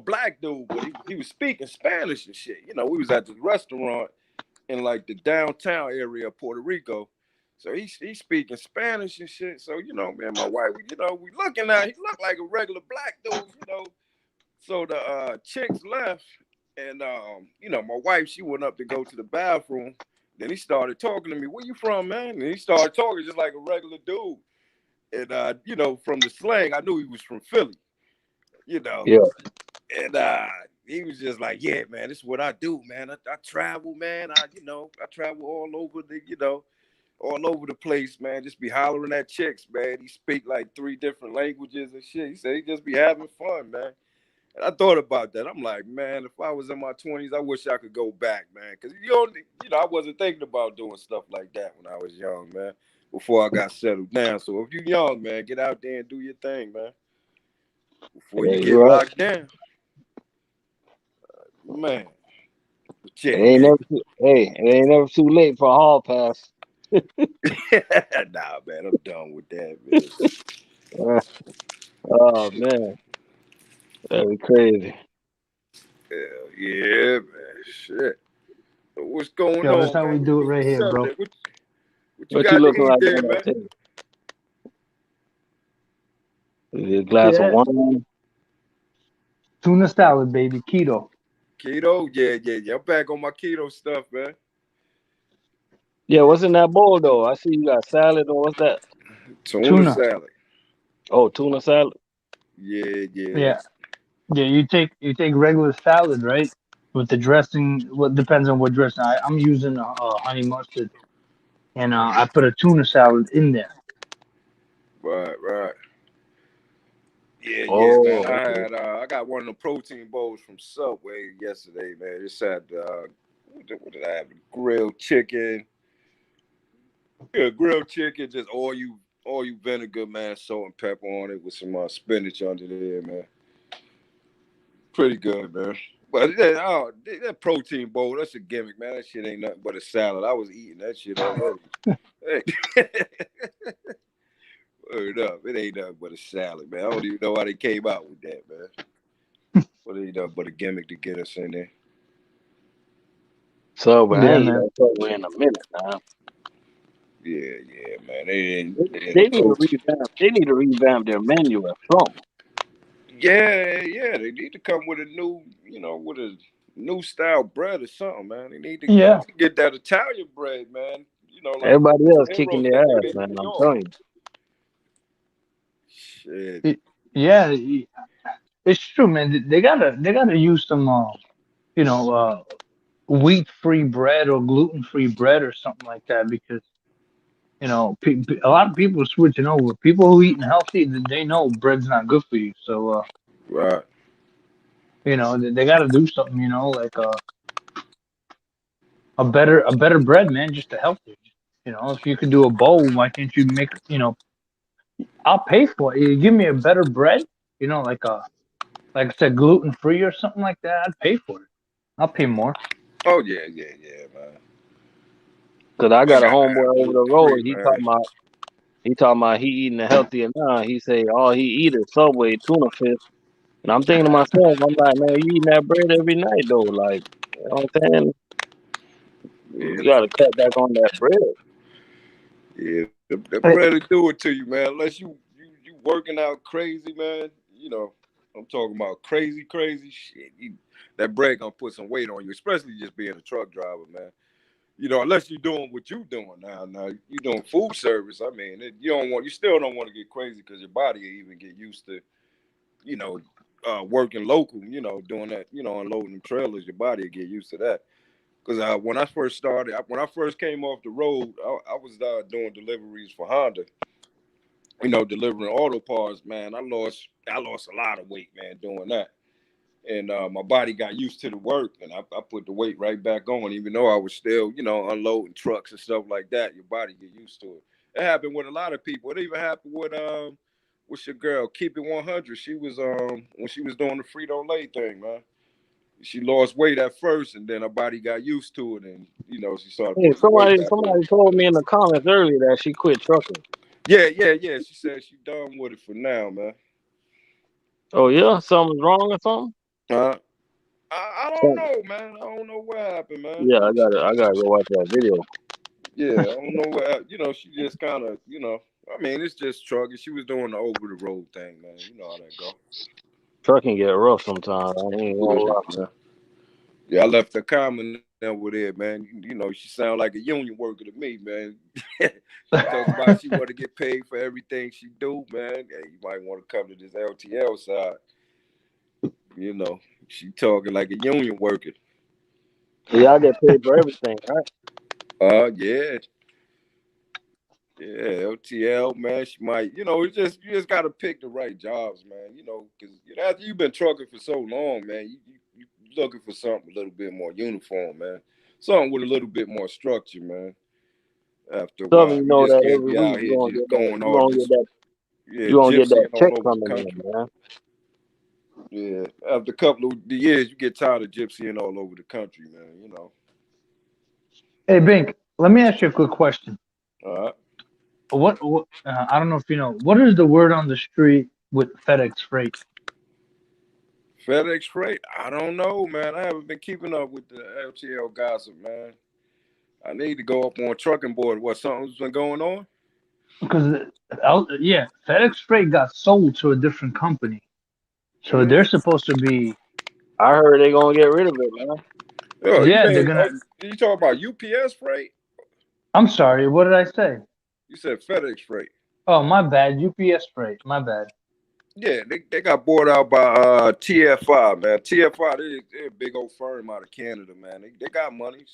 black dude, but he was speaking Spanish and shit. We was at the restaurant in like the downtown area of Puerto Rico. So he's speaking Spanish and shit. So, man, my wife, we looking at, he looked like a regular black dude. So the chicks left, and my wife, she went up to go to the bathroom. Then he started talking to me. Where you from, man? And he started talking just like a regular dude. And from the slang, I knew he was from Philly. You know, Yeah, and he was just like, "Yeah, man, this is what I do, man. I travel, man. I travel all over the place, man. Just be hollering at chicks, man. He speak like 3 different languages and shit. He said he just be having fun, man." And I thought about that. I'm like, man, if I was in my 20s, I wish I could go back, man. Because I wasn't thinking about doing stuff like that when I was young, man. Before I got settled down. So if you're young, man, get out there and do your thing, man. Before yeah, you get you're right. locked down, man. It Yeah, ain't never too, hey, it ain't never too late for a hall pass. nah, man, I'm done with that, man. Uh, oh man, that'd be crazy. Hell yeah, man. Shit. So what's going Yo, that's on, how we man? do it right What's here, up bro. there? What you What you got to looking eat like there, on that man? table? Is it a glass of Yeah, wine? tuna salad, baby, keto. Keto? Yeah, yeah, yeah. I'm back on my keto stuff, man. Yeah, what's in that bowl though? I see you got salad or what's that? Tuna Tuna. salad. Oh, tuna salad. Yeah, yeah. Yeah, yeah. You take regular salad, right? With the dressing, what depends on what dressing. I'm using honey mustard, and I put a tuna salad in there. Right, right. Yeah, man. Oh, okay. I got one of the protein bowls from Subway yesterday, man. It had what did I have? Grilled chicken. Yeah, grilled chicken, just all you vinegar, man, salt and pepper on it with some spinach under there, man. Pretty good, man. But that protein bowl, that's a gimmick, man. That shit ain't nothing but a salad. I was eating that shit already. Hey. Word up. It ain't nothing but a salad, man. I don't even know why they came out with that, man. But it ain't nothing but a gimmick to get us in there. Subway, I Yeah, ain't eat man. that Subway in a minute now. Yeah, man. They need to revamp. They need to revamp their menu or something. Yeah. They need to come with a new, with a new style bread or something, man. They need to Yeah. get that Italian bread, man. Like Everybody else kicking inroads their they ass, did in man. New I'm York. telling you. Shit. Yeah, it's true, man. They gotta use some wheat free bread or gluten free bread or something like that because a lot of people are switching over. People who eating healthy, they know bread's not good for you. So Right. they got to do something. Like a better bread, man, just to help you. If you could do a bowl, why can't you make? I'll pay for it. You give me a better bread. Like I said, gluten free or something like that. I'd pay for it. I'll pay more. Oh yeah, man. Cause I Man, got a got to homeboy have over gluten the road. free, man. He talking about he eating the healthier now. He say all he eat is Subway tuna fish. And I'm thinking to myself, I'm like, man, you eating that bread every night though. Like, you know what I'm saying? Yeah, You gotta cut back on that bread. yeah. The Hey, bread will do it to you, man. Unless you working out crazy, man. I'm talking about crazy shit. That bread gonna put some weight on you, especially just being a truck driver, man. Unless you're doing what you doing now. Now you doing food service. I mean, you still don't want to get crazy because your body will even get used to, you know, working local. Doing that. Unloading them trailers. Your body will get used to that. Because when I first started, when I first came off the road, I was doing deliveries for Honda. Delivering auto parts. Man, I lost a lot of weight, man, doing that. And my body got used to the work, and I put the weight right back on, even though I was still, unloading trucks and stuff like that. Your body get used to it. It happened with a lot of people. It even happened with your girl, Keep It 100. She was when she was doing the Frito Lay thing, man. She lost weight at first, and then her body got used to it, and she started Hey, putting the weight back on. somebody told me in the comments earlier that she quit trucking. Yeah. She said she done with it for now, man. Oh yeah, something's wrong or something? Uh, I don't Something. know, man. I don't know what happened, man. Yeah, I gotta go watch that video. Yeah, I don't know what she just kind of, I mean, it's just trucking. She was doing the over the road thing, man. You know how that go. Trucking get rough sometimes. I ain't gonna lie. Yeah. Yeah, I left the comment over there, man. She sound like a union worker to me, man. She talking about she want to get paid for everything she do, man. Hey, you might want to come to this LTL side. You know, she talking like a union worker. Yeah, I get paid for everything, right? Yeah, yeah, LTL, man. She might, you just got to pick the right jobs, man. Because after you've been trucking for so long, man, you looking for something a little bit more uniform, man. Something with a little bit more structure, man. After a Something while, you you know just that can't every be week out here just going you all gonna get just that yeah, you gonna get that gypsying check all over the coming country. in, man. Yeah, after a couple of years, you get tired of gypsying all over the country, man. hey, Bink. Let me ask you a quick question. All right. What I don't know if you know. What is the word on the street with FedEx Freight? FedEx Freight, I don't know, man. I haven't been keeping up with the LTL gossip, man. I need to go up on trucking board. What something's been going on? Because yeah, FedEx Freight got sold to a different company, so they're Mm. supposed to be. I heard they gonna get rid of it, man. Oh, you Yeah, they're mean gonna. you talk about UPS Freight? I'm sorry. What did I say? You said FedEx Freight. Oh, my bad. UPS Freight. My bad. Yeah, they got bought out by TFI, man. TFI, they're a big old firm out of Canada, man. They got money.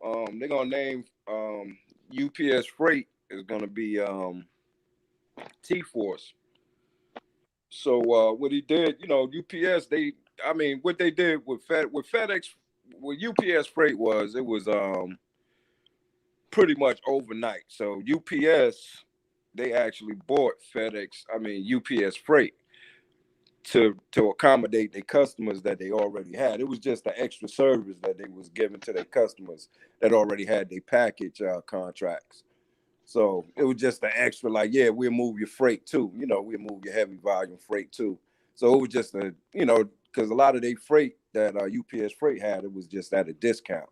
They're gonna name UPS Freight is gonna be T Force. So what he did, UPS, what they did with FedEx, with UPS freight was it was pretty much overnight. So UPS, they actually bought UPS freight to accommodate their customers that they already had. It was just the extra service that they was giving to their customers that already had their package contracts. So it was just the extra, like, yeah, we'll move your freight too. We'll move your heavy volume freight too. So it was just because a lot of their freight that UPS freight had, it was just at a discount.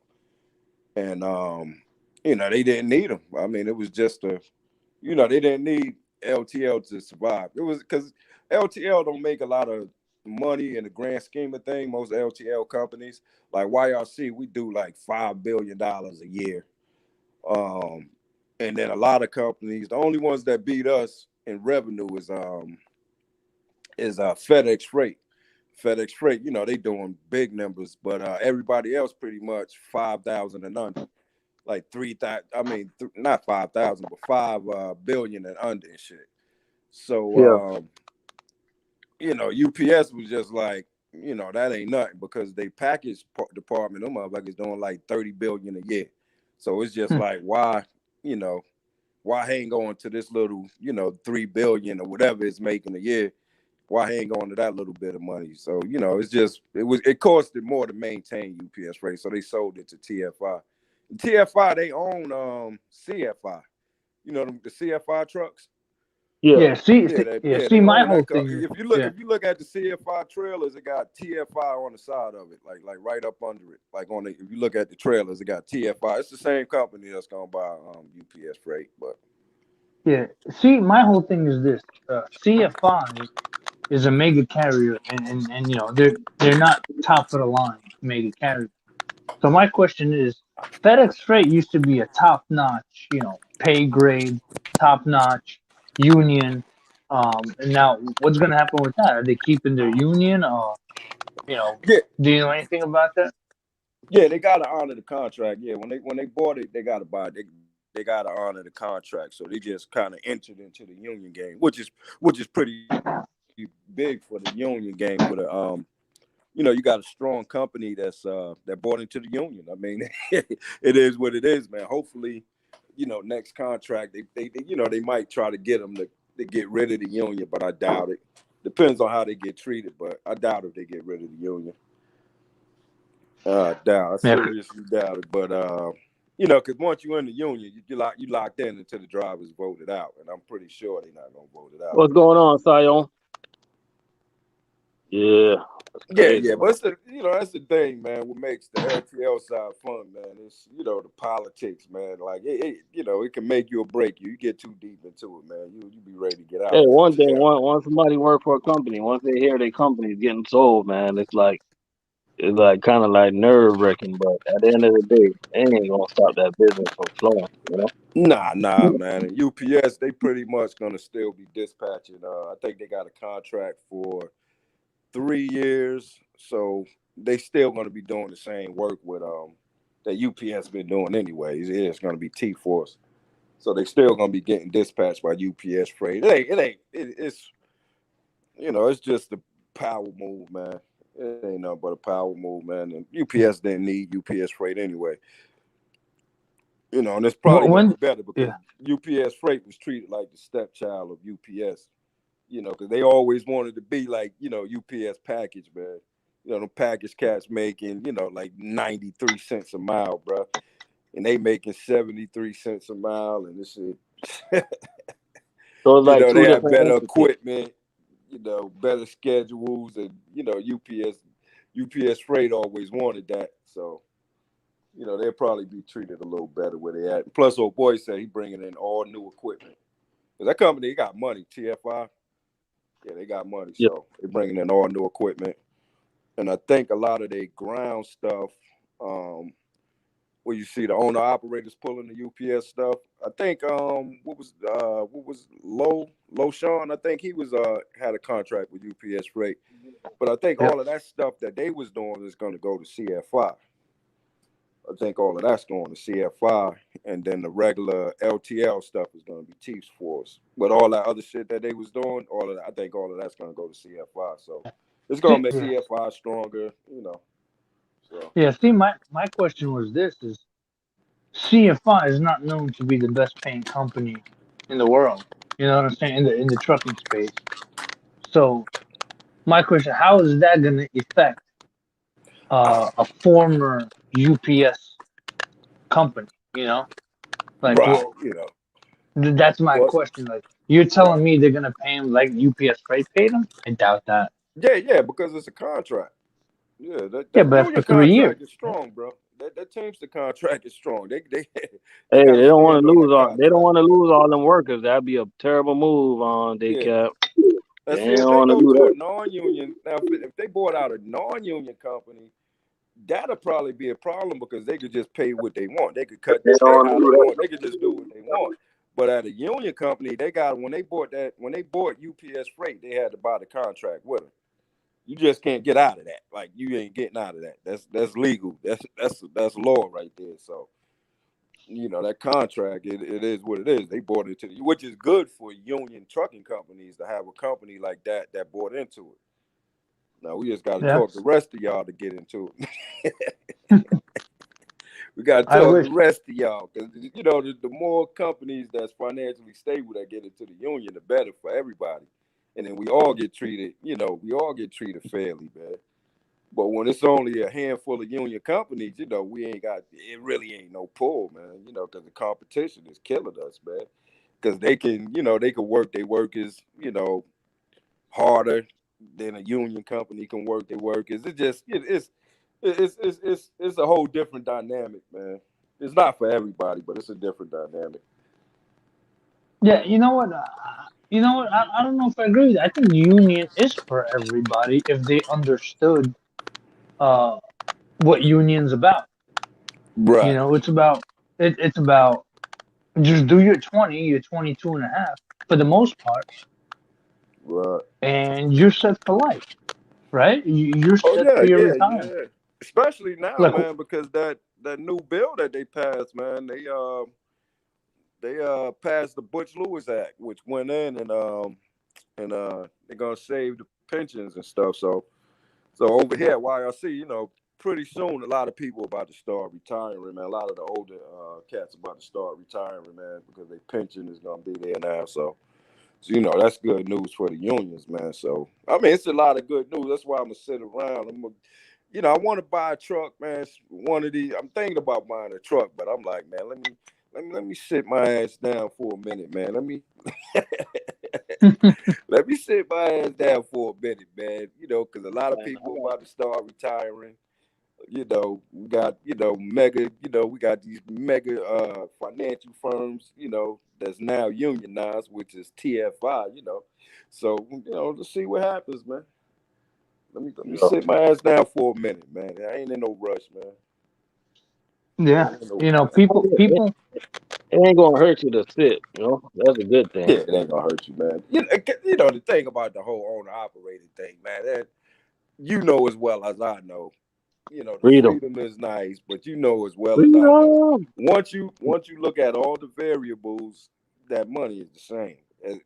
And, they didn't need them. I mean, it was just they didn't need LTL to survive. It was because LTL don't make a lot of money in the grand scheme of things. Most LTL companies, like YRC, we do like $5 billion a year. And then a lot of companies, the only ones that beat us in revenue is FedEx Freight. FedEx Freight, they doing big numbers, but everybody else pretty much 5,000 and under, like 3,000. I mean, not 5,000, but 5 billion and under and shit. Yeah. So, UPS was just like, that ain't nothing because they package department, them motherfuckers doing like 30 billion a year. So it's just like, why, why hang on to this little, 3 billion or whatever it's making a year? Why hang on to that little bit of money? So, it costed more to maintain UPS rate. So they sold it to TFI. And TFI, they own CFI. The CFI trucks. Yeah. They My own whole that. thing is, If you look at the CFI trailers, it got TFI on the side of it, like right up under it. Like if you look at the trailers, it got TFI. It's the same company that's gonna buy UPS freight, but yeah. See, my whole thing is this: CFI is a mega carrier, and they're not top of the line mega carrier. So my question is, FedEx Freight used to be a top notch, pay grade, top notch union. And now what's gonna happen with that? Are they keeping their union? You know, yeah, do you know anything about that? yeah, they gotta honor the contract. Yeah, when they bought it, they gotta buy it. They gotta honor the contract. So they just kind of entered into the union game, which is pretty big for the union game. For you got a strong company that bought into the union. I mean, it is what it is, man. Hopefully, next contract they might try to get them to get rid of the union, but I doubt it. Depends on how they get treated, but I doubt if they get rid of the union. Doubt. I Yeah, seriously doubt it. But because once you're in the union, you locked in until the drivers voted out, and I'm pretty sure they're not gonna vote it out. What's going on, Sion? Yeah, that's crazy, Yeah, but man. that's the thing, man. What makes the LTL side fun, man, is the politics, man. Like it can make you or break you. You get too deep into it, man. You be ready to get out Hey, of one thing, LTL. once somebody work for a company, once they hear their company is getting sold, man, it's like kind of like nerve wracking. But at the end of the day, they ain't gonna stop that business from flowing. Nah, man. And UPS, they pretty much gonna still be dispatching. I think they got a contract for 3 years, so they still going to be doing the same work with that UPS been doing anyways. It's going to be T Force, so they still going to be getting dispatched by UPS freight. It's just a power move, man. It ain't nothing but a power move, man. And UPS didn't need UPS freight anyway. And it's probably going to when be better because yeah, UPS freight was treated like the stepchild of UPS. Because they always wanted to be like, UPS package, man. The package cats making, like 93 cents a mile, bro. And they making 73 cents a mile. And this shit, So it's like they two have different better entities. equipment, better schedules. And, UPS freight always wanted that. So, they'll probably be treated a little better where they at. Plus, old boy said he bringing in all new equipment. Because that company, they got money, TFI. Yeah, they got money, Yeah, so they're bringing in all new equipment, and I think a lot of their ground stuff, where you see the owner operators pulling the UPS stuff. I think what was Low Sean? I think he was had a contract with UPS Freight, but I think yeah, all of that stuff that they was doing is going to go to CFI. I I think all of that's going to CFI, and then the regular LTL stuff is going to be Chiefs Force. But all that other shit that they was doing, all of that, I think all of that's going to go to CFI. So it's going to make Yeah. CFI stronger, you know. So Yeah. See, my question was this: is CFI is not known to be the best paying company in the world. You know what I'm saying? In the trucking space. So my question: how is that going to affect a former UPS company? You know, like right, well, you know, that's my well, question. Like you're right, telling me they're going to pay him like UPS freight paid him? I doubt that. yeah, because it's a contract. Yeah, Yeah, that but for union 3 years. contract is strong, bro. That Teamster contract is strong. They they Hey, got to they don't want stand to on lose that all. They don't contract, want to man. lose all them workers. That'd be a terrible move on they Yeah. cap. And They see, don't if they want to go do to a that. non-union, now if they bought out a non-union company, that'll probably be a problem because they could just pay what they want. They could cut They the don't check want to how do they that. want. They could just do what they want. But at a union company, they got when they bought UPS Freight, they had to buy the contract with them. You just can't get out of that. Like you ain't getting out of that. That's legal. That's law right there. So you know that contract, it is what it is. They bought into it, which is good for union trucking companies to have a company like that bought into it. Now we just got to talk the That's rest of y'all to get into it. We got to I talk wish. the rest of y'all because you know the more companies that's financially stable that get into the union, the better for everybody. And then we all get treated, you know, we all get treated fairly, man. But when it's only a handful of union companies, you know, we ain't got it. Really ain't no pull, man. You know, because the competition is killing us, man. Because they can, you know, they can work their workers, you know, harder than a union company can work their workers. It's a whole different dynamic, man. It's not for everybody, but it's a different dynamic. Yeah, you know what? I don't know if I agree with that. I think union is for everybody if they understood uh what union's about. You Right, know, it's about just do your 20, your 22 and a half for the most part, right. and you're set for life, right? You're Oh set yeah, for your yeah, retirement. yeah. Especially now, Like, man, because that new bill that they passed, man, they passed the Butch Lewis Act, which went in and they're gonna save the pensions and stuff. So over here at YRC, you know, pretty soon a lot of people about to start retiring, man. A lot of the older cats about to start retiring, man, because their pension is gonna be there now. So you know that's good news for the unions, man. So I mean, it's a lot of good news. That's why I'm gonna sit around. You know, I want to buy a truck, man. One of these, I'm thinking about buying a truck, but I'm like, man, let me sit my ass down for a minute, man. Let me sit my ass down for a minute, man. You know, because a lot of Man, people about to start retiring. You know, we got, you know, mega, you know, we got these mega financial firms, you know, that's now unionized, which is TFI, you know. So, you know, let's see what happens, man. Let me yeah. sit my ass down for a minute, man. I ain't in no rush, man. I yeah, ain't in no you know, rush. people. It ain't gonna hurt you to sit. You know, that's a good thing. Yeah, it ain't gonna hurt you, man. You know the thing about the whole owner operated thing, man. That you know as well as I know. You know the Freedom. freedom is nice, but you know as well as I know. Freedom. Once you look at all the variables, that money is the same. As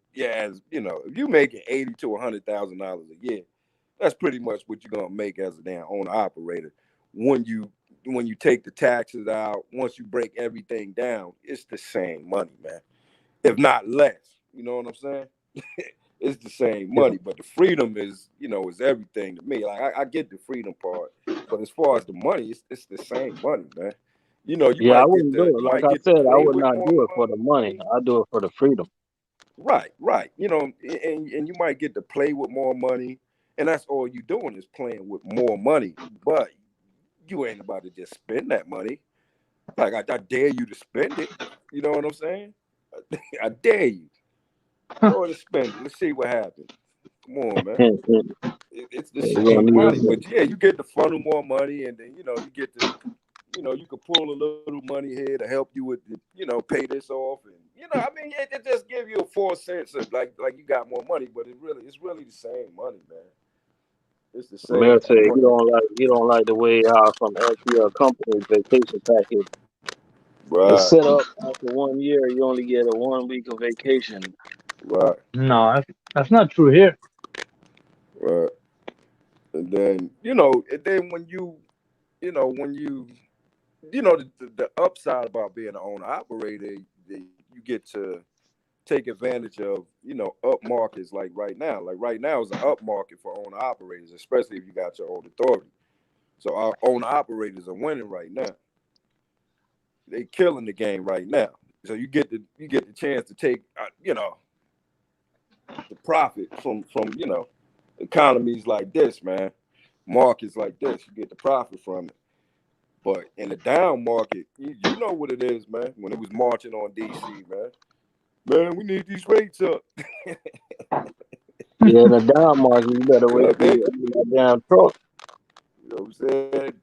you know, if you making $80,000 to $100,000 a year, that's pretty much what you're gonna make as a damn owner operator. When you take the taxes out, once you break everything down, it's the same money, man. If not less. You know what I'm saying? It's the same Yeah. money, but the freedom is, you know, is everything to me. Like I get the freedom part, but as far as the money, it's the same money, man. You know, Yeah, I wouldn't do it. you Like might I get to said, I play would with not more do it for the money. money. I do it for the freedom. Right. You know, and you might get to play with more money, and that's all you doing is playing with more money. But you ain't about to just spend that money. Like I dare you to spend it. You know what I'm saying? I dare you. Go ahead and spend it. Let's see what happens. Come on, man. You're It's the gonna same need money, it. but yeah, you get to funnel more money, and then you know you get to, you know, you could pull a little money here to help you with, you know, pay this off, and you know, I mean, it just give you a false sense of like you got more money, but it's really the same money, man. It's the same Mayor said thing. he don't like the way some LTL companies vacation package is Right, set up. After 1 year, you only get a 1 week of vacation. right, No, that's not true here. right. And then and then when when the upside about being an owner operator, you get to take advantage of up markets like right now. Like right now is an up market for owner operators, especially if you got your own authority. So our owner operators are winning right now. They killing the game right now. So you get the chance to take the profit from economies like this, man. Markets like this, you get the profit from it. But in the down market, you know what it is, man. When it was marching on DC, man, we need these rates up. Yeah, in the down market, you better You know wait what I till mean? you open that damn truck. You know what I'm saying?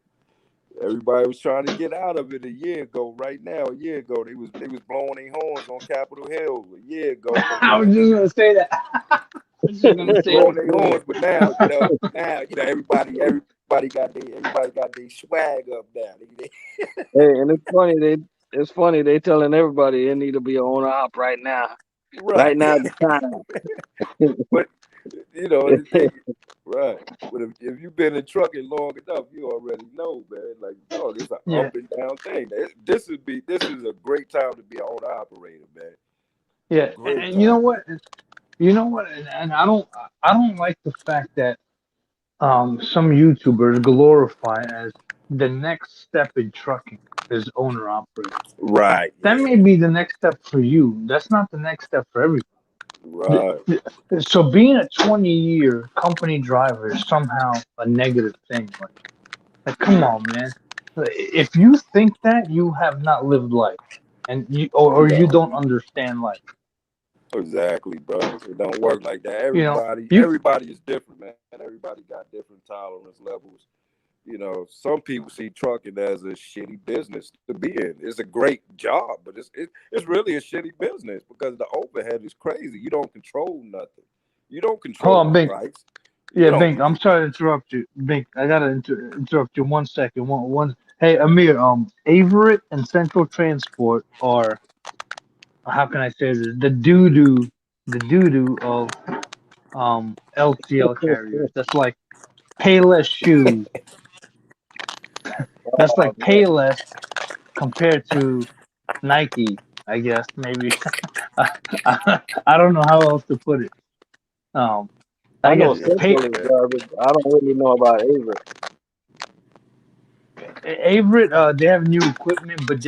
Everybody was trying to get out of it a year ago. Right now, a year ago, they was blowing their horns on Capitol Hill a year ago. But I was just gonna say that. I was just they gonna was say that. blowing their horns. But now, everybody got their swag up now. Hey, and it's funny they telling everybody they need to be an owner op right now. Right. Right now, the time. But the thing, right? But if you've been in trucking long enough, you already know, man. Like, dog, it's an Yeah, up and down thing. This is a great time to be an owner operator, man. yeah. Great And you know time. what? And I don't like the fact that some YouTubers glorify as the next step in trucking is owner operator. Right. That Yeah. may be the next step for you. That's not the next step for everybody. Th- Right. So being a 20-year company driver is somehow a negative thing. Like, come on, man. If you think that, you have not lived life, and or you No. don't understand life. Exactly, bro. It don't work like that. You know, Everybody, you everybody is different, man. Everybody got different tolerance levels. Some people see trucking as a shitty business to be in. It's a great job, but it's really a shitty business because the overhead is crazy. You don't control nothing. You don't hold control on, the Bink. price. You Yeah, don't. Bink. I'm sorry to interrupt you, Bink. I gotta interrupt you 1 second. One. Hey, Amir. Averett and Central Transport are, how can I say this? The doo doo of LTL carriers. That's like Payless shoes. That's Oh like man, Payless compared to Nike, I guess maybe. I don't know how else to put it. Um, I I know guess Yeah, pay Central is garbage. I don't really know about Avery. Averett. They have new equipment, but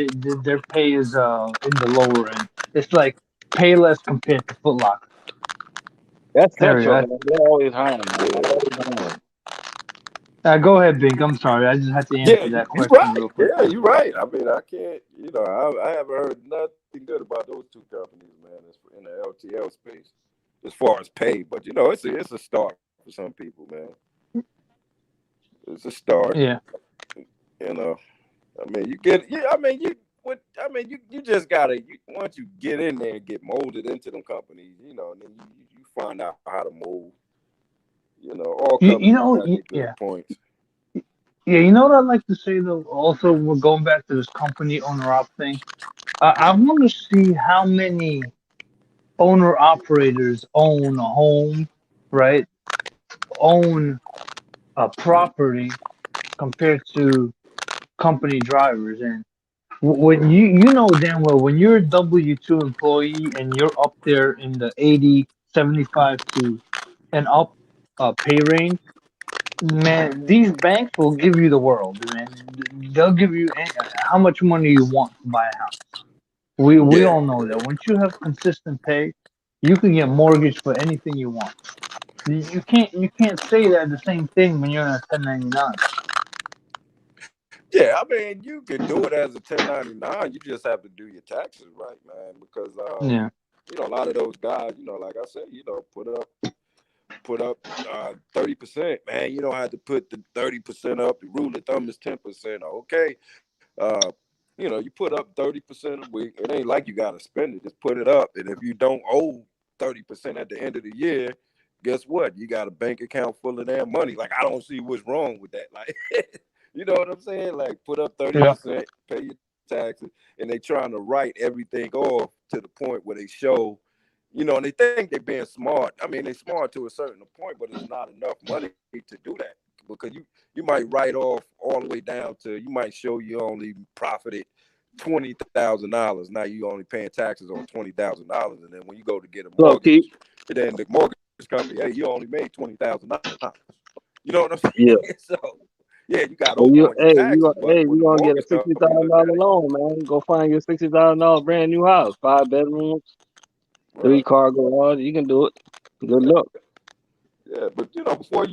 their pay is in the lower end. It's like pay less compared to Foot Locker. That's Central, Area. man. They're always hiring, man. yeah, Always hiring. Go ahead, Bink. I'm sorry. I just had to yeah. answer that You question right. real quick. Yeah, you right. I mean, I can't. I haven't heard nothing good about those two companies, man. In the LTL space, as far as pay, but it's a start for some people, man. It's a start. Yeah. You know, I mean, you get, yeah. I mean, you just gotta. Once you get in there and get molded into them companies, and then you find out how to move. All You companies know. got their Yeah. good points. Yeah. You know what I'd like to say though. Also, we're going back to this company owner op thing. I want to see how many owner operators own a home, right? Own a property compared to company drivers. And when you know damn well when you're a W-2 employee and you're up there in the 80, 75 to and up pay range, man, these banks will give you the world, man. They'll give you how much money you want to buy a house. We Yeah, all know that once you have consistent pay, you can get mortgage for anything you want. You can't say that the same thing when you're in a 1099. yeah. I mean, you can do it as a 1099. You just have to do your taxes right, man. Because Yeah. a lot of those guys, like I said, put up 30%, man. You don't have to put the 30% up. The rule of thumb is 10%. Okay. Uh, you put up 30% a week. It ain't like you gotta spend it. Just put it up. And if you don't owe 30% at the end of the year, guess what? You got a bank account full of their money. Like, I don't see what's wrong with that. Like, you know what I'm saying? Like, put up Yeah. 30%, pay your taxes, and they trying to write everything off to the point where they show, and they think they're being smart. I mean, they're smart to a certain point, but it's not enough money to do that, because you might write off all the way down to, you might show you only profited $20,000. Now you only paying taxes on $20,000, and then when you go to get a Look, mortgage, Keith. then the mortgage company, hey, you only made $20,000. You know what I'm Yeah. saying? So yeah, you got Well, over you, on your hey, you, taxes, but hey, when you the gonna get a mortgage sixty company thousand look dollar at it, loan, man. Go find your $60,000 brand new house, 5 bedrooms, right? 3 car garage. You can do it. Good luck. Yeah, but before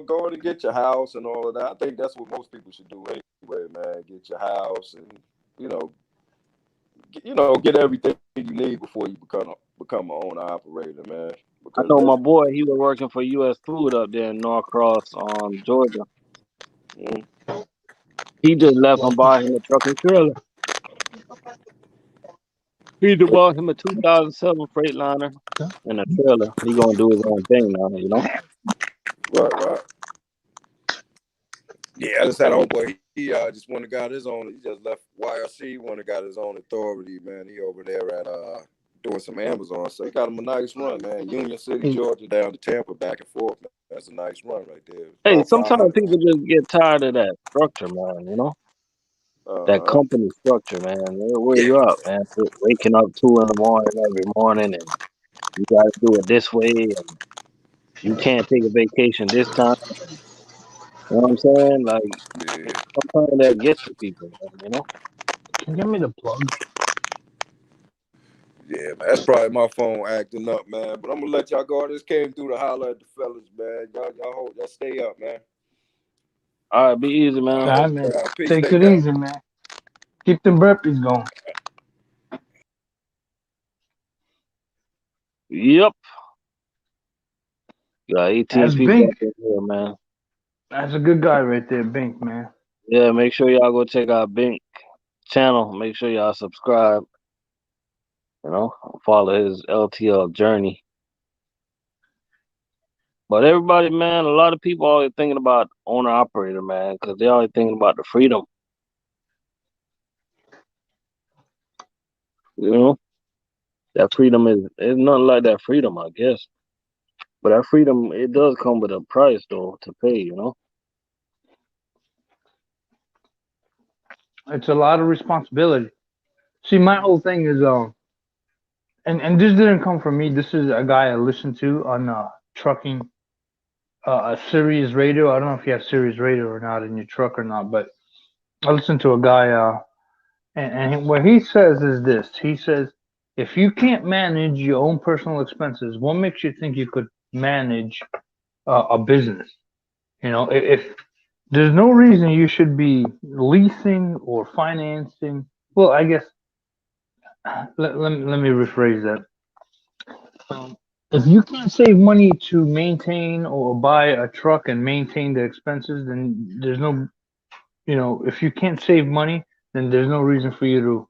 go in and get your house and all of that, I think that's what most people should do anyway, man. Get your house and you know, get everything you need before you become an owner operator, man. I Because know my boy. He was working for U.S. Food up there in Norcross, Georgia. mm, He just left and bought him a truck and trailer. He just bought him a 2007 Freightliner and a trailer. He gonna do his own thing now, you know. right. Yeah, I just had homeboy. He just went and got his own. He just left YRC. Went and got his own authority, man. He over there at doing some Amazon. So he got him a nice run, man. Union City, Georgia, down to Tampa, back and forth. Man. That's a nice run right there. Hey, About sometimes 500. people just get tired of that structure, man. You know, that Uh huh. company structure, man. Where Yeah. you up, man? Waking up 2 in the morning every morning, and you got to do it this way, and you can't take a vacation this time. You know what I'm saying? Like Yeah. sometimes that gets to people, man, you know. Can you give me the plug? Yeah, man. That's probably my phone acting up, man. But I'm gonna let y'all go. I just came through to holler at the fellas, man. Y'all stay up, man. All right, be easy, All man. All right, right, man. peace, Take stay it down. easy, man. Keep them burpees going. Yep, got 18 That's people up Bink. in here, man. That's a good guy right there, Bink, man. Yeah, make sure y'all go check out Bink channel. Make sure y'all subscribe. You know, follow his LTL journey. But everybody, man, a lot of people always thinking about owner operator, man, because they always thinking about the freedom. You know, that freedom is nothing like that freedom, I guess. But that freedom, it does come with a price, though, to pay. You know, It's a lot of responsibility. See, my whole thing is and this didn't come from me. This is a guy I listened to on trucking, a Sirius radio. I don't know if you have Sirius radio or not in your truck or not, but I listened to a guy, and what he says is this. He says, if you can't manage your own personal expenses, what makes you think you could manage a business? You know, if there's no reason you should be leasing or financing. Well, I guess let me rephrase that. Um, if you can't save money to maintain or buy a truck and maintain the expenses, then there's no, if you can't save money, then there's no reason for you to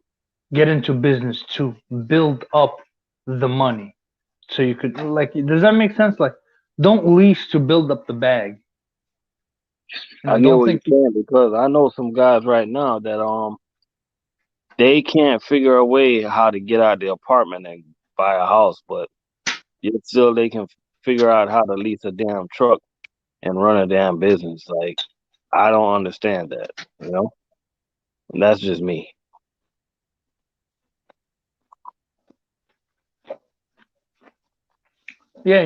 get into business to build up the money. So you could, like, does that make sense? Like, don't lease to build up the bag. I get Don't what you're think you, saying because I know some guys right now that they can't figure a way how to get out of the apartment and buy a house, but yet still they can figure out how to lease a damn truck and run a damn business. Like I don't understand that, you know. And that's just me. yeah,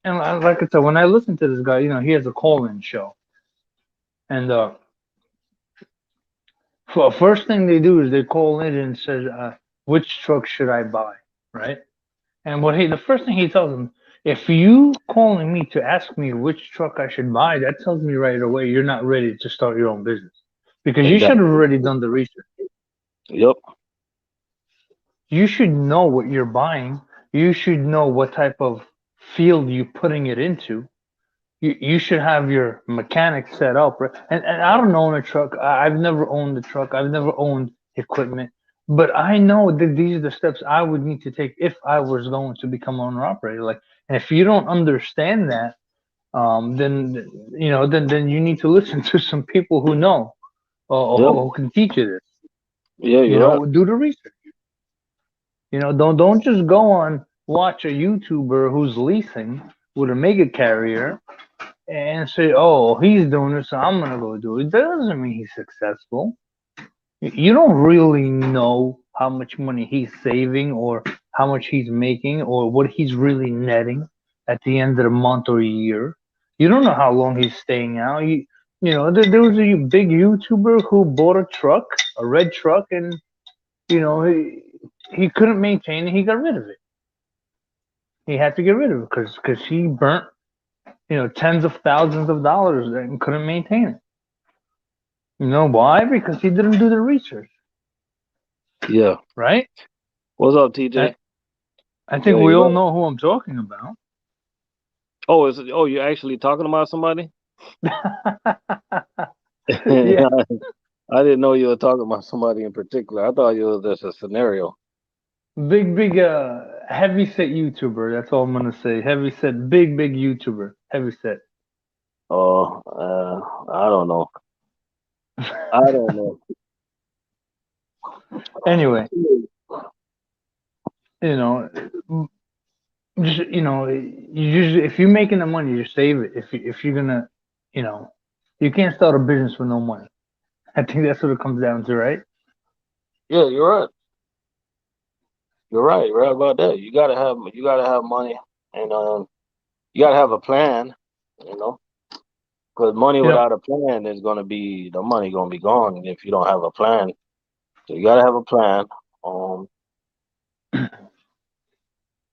and like I said, when I listen to this guy, he has a call-in show, and first thing they do is they call in and says, which truck should I buy, right? And the first thing he tells them, if you calling me to ask me which truck I should buy, that tells me right away you're not ready to start your own business because you should have Exactly. already done the research. Yep. You should know what you're buying. You should know what type of field you're putting it into. You should have your mechanic set up, right? And I don't own a truck. I've never owned a truck. I've never owned equipment, but I know that these are the steps I would need to take if I was going to become owner operator. Like And if you don't understand that, then then you need to listen to some people who know, or Yeah, who can teach you this. yeah, you're right. Do the research. Don't just go on watch a YouTuber who's leasing with a mega carrier and say, "Oh, he's doing it, so I'm gonna go do it." That doesn't mean he's successful. You don't really know how much money he's saving or how much he's making or what he's really netting at the end of the month or year. You don't know how long he's staying out. There was a big YouTuber who bought a truck, a red truck, and you know he couldn't maintain it. He got rid of it. He had to get rid of it because he burnt tens of thousands of dollars and couldn't maintain it. You know why? Because he didn't do the research, Yeah. right? What's up, I, TJ? I think Yeah, we you're all right. know who I'm talking about. You're actually talking about somebody? Yeah, I didn't know you were talking about somebody in particular. I thought you was just a scenario. big heavy set YouTuber. That's all I'm gonna say. Heavy set, big YouTuber. Heavy set. Oh, I don't know. I don't know. Anyway, you know, just if you're making the money, just save it. If you're gonna, you know, you can't start a business with no money. I think that's what it comes down to, right? Yeah, you're right. You're right. You're right about that. You gotta have money, and you gotta have a plan. You know, because money Yep. without a plan is gonna be the money gonna be gone if you don't have a plan. So you gotta have a plan. Um,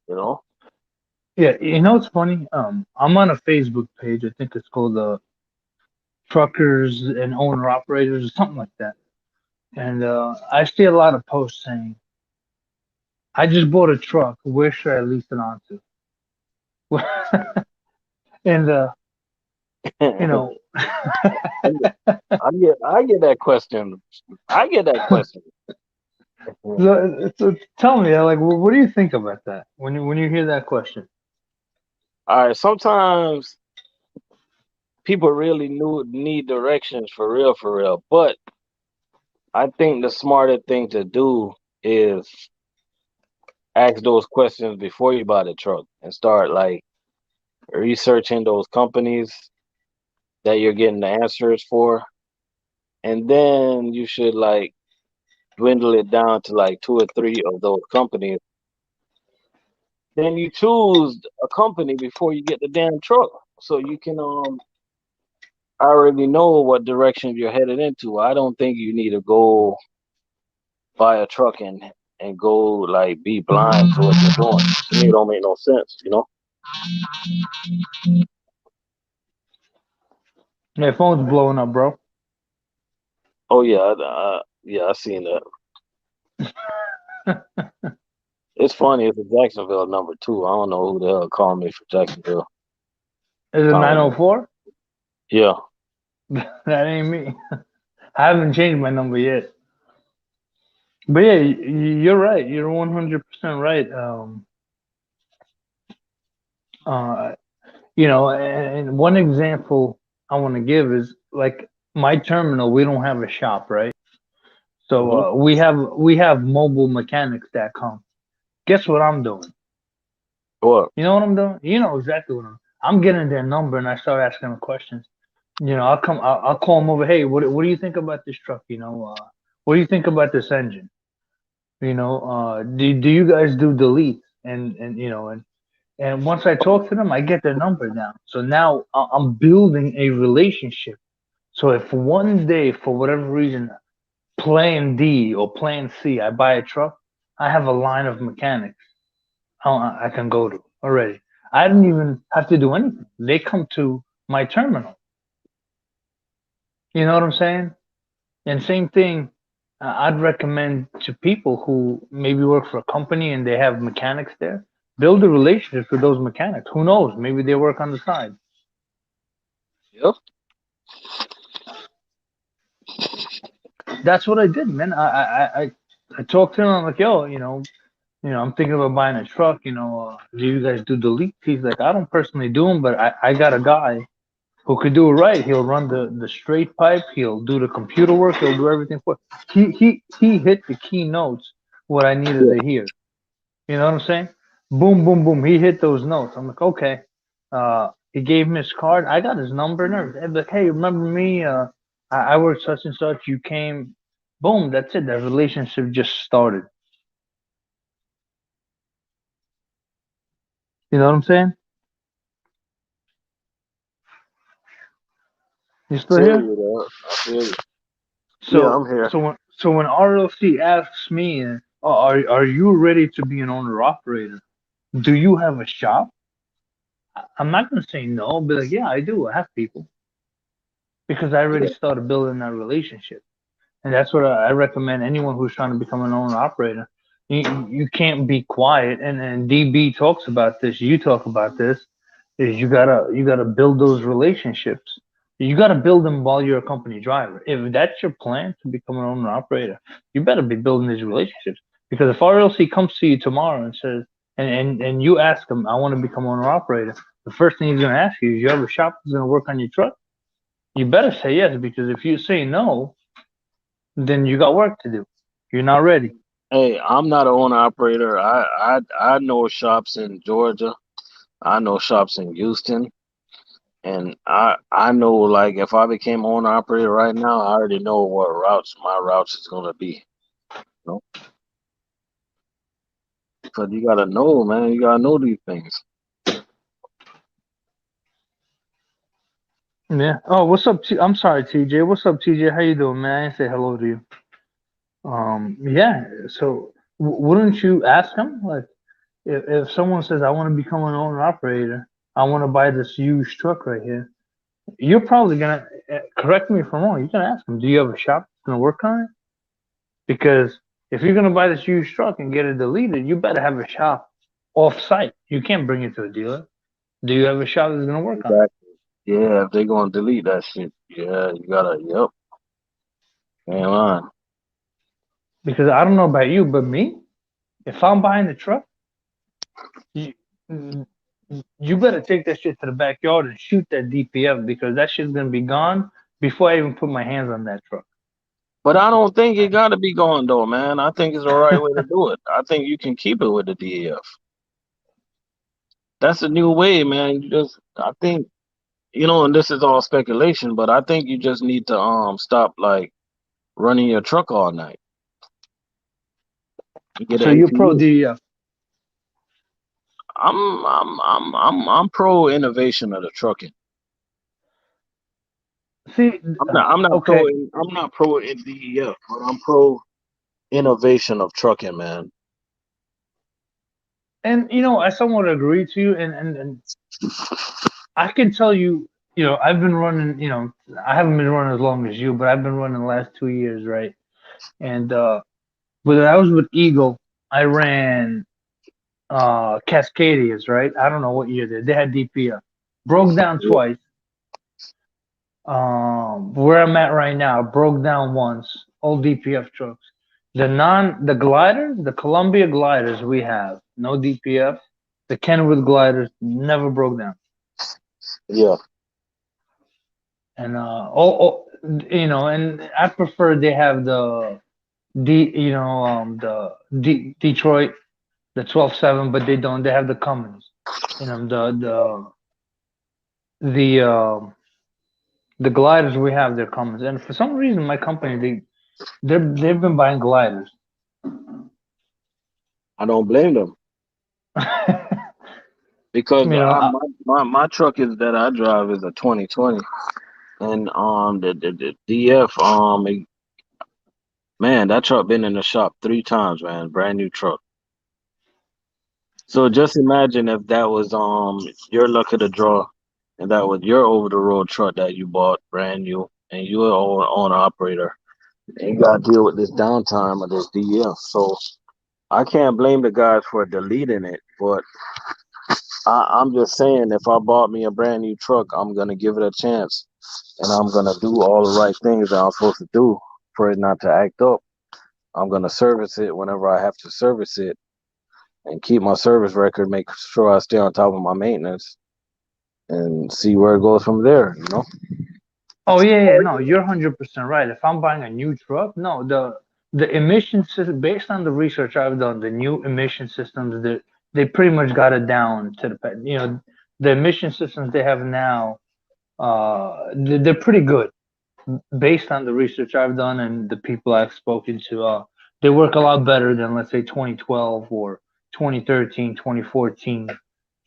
you know. Yeah, it's funny. I'm on a Facebook page. I think it's called Truckers and Owner Operators or something like that. And I see a lot of posts saying, "I just bought a truck. Where should I lease it onto?" And you know, I get that question. I get that question. so tell me, like, what do you think about that when you hear that question? All right, sometimes people really need directions for real. But I think the smarter thing to do is ask those questions before you buy the truck and start like researching those companies that you're getting the answers for. And then you should like dwindle it down to like two or three of those companies. Then you choose a company before you get the damn truck. So you can already know what direction you're headed into. I don't think you need to go buy a truck and go like be blind to what you're doing. To me, it don't make no sense, you know. My phone's blowing up, bro. Oh yeah, yeah, I seen that. It's funny. It's a Jacksonville number too. I don't know who the hell called me from Jacksonville. Is it I don't know. 904? Yeah, That ain't me. I haven't changed my number yet. But yeah, you're right. You're 100% right. Uh, and one example I want to give is like my terminal. We don't have a shop, right? So hmm we have mobile mechanics that come. Guess what I'm doing? what? You know what I'm doing? You know exactly what I'm getting their number and I start asking them questions. I'll call them over. Hey, what do you think about this truck? What do you think about this engine? Do you guys do delete? And once I talk to them, I get their number down. So now I'm building a relationship. So if one day, for whatever reason, plan D or plan C, I buy a truck, I have a line of mechanics I can go to already. I don't even have to do anything. They come to my terminal. You know what I'm saying? And same thing, I'd recommend to people who maybe work for a company and they have mechanics there, build a relationship with those mechanics. Who knows? Maybe they work on the side. Yep. That's what I did, man. I talked to him. I'm like, yo, I'm thinking about buying a truck. Do you guys do deletes? He's like, I don't personally do them, but I got a guy who could do it right. He'll run the straight pipe. He'll do the computer work. He'll do everything for. He hit the key notes what I needed Yeah. to hear. You know what I'm saying? Boom, boom, boom. He hit those notes. I'm like, okay. He gave me his card. I got his number and everything. I'm like, hey, remember me? I work such and such. You came. Boom. That's it. That relationship just started. You know what I'm saying? You I still feel here? you, though. I feel you. Yeah, So I'm here. so when RLC asks me, are you ready to be an owner operator? Do you have a shop? I'm not gonna say no, but like, yeah, I do. I have people because I already Yeah. started building that relationship. And that's what I recommend anyone who's trying to become an owner operator. You can't be quiet. And DB talks about this. You talk about this. Is you gotta build those relationships. You gotta build them while you're a company driver. If that's your plan to become an owner operator, you better be building these relationships. Because if RLC comes to you tomorrow and says, and you ask him, I want to become an owner operator, the first thing he's gonna ask you is, you have a shop that's gonna work on your truck? You better say yes, because if you say no, then you got work to do. You're not ready. Hey, I'm not an owner operator. I know shops in Georgia. I know shops in Houston. And I know, like, if I became owner operator right now, I already know what routes my routes is gonna be. You know, because you gotta know, man. You gotta know these things. Yeah. Oh, what's up? I'm sorry, TJ. What's up, TJ? How you doing, man? I didn't say hello to you. Yeah. So wouldn't you ask him, like, if someone says, I want to become an owner operator, I want to buy this used truck right here. You're probably gonna correct me if I'm wrong. You're gonna ask him, do you have a shop that's gonna work on it? Because if you're gonna buy this used truck and get it deleted, you better have a shop off site. You can't bring it to a dealer. Do you have a shop that's gonna work on it? Exactly. Yeah, if they gonna delete that shit, yeah, you gotta. Yep. Man, on. Because I don't know about you, but me, if I'm buying the truck, you, you better take that shit to the backyard and shoot that DPF, because that shit's gonna be gone before I even put my hands on that truck. But I don't think it gotta be gone though, man. I think it's the right way to do it. I think you can keep it with the DEF. That's a new way, man. I think, and this is all speculation, but I think you just need to stop like running your truck all night. You get So an you're pro APU. DEF. I'm pro innovation of the trucking. See, okay, I'm not pro in DEF, but I'm pro innovation of trucking, man. and I somewhat agree to you, and I can tell you, I've been running. I haven't been running as long as you, but I've been running the last 2 years, right? And when I was with Eagle, I ran Cascadias, right? I don't know what year they had DPF. Broke down Yeah, twice. Where I'm at right now, broke down once. All DPF trucks. The gliders, the Columbia gliders we have, no DPF. The Kenwood gliders never broke down. yeah, And and I prefer they have Detroit, the 12.7, but they don't. They have the Cummins. The gliders we have, they're Cummins. And for some reason, my company, they've been buying gliders. I don't blame them because You know, my truck is that I drive is a 2020, and the DF man, that truck been in the shop 3 times, man. Brand new truck. So just imagine if that was your luck of the draw, and that was your over the road truck that you bought brand new, and you're an owner operator, and you got to deal with this downtime of this DF. So I can't blame the guys for deleting it, but I'm just saying, if I bought me a brand new truck, I'm gonna give it a chance, and I'm gonna do all the right things that I'm supposed to do for it not to act up. I'm gonna service it whenever I have to service it, and keep my service record, make sure I stay on top of my maintenance, and see where it goes from there. You know. Oh yeah, yeah, no, you're 100% right. If I'm buying a new truck, no, the emission system, based on the research I've done, the new emission systems that they pretty much got it down to the emission systems they have now, they're pretty good based on the research I've done and the people I've spoken to. They work a lot better than let's say 2012 or 2013, 2014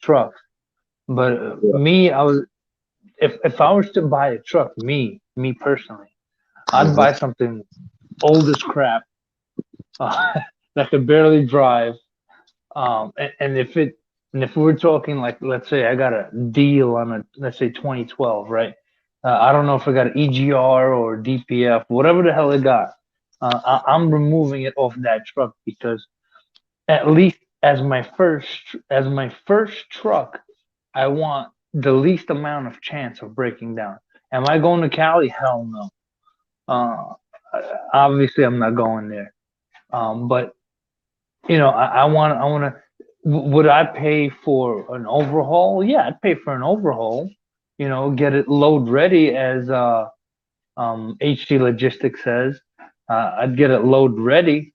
trucks. But Yeah. me, I was if I was to buy a truck, me personally, I'd Hmm. buy something old as crap uh, that could barely drive. And if it and if we're talking like let's say I got a deal on a let's say 2012, right? I don't know if I got an EGR or DPF, whatever the hell it got. I'm removing it off that truck because at least as my first truck, I want the least amount of chance of breaking down. Am I going to Cali? Hell no. Uh, Obviously, I'm not going there. But I want to. Would I pay for an overhaul? Yeah, I'd pay for an overhaul. Get it load ready as HT Logistics says. I'd get it load ready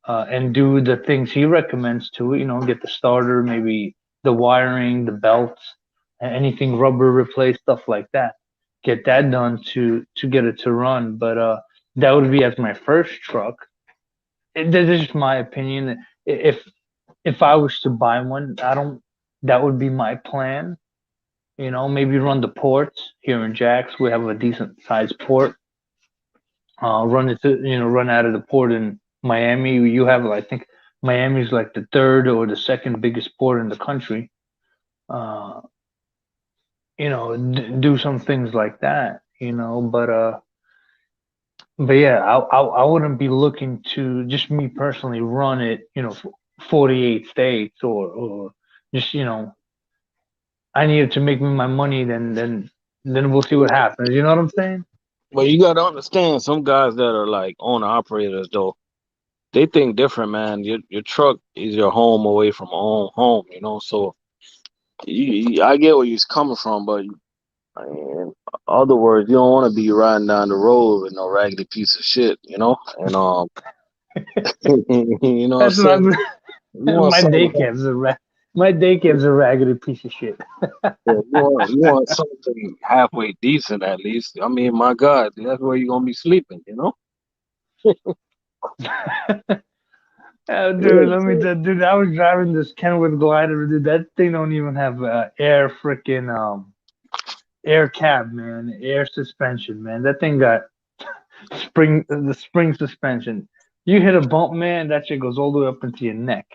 and do the things he recommends to it. Get the starter, maybe the wiring, the belts, anything rubber replaced, stuff like that. Get that done to get it to run. But that would be as my first truck. This is just my opinion. If I was to buy one, I don't. That would be my plan. Maybe run the ports here in Jax. We have a decent sized port. Run out of the port in Miami. You have, I think, Miami's like the third or the second biggest port in the country. Uh, do some things like that. But yeah, I wouldn't be looking to just me personally run it. 48 states or just I needed to make me my money. Then we'll see what happens. You know what I'm saying? But you gotta understand, some guys that are like owner operators though, they think different, man. Your truck is your home away from home, you know. So I get where he's coming from, but in other words, you don't want to be riding down the road with no raggedy piece of shit, you know. And you know what I'm That's what saying? I'm. You want My day something, cab's my day cab's a raggedy piece of shit. you want something halfway decent at least. I mean, my God, that's where you're gonna be sleeping, you know. Dude, dude, I was driving this Kenworth glider, dude. That thing don't even have air cab, man, air suspension, man. That thing got the spring suspension. You hit a bump, man, that shit goes all the way up into your neck.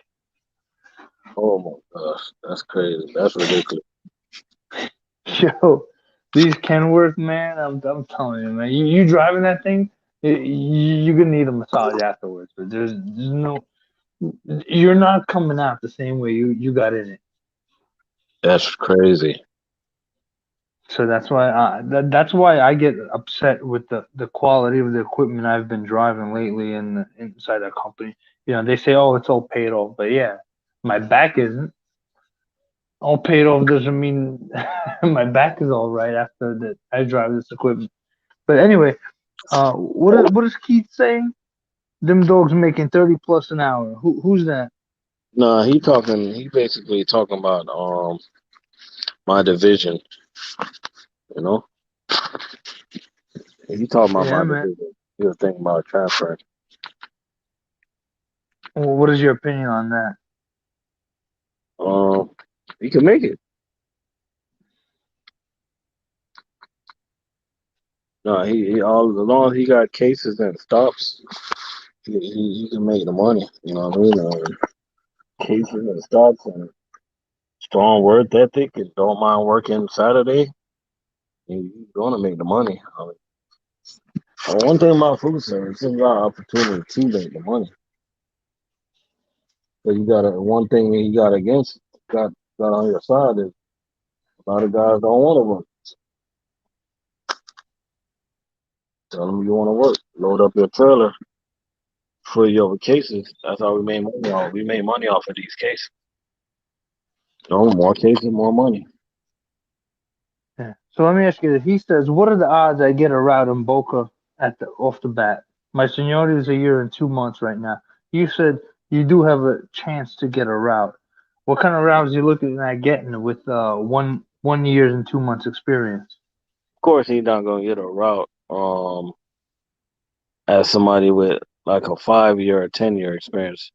Oh my gosh, that's crazy. That's ridiculous. Yo, these Kenworth, man, I'm telling you, man. You driving that thing, you're gonna need a massage afterwards. But there's no, you're not coming out the same way you got in it. That's crazy. So that's why I get upset with the quality of the equipment I've been driving lately inside that company. They say, oh, it's all paid off, but yeah, my back isn't. All paid off doesn't mean my back is all right after that I drive this equipment. But anyway, what is Keith saying? Them dogs making 30 plus an hour. Who's that? No, he basically talking about my division, you know. He talking about Yeah, my man. division. He was thinking about transferring. Well, what is your opinion on that? Um, he can make it. No, he all as long as he got cases and stops, he can make the money. You know what I mean? Cases and stops and strong work ethic and don't mind working Saturday. He's gonna make the money. I mean, one thing about food service, there's a lot of opportunity to make the money. But you got one thing you got against got on your side is a lot of guys don't want to work. Tell them you want to work. Load up your trailer. fully over cases. That's how we made money off. We made money off of these cases. No more cases, more money. Yeah. So let me ask you this. He says, what are the odds I get a route in Boca at the off the bat? My seniority is a year and 2 months right now. You said you do have a chance to get a route. What kind of routes you looking at getting with 1 years and 2 months experience? Of course, he's not gonna get a route. As somebody with like a 5 year or 10 year experience,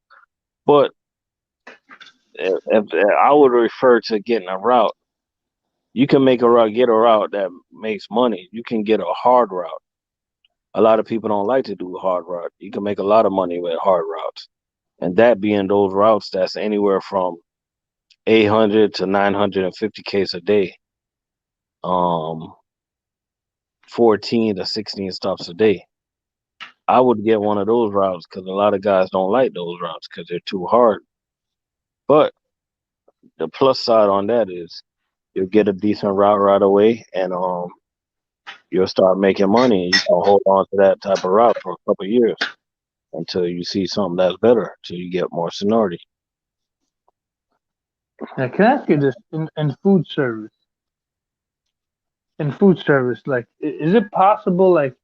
but if I would refer to getting a route, you can make a route, get a route that makes money. You can get a hard route. A lot of people don't like to do a hard route. You can make a lot of money with hard routes, and that being those routes that's anywhere from 800 to 950 case a day, um, 14 to 16 stops a day. I would get one of those routes because a lot of guys don't like those routes because they're too hard. But the plus side on that is you'll get a decent route right away, and you'll start making money. You can hold on to that type of route for a couple of years until you see something that's better, till you get more seniority. Now, can I ask you this in food service? In food service, like, is it possible like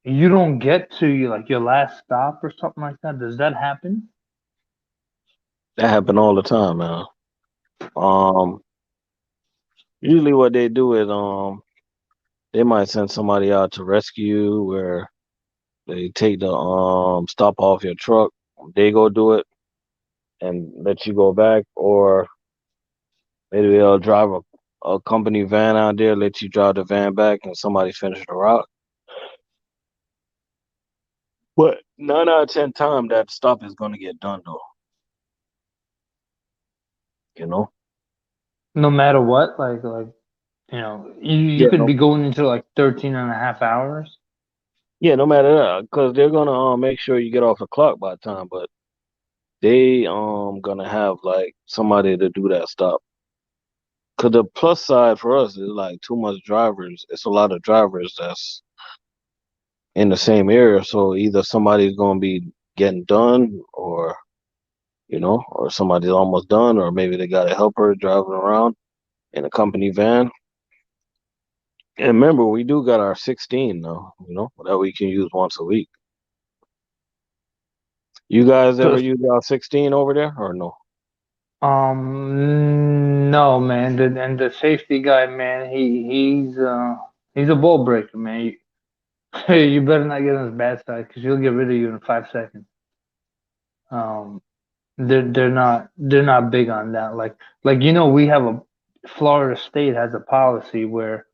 you don't get to your last stop or something like that? Does that happen? That happen all the time, man. Um, Usually what they do is they might send somebody out to rescue you, where they take the stop off your truck. They go do it and let you go back, or maybe they'll drive a company van out there, let you drive the van back, and somebody finish the route. But 9 out of 10 times that stop is gonna get done though. You know? No matter what, you Yeah, could no, be going into like 13 and a half hours. yeah, no matter that, because they're gonna make sure you get off the clock by time, but they gonna have like somebody to do that stop. Cause the plus side for us is like too much drivers. It's a lot of drivers that's in the same area, so either somebody's gonna be getting done, or or somebody's almost done, or maybe they got a helper driving around in a company van. And remember, we do got our 16 now, that we can use once a week. You guys So, ever use our 16 over there or no? no, man. And the safety guy, man, he's a ball breaker, man. You better not get on his bad side because he'll get rid of you in 5 seconds. Um, they're not big on that. We have Florida State has a policy where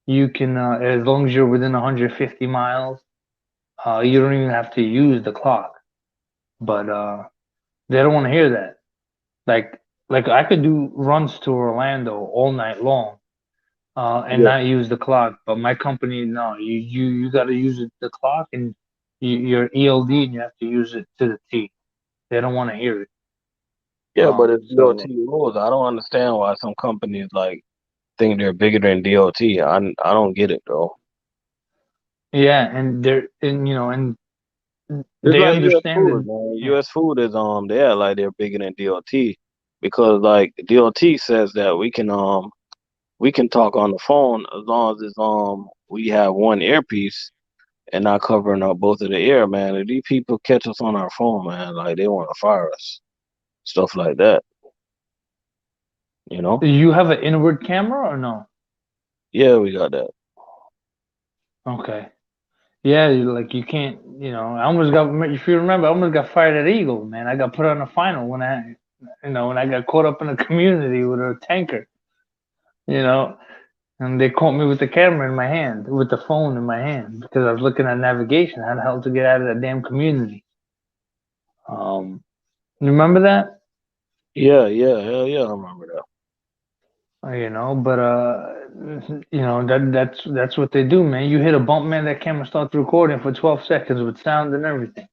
you can, as long as you're within 150 miles, you don't even have to use the clock. But they don't want to hear that. Like like I could do runs to Orlando all night long, and Yeah. not use the clock. But my company, no, you got to use the clock, and your ELD, and you have to use it to the T. They don't want to hear it. Yeah, but it's So DOT rules. I don't understand why some companies like think they're bigger than DOT. I don't get it though. yeah, and and It's they like U.S. understand food, that. man. Yeah, U.S. food is they act like they're bigger than DOT, because like DOT says that we can talk on the phone as long as we have one earpiece and not covering up both of the ear, man. If these people catch us on our phone, man, like they want to fire us, stuff like that, you know? do you have an inward camera or no? Yeah, we got that. Okay. Yeah, you can't. I almost got. If you remember, I almost got fired at Eagle, man. I got put on a final when I got caught up in a community with a tanker. You know, and they caught me with the camera in my hand, with the phone in my hand, because I was looking at navigation, how the hell to get out of that damn community. You remember that? Yeah, yeah, hell yeah, I remember that. But that's what they do, man. You hit a bump, man, that camera starts recording for 12 seconds with sound and everything.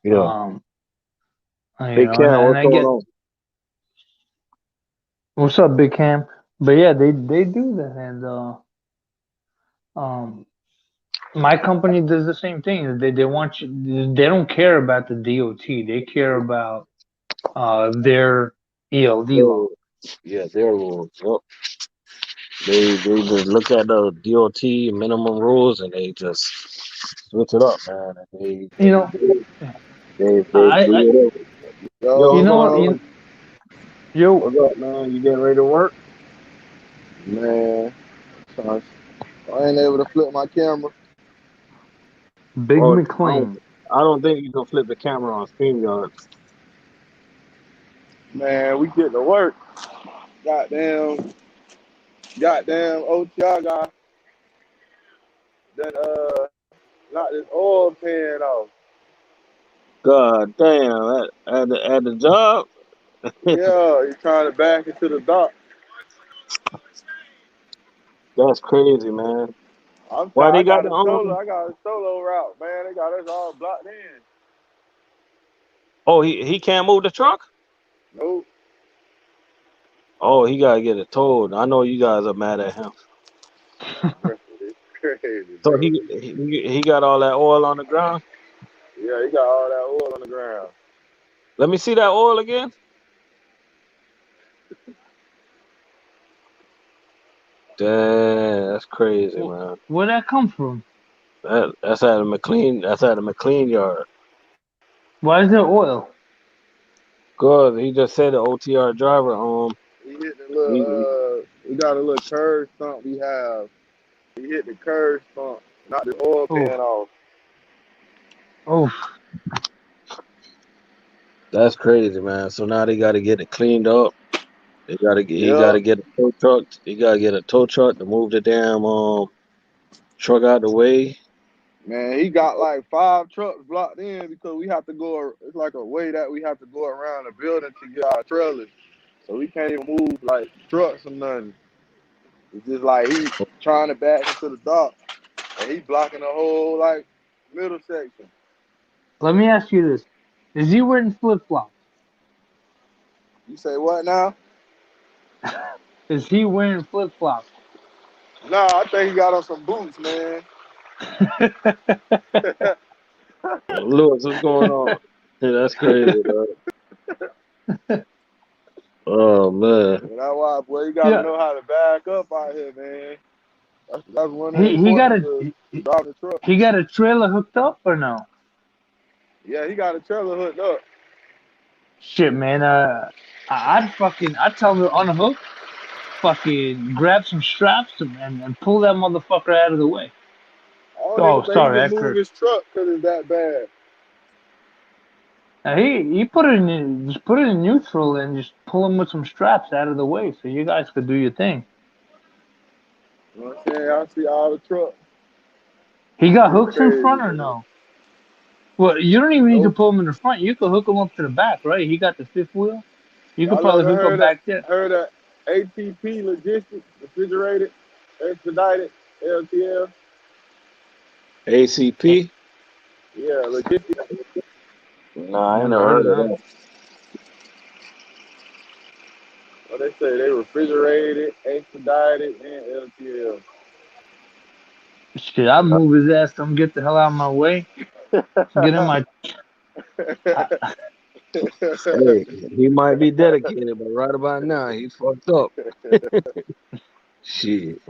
Yeah. Um, Big and Cam, and what's I going get on? what's up, Big Cam? But yeah, they do that, and um, My company does the same thing. They want you. They don't care about the DOT. They care about their ELD Oh, law. yeah, their rules. Yep. They just look at the DOT minimum rules and they just switch it up, man. And You know, they I, do I whatever. Yo, you Yo, what's know going what? bro, on? You What's up, man? You getting ready to work? man, son, I ain't able to flip my camera. Big Oh, McLean. I don't think you can flip the camera on StreamYard. Man, we get to work. Goddamn OTR guy that knocked this oil pan off. God damn, at the job. Yeah, he's trying to back into the dock. That's crazy, man. I'm Why tired. they got the I got a solo route, man. They got us all blocked in. Oh, he can't move the truck. Nope. Oh, he gotta get it towed. I know you guys are mad at him. Bro, it's crazy, So bro. he got all that oil on the ground. Yeah, he got all that oil on the ground. Let me see that oil again. Damn, that's crazy, man. Where'd that come from? That's at a McLean. That's at a McLean yard. Why is there oil? Good. He just said the OTR driver. He hit the He, little we got a little curve stump we have. He hit the curve stump, knocked the oil Oh, pan off. oh. that's crazy, man. So now they got to get it cleaned up. He got Yeah, to get a tow truck. He got to get a tow truck to move the damn truck out the way. man, he got like 5 trucks blocked in because we have to go. It's like a way that we have to go around the building to get our trailers, so we can't even move like trucks or nothing. It's just like he trying to back into the dock, and he blocking the whole like middle section. Let me ask you this: is he wearing flip flops? You say what now? Is he wearing flip flops? Nah, I think he got on some boots, man. Lewis, what's going on? Yeah, that's crazy, bro. Oh man. And that's why, boy, you got to Yeah, know how to back up out here, man. That's one of the he got importance a of he, driving the truck. he got a trailer hooked up or no? Yeah, he got a trailer hooked up. Shit, man. I'd tell him to unhook, fucking grab some straps and pull that motherfucker out of the way. I don't Oh, even think he sorry, can I move cursed. his truck because it's that bad. Now he put it in just put it in neutral and just pull him with some straps out of the way so you guys could do your thing. You know what I'm saying? I see all the trucks. He got It's hooks in crazy, front or man. no? Well, you don't even need to Nope. pull him in the front. You could hook him up to the back, right? He got the fifth wheel. You could Y'all probably ever hook up back there. heard of ATP Logistics, refrigerated, expedited, LTL? ACP? Yeah, logistics. Nah, I ain't Never never heard heard of of that. that. What they say, they refrigerated, expedited, and LTL. Shit, I'd move his ass. Come get the hell out of my way. Get in my. I, Hey, he might be dedicated, but right about now he's fucked up. Shit.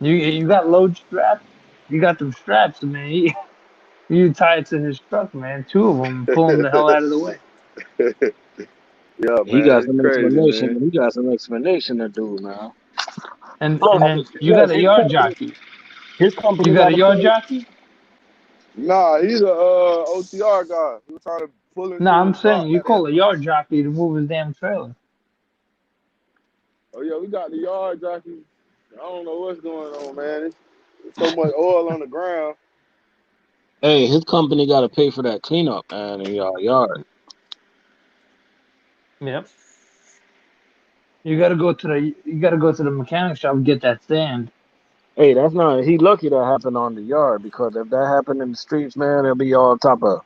you got load straps. You got them straps, man. You tie it to his truck, man. Two of them. Pull him the hell out of the way. Yeah, He man, got it's some crazy, explanation. man. He got some explanation to do, man. And Plus, then you got plus a yard jockey. his You company got got a to yard pay. jockey? Nah, he's a OTR guy. He was trying to pull No, into I'm the saying dock you at that. call a yard jockey to move his damn trailer. Oh yeah, we got the yard jockey. I don't know what's going on, man. It's so much oil on the ground. Hey, his company got to pay for that cleanup, man, in your yard. Yep. You gotta go to the mechanic shop and get that sand. Hey, that's not. He lucky that happened on the yard because if that happened in the streets, man, it'll be all type of.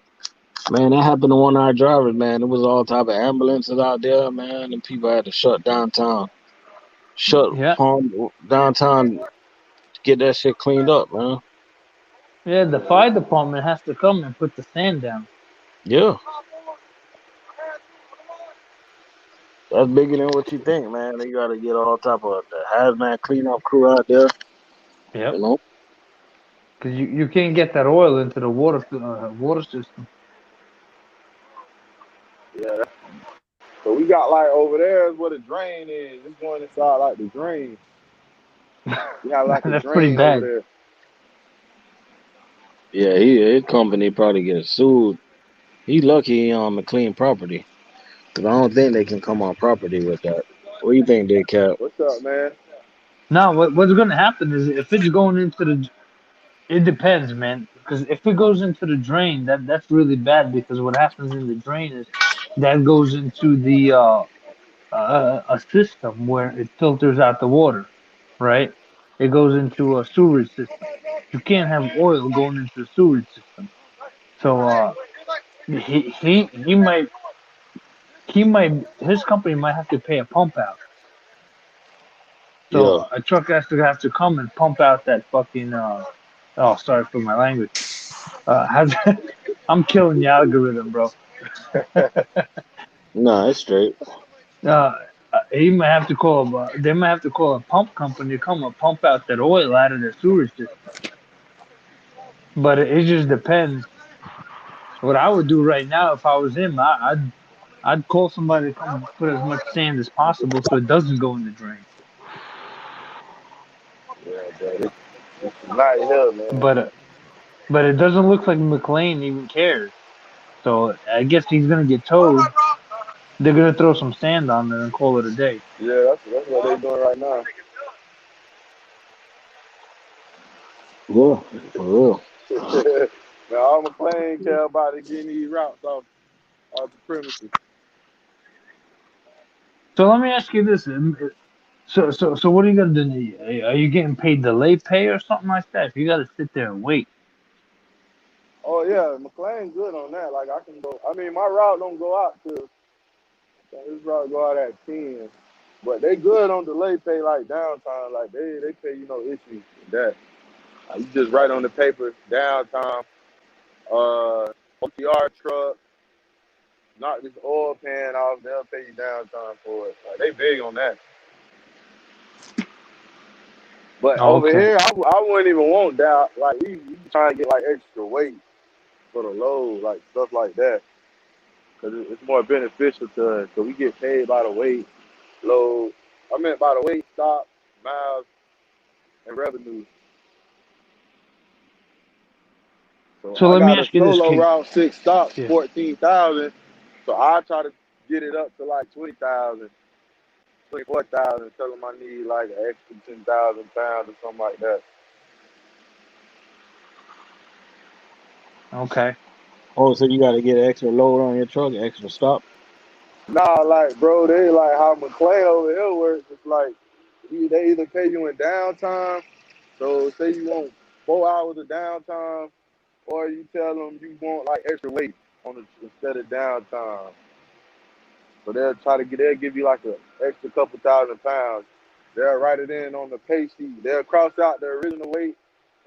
Man, that happened to one of our drivers, man. It was all type of ambulances out there, man, and people had to shut downtown, shut Yeah. Palm downtown to get that shit cleaned up, man. Yeah, the fire department has to come and put the sand down. Yeah, that's bigger than what you think, man. They got to get all type of the hazmat cleanup crew out there. You Yep. know. Because you can't get that oil into the water system. Yeah. So we got like over there is where the drain is. It's going inside like the drain. We have like a That's pretty drain over bad. there. Yeah, his company probably get sued. He lucky he on McLean property, cause I don't think they can come on property with that. What do you think, Dick Cap? What's up, man? Now, what's going to happen is if it's going into the, it depends, man. Because if it goes into the drain, that's really bad. Because what happens in the drain is that goes into the a system where it filters out the water, right? It goes into a sewerage system. You can't have oil going into the sewerage system. So he might his company might have to pay a pump out. So Yeah. a truck has to come and pump out that fucking oh, sorry for my language. Has, I'm killing the algorithm, bro. Nah, it's straight. Uh, he might have to call. They might have to call a pump company to come and pump out that oil out of their sewage system. But it just depends. What I would do right now if I was him, I'd call somebody to come put as much sand as possible so it doesn't go in the drain. Yeah, but it's not here, man. But uh, but it doesn't look like McLean even cares. So I guess he's gonna get towed. They're gonna throw some sand on there and call it a day. Yeah, that's what they doing right now. Yeah, for real. Now all McLean care about is getting these routes off the premises. So let me ask you this: so what are you gonna do? Are you getting paid delay pay or something like that? If you got to sit there and wait. Oh yeah, McLean good on that. Like I can go. I mean, my route don't go out till his route go out at 10. But they good on delay pay like downtime. Like they pay you no issues with that. You just write on the paper downtime. OTR truck, knock this oil pan off. They'll pay you downtime for it. Like, they big on that. But Oh, over okay. here, I wouldn't even want that. Like we trying to get like extra weight for the load, like stuff like that, because it's more beneficial to us. So we get paid by the weight, load. I meant by the weight, stop, miles, and revenue. So So I let me got a ask you this, solo King. route, 6 stops, Yeah. 14,000. So I try to get it up to like 20,000, 24,000. Tell them I need like an extra 10,000 pounds or something like that. Okay. Oh, so you got to get extra load on your truck, extra stop. Nah, like bro, they like how McLean over here works. It's like they either pay you in downtime. So say you want 4 hours of downtime, or you tell them you want like extra weight on the instead of downtime. So they'll give you like an extra couple thousand pounds. They'll write it in on the pay sheet. They'll cross out the original weight,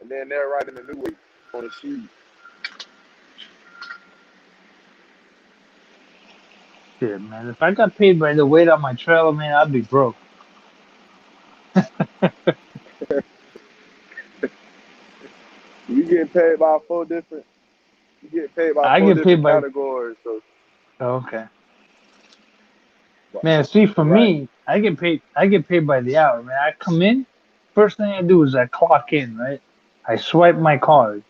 and then they'll write in the new weight on the sheet. Shit, man. If I got paid by the weight on my trailer, man, I'd be broke. You get paid by four different. You get paid by I four get paid different by. categories. So, Okay. but, Man, see, for right, me, I get paid. I get paid by the hour, man. I come in. First thing I do is I clock in, right? I swipe my card,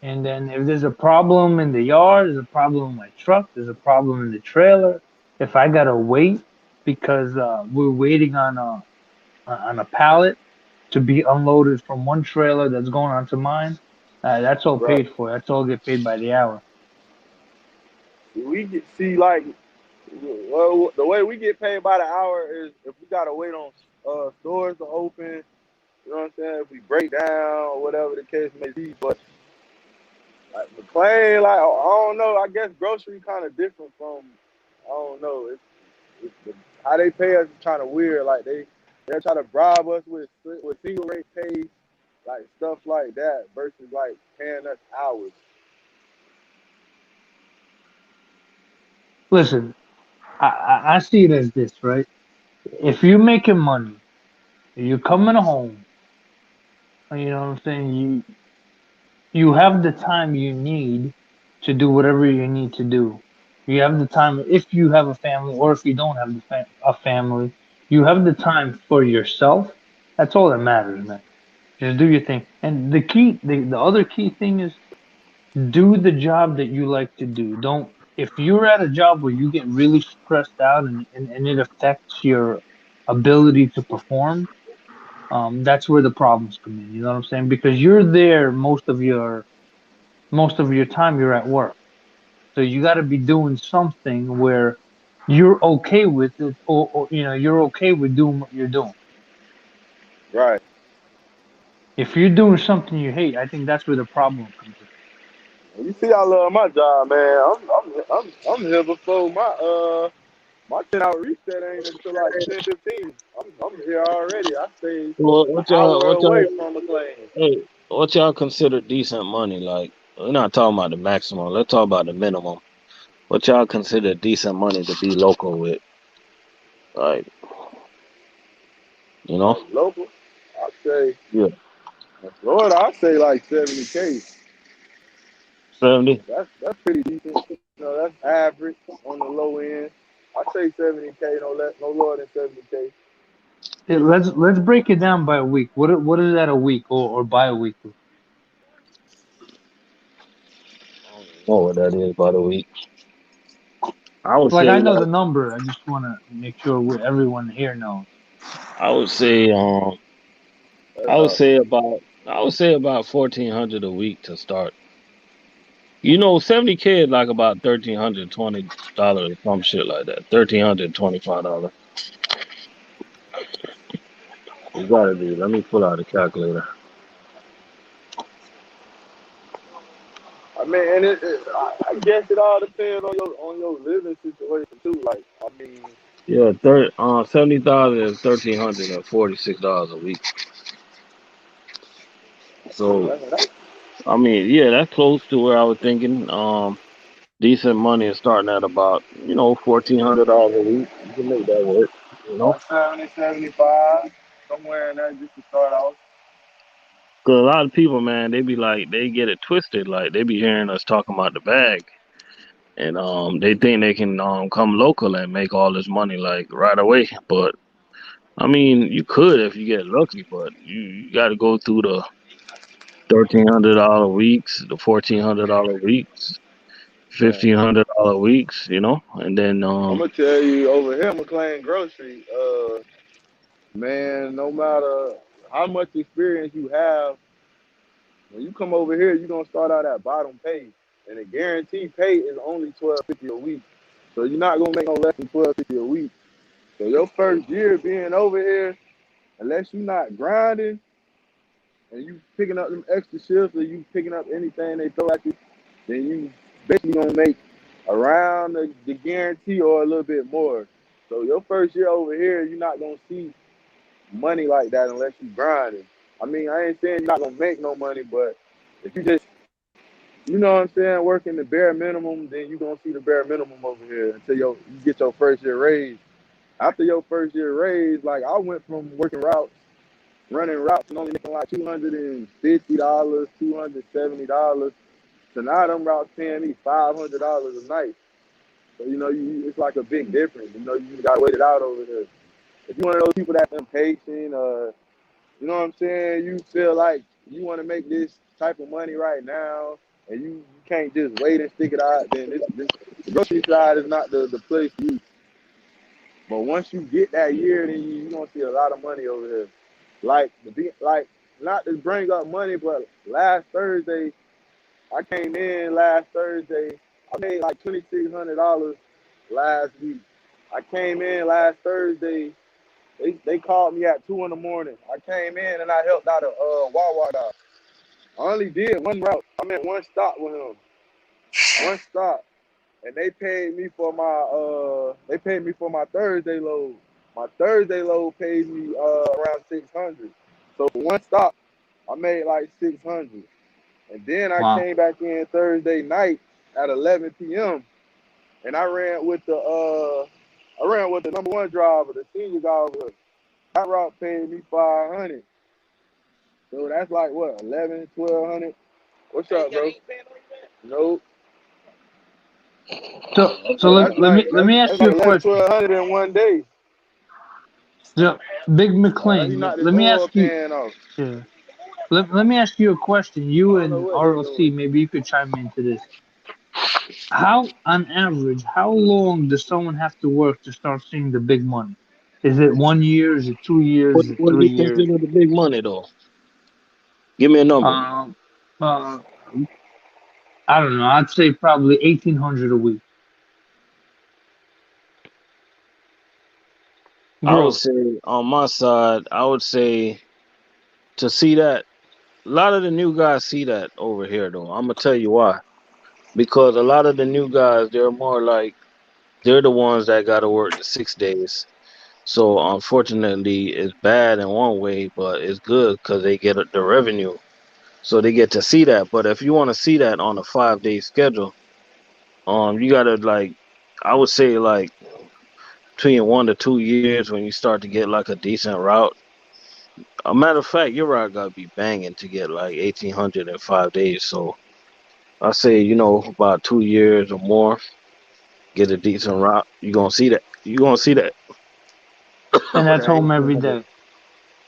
and then if there's a problem in the yard, there's a problem in my truck, there's a problem in the trailer. If I gotta wait because we're waiting on a pallet to be unloaded from one trailer that's going onto mine, that's all right. paid for. That's all get paid by the hour. We get see like well, the way we get paid by the hour is if we gotta wait on stores to open. You know what I'm saying? If we break down or whatever the case may be, but like McLean, like I don't know. I guess grocery kind of different from I don't know. How they pay us is kind of weird. Like they'll try to bribe us with single rate pay like stuff like that versus like paying us hours. Listen, I see it as this, right? If you're making money, you're coming home, you know what I'm saying? You have the time you need to do whatever you need to do. You have the time if you have a family or if you don't have a family, you have the time for yourself. That's all that matters, man. Just do your thing. And the other key thing is do the job that you like to do. Don't if you're at a job where you get really stressed out and it affects your ability to perform, that's where the problems come in. You know what I'm saying? Because you're there most of your time you're at work. So you got to be doing something where you're okay with it, or you're okay with doing what you're doing. Right. If you're doing something you hate, I think that's where the problem comes in. You see, I love my job, man. I'm here before my 10 hour reset ain't until like 10:15. I'm here already. I stay an Well, what y'all, hour what y'all, away from McLean. hey, what y'all consider decent money? Like, we're not talking about the maximum. Let's talk about the minimum. What y'all consider decent money to be local with? Like, you know? Like local, I say Yeah. in Florida, I say like 70K. 70? That's pretty decent. You know, that's average on the low end. I say 70K, no less, no lower than 70K. Let's break it down by a week. What is that a week or bi-weekly? I don't even know what that is by the week. I would Like say I know the like number. I just want to make sure everyone here knows. I would say That's I would about say about I would say about 1,400 a week to start. 70K is like about $1,320 or some shit like that. $1,325. You gotta be. Let me pull out a calculator. I mean, and I guess it all depends on your living situation too. Like, I mean, Yeah, 70,000 is $1,346 a week. So that's I mean, yeah, that's close to where I was thinking. Decent money is starting at about $1,400 a week. You can make that work. You know, about 70, 75, somewhere in there just to start off. because a lot of people, man, they be like they get it twisted. Like they be hearing us talking about the bag, and they think they can come local and make all this money like right away. But I mean, you could if you get lucky, but you got to go through the $1,300 weeks, the $1,400 weeks, Man, $1,500 weeks, and then I'm gonna tell you over here, McLean Grocery. Man, no matter how much experience you have, when you come over here, you're gonna start out at bottom pay, and the guaranteed pay is only 12.50 a week. So you're not gonna make no less than 12.50 a week. So your first year being over here, unless you're not grinding and you picking up them extra shifts or you picking up anything they throw at you, then you basically gonna make around the guarantee or a little bit more. So your first year over here, you're not gonna see money like that unless you grinding. I mean, I ain't saying you're not gonna make no money, but if you just, you know what I'm saying, working the bare minimum, then you're gonna see the bare minimum over here until you get your first year raise. After your first year raise, like I went from working routes, running routes and only making like $250, $270 to now them routes paying me $500 a night. So it's like a big difference. You gotta wait it out over there. If you're one of those people that's impatient, you know what I'm saying? You feel like you want to make this type of money right now, and you can't just wait and stick it out. Then this the grocery side is not the place for you. But once you get that year, then you gonna see a lot of money over here. Like not to bring up money, but last Thursday I came in last Thursday. I made like $2,600 last week. I came in last Thursday. They called me at 2 in the morning. I came in and I helped out a Wawa guy. I only did one route. I meant one stop with him. One stop. And they paid me for my Thursday load. My Thursday load paid me around 600. So for one stop, I made like 600, and then I Wow. came back in Thursday night at 11 p.m. and I ran with the number one driver, the senior driver. That route paid me 500. So that's like what, 11, 1200. What's up, bro? Nope. So So that's let like me let that's, me that's ask you like a 11, question. 1200 in one day. So, Big He McLean, knocked his let me oil ask you. pan off. Yeah. Let me ask you a question. I You don't know and what he RLC, doing. maybe you could chime into this. How, on average, how long does someone have to work to start seeing the big money? Is it 1 year? Is it 2 years? What Is it what do you 3 years? consider the big money though? Give me a number. Um, uh, I don't know. I'd say probably 1,800 a week, I would gross. say on my side, I would say to see that a lot of the new guys see that over here though. I'm gonna tell you why. Because a lot of the new guys, they're more like they're the ones that gotta work the 6 days. So unfortunately, it's bad in one way, but it's good because they get the revenue. So they get to see that. But if you want to see that on a 5 day schedule, you gotta like, I would say like between 1 to 2 years when you start to get like a decent route. A matter of fact, your route gotta be banging to get like 1,800 in 5 days. So I say, about 2 years or more, get a decent route. You gonna see that. You gonna see that. And that's That home every 1,800. day.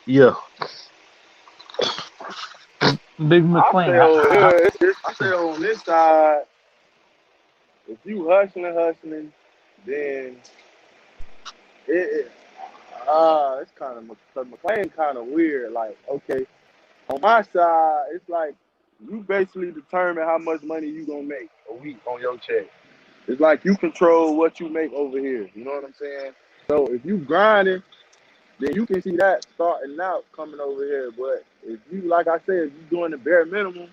Yeah. Big I McLean, say over here, I say on this side, if you hustling, then it it's kind of because McLean kind of weird. Like, okay, on my side, it's like you basically determine how much money you gonna make a week on your check. It's like you control what you make over here. You know what I'm saying? So if you grinding, then you can see that starting out coming over here. But if you, like I said, if you doing the bare minimum,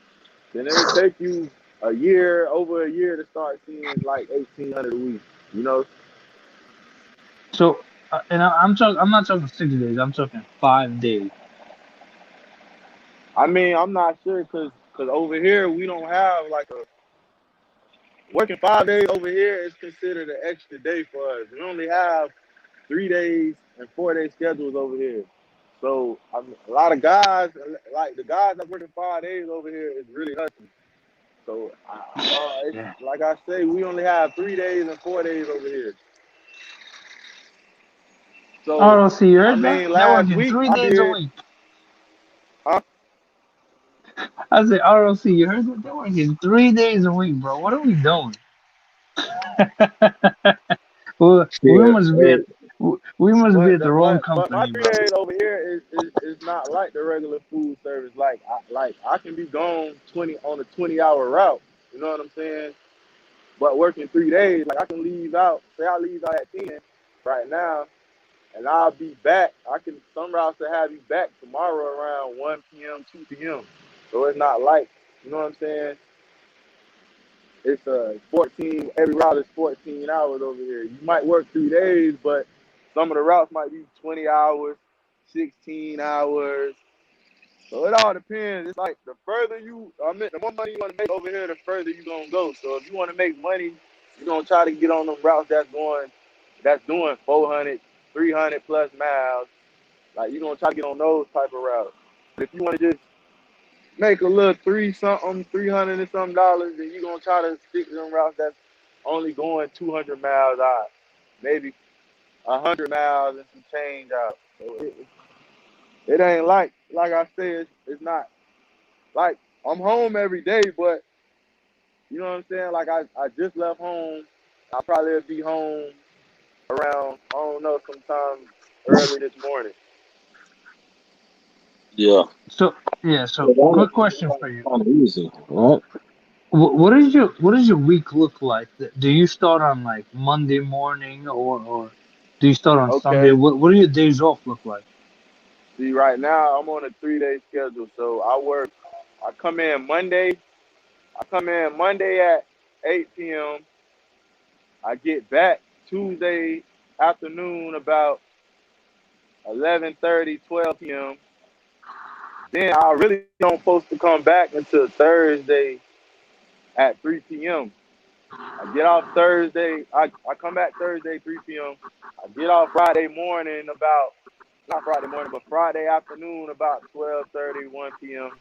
then it'll take you over a year to start seeing like 1,800 a week. You know, so and I'm talking. I'm not talking 6 days. I'm talking 5 days. I mean, I'm not sure because over here we don't have like a working 5 days over here is considered an extra day for us. We only have 3 days and 4 day schedules over here. So a lot of guys, like the guys that working 5 days over here, is really hustling. So it's Yeah. like I say, we only have 3 days and 4 days over here. So RLC, you I heard that? mean, They're last working week three I days a did. week. Uh, I said, RLC, you heard that? They're working 3 days a week, bro. What are we doing? Well, Yeah. Hey, we must be but at the wrong but my company, three bro. days over here is not like the regular food service. Like I can be gone 20 on a 20-hour route. You know what I'm saying? But working 3 days, like I can leave out. Say I leave out at 10 right now, and I'll be back. I can some routes to have you back tomorrow around 1 p.m., 2 p.m. So it's not like, you know what I'm saying? It's 14. Every route is 14 hours over here. You might work 3 days, but some of the routes might be 20 hours, 16 hours. So it all depends. It's like the further the more money you want to make over here, the further you gonna go. So if you want to make money, you're gonna try to get on them routes that's doing 400, 300 plus miles. Like you're gonna try to get on those type of routes. But if you want to just make a little $300 and something dollars, then you're gonna try to stick to them routes that's only going 200 miles out, maybe 100 miles and some change out. So it ain't like I said, it's not like I'm home every day, but you know what I'm saying? Like I just left home. I'll probably be home around, I don't know, sometime early this morning. yeah. So yeah. So So that quick question for you. kind of easy, right? What does your week look like? Do you start on like Monday morning or do you start on Sunday? Okay. What do your days off look like? See, right now I'm on a 3 day schedule, so I come in Monday. I come in Monday at 8 p.m. I get back Tuesday afternoon about 11:30, 12 p.m. Then I really don't supposed to come back until Thursday at 3 p.m. I get off Thursday. I come back Thursday 3 p.m. I get off Friday morning about not Friday morning, but Friday afternoon about 12:30, 1 p.m.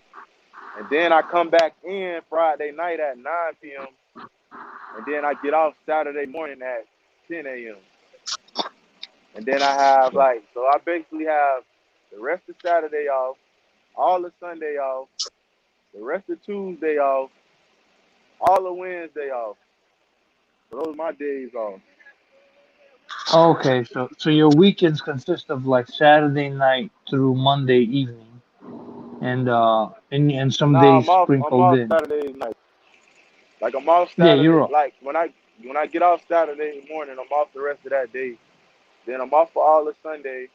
And then I come back in Friday night at 9 p.m. And then I get off Saturday morning at 10 a.m. And then I have so I basically have the rest of Saturday off, all of Sunday off, the rest of Tuesday off, all of Wednesday off. So those are my days off. Okay, so your weekends consist of like Saturday night through Monday evening, and some Nah, days I'm off. I'm sprinkled off in. Saturday night. Like I'm off Yeah, Saturday. you're off. Like when I get off Saturday morning, I'm off the rest of that day. Then I'm off for all of Sunday.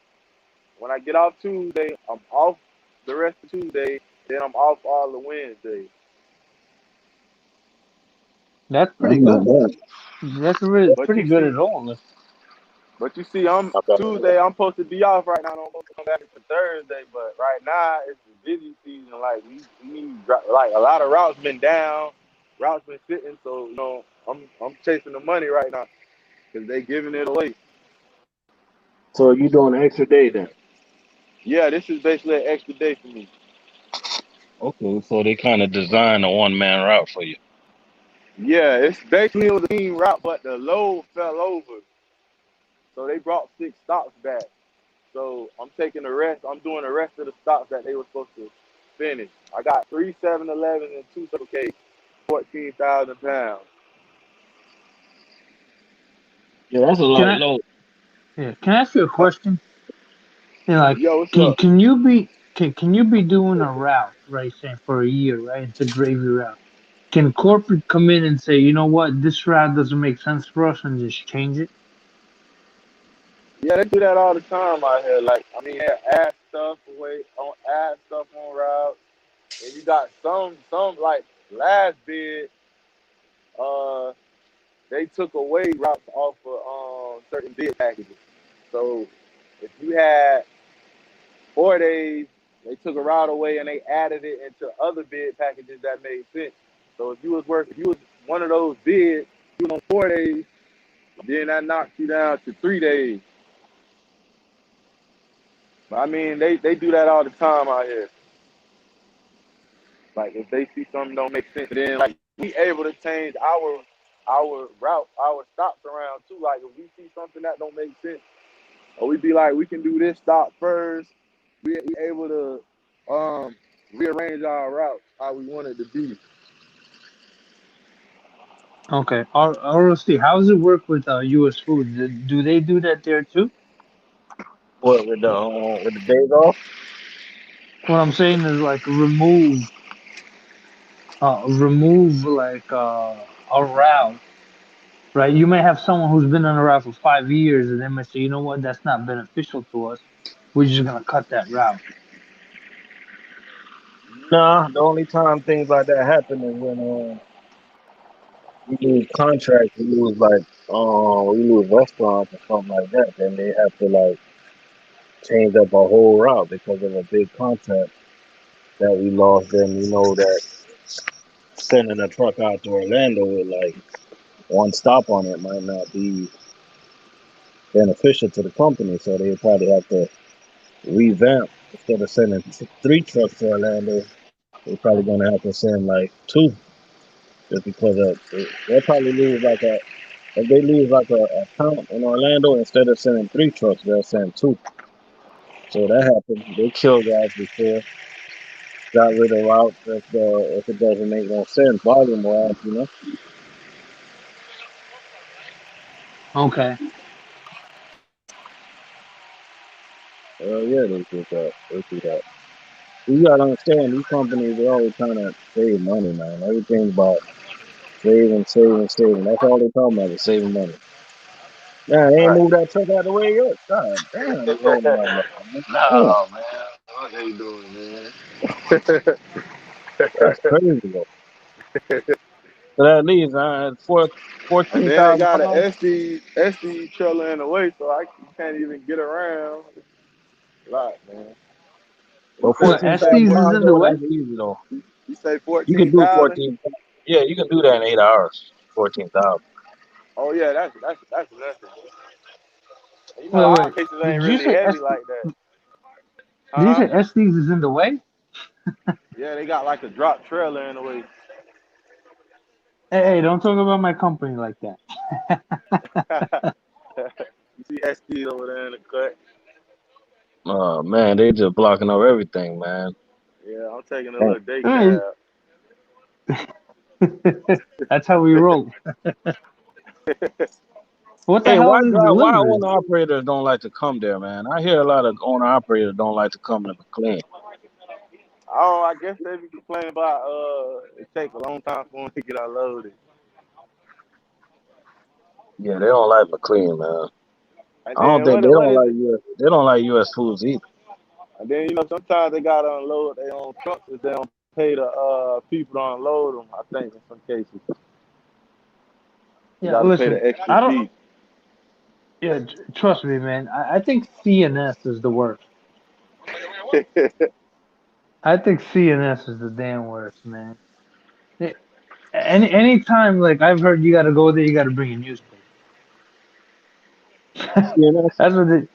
When I get off Tuesday, I'm off the rest of Tuesday. Then I'm off all of Wednesday. That's pretty That's not good. bad. But Pretty you good see, at all. I'm Not bad at Tuesday. all. I'm supposed to be off right now. I'm supposed to come back until Thursday. But right now it's the busy season. Like we need like a lot of routes been down. Routes been sitting. So I'm chasing the money right now because they giving it away. So you doing an extra day then? Yeah, this is basically an extra day for me. Okay, so they kind of designed a one man route for you. Yeah, it's basically it was a team route, but the load fell over, so they brought 6 stops back. So I'm taking the rest. I'm doing the rest of the stops that they were supposed to finish. I got 3 7-Elevens and 2 K, 14,000 pounds. Yeah, that's a Can light I load. yeah, can I ask you a Huh? question? Yeah, like Yo, what's up? can you be doing a route, right, saying for a year, right? It's a gravy route. Can corporate come in and say, you know what, this route doesn't make sense for us and just change it? Yeah, they do that all the time out here. Like, I mean, they add stuff away on add stuff on routes, and you got some like last bid. Uh, they took away routes off of certain bid packages. So if you had 4 days, they took a route away and they added it into other bid packages that made sense. So if you was one of those bids, you was on 4 days, then that knocks you down to 3 days. But I mean, they do that all the time out here. Like if they see something don't make sense, then like we able to change our route, our stops around too. Like if we see something that don't make sense, or we be like, we can do this stop first. We able to rearrange our routes how we want it to be. Okay. ROC, how does it work with US Food? Do they do that there too? What with the days off? What I'm saying is like remove like a route, right? You may have someone who's been on a route for 5 years and they might say, you know what, that's not beneficial to us. We're just gonna cut that route. Nah, the only time things like that happen is when we lose contracts, we lose restaurants or something like that. Then they have to like change up our whole route because of a big contract that we lost. Then you know that sending a truck out to Orlando with like one stop on it might not be beneficial to the company. So they probably have to revamp instead of sending 3 trucks to Orlando. They're probably gonna have to send like two, just because they'll probably lose like a if they lose like a count in Orlando instead of sending 3 trucks, they'll send two. So that happened. They killed guys before, got rid of routes if it doesn't make no sense, volume wise, you know. Okay. Yeah, they do that. They do that. You gotta understand, these companies they always trying to save money, man. Everything's about saving, saving, saving. That's all they talking about is saving money. Man, they ain't Right. moved that truck out the way yet. God damn, they holding out long, man. Damn, Nah, man. What they doing, man? that's crazy, though. So that leaves And fourteen then they thousand got an pounds. SD trailer in the way, so I can't even get around. It's a lot, man. But You said you say Estes 14,000 is pounds in the though, way? that's easy though. you say You can do 14,000. 14. Yeah, you can do that in 8 hours. 14,000. Oh yeah, that's nothing. You know, our Wait. cases Did ain't you really say heavy like that. Did you Huh? say Estes is in the way? Yeah, they got like a drop trailer in the way. Hey, don't talk about my company like that. You see SD over there in the cut. Oh man, they just blocking up everything, man. Yeah, I'm taking a Hey, little day Hey, cab. that's how we roll. What the hey, hell is why delivery? owner operators don't like to come there, man? I hear a lot of owner operators don't like to come to McLean. Oh, I guess they be complaining about it take a long time for them to get unloaded. Yeah, they don't like McLean, man. And I don't then think what is it? They don't like US foods either. And then sometimes they gotta unload their own trucks if they don't pay the people to unload them. I think in some cases you Yeah, gotta pay listen, the extra I don't. fee. Yeah, trust me, man. I think CNS is the worst. I think CNS is the damn worst, man. Eh, anytime, like I've heard, you got to go there, you got to bring a newspaper. CNS? That's what it.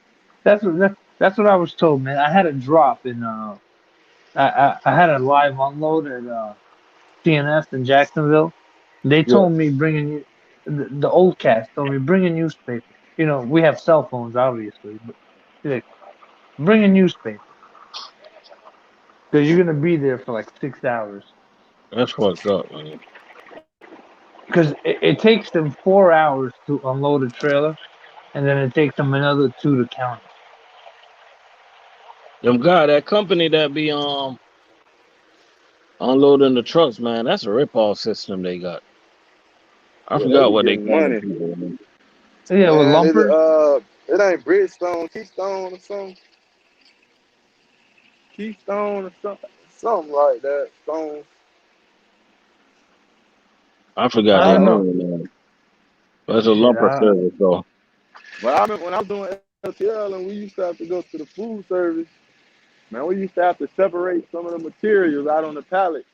That's what I was told, man. I had a drop in. I had a live unload at CNS in Jacksonville. They Yeah, told me bringing you. The old cast told me bring a newspaper. You know, we have cell phones, obviously, but like, bring a newspaper because you're gonna be there for like 6 hours. that's fucked up, man. Because it takes them 4 hours to unload a trailer, and then it takes them another two to count it. That company that be unloading the trucks, man, that's a rip-off system they got. I Yeah, they forgot be what they getting call them money. people, man. Yeah, with Man, is it lumpers. it ain't Bridgestone, Keystone or something? Keystone or something. Something like that. Stone. I forgot I their don't know. name, man. That's a Shit, lumper service, though. But I remember when I was doing LTL and we used to have to go to the food service, man, we used to have to separate some of the materials out on the pallet.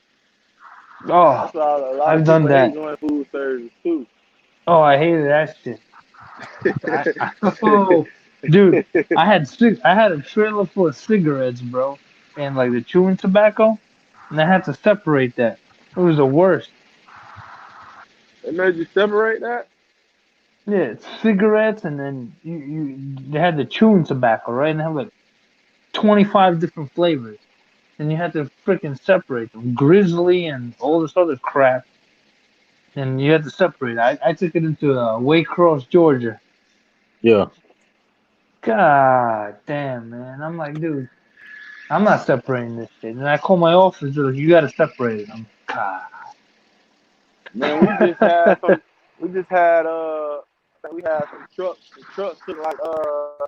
oh, That's why a lot I've of done people hate that. going to food service too. Oh, I hated that shit. Oh, dude, I had a trailer full of cigarettes, bro, and like the chewing tobacco, and I had to separate that. It was the worst. They made you separate that? Yeah, it's cigarettes, and then you they had the chewing tobacco, right? And they have like 25 different flavors, and you had to freaking separate them, grizzly and all this other crap, and you had to separate. I took it into Waycross, Georgia. Yeah, God damn, man! I'm like, dude. I'm not separating this shit. And I call my office, they're like, you gotta separate it. I'm Man, God. we just had I think we had some trucks. The trucks took like I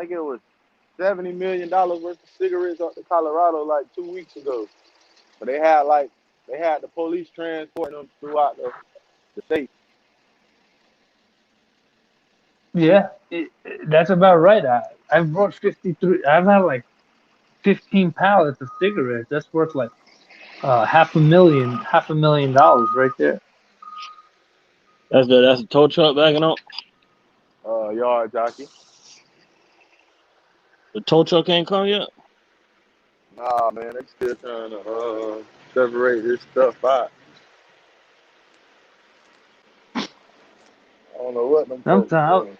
think it was $70 million worth of cigarettes up to Colorado like 2 weeks ago. But they had the police transporting them throughout the state. Yeah, that's about right. I've brought 53. I've had like 15 pallets of cigarettes. That's worth like $500,000 right there. that's the tow truck backing up. Yard jockey. The tow truck ain't come yet. Nah, man, they still trying to separate this stuff out. I don't know what them folks Sometimes doing.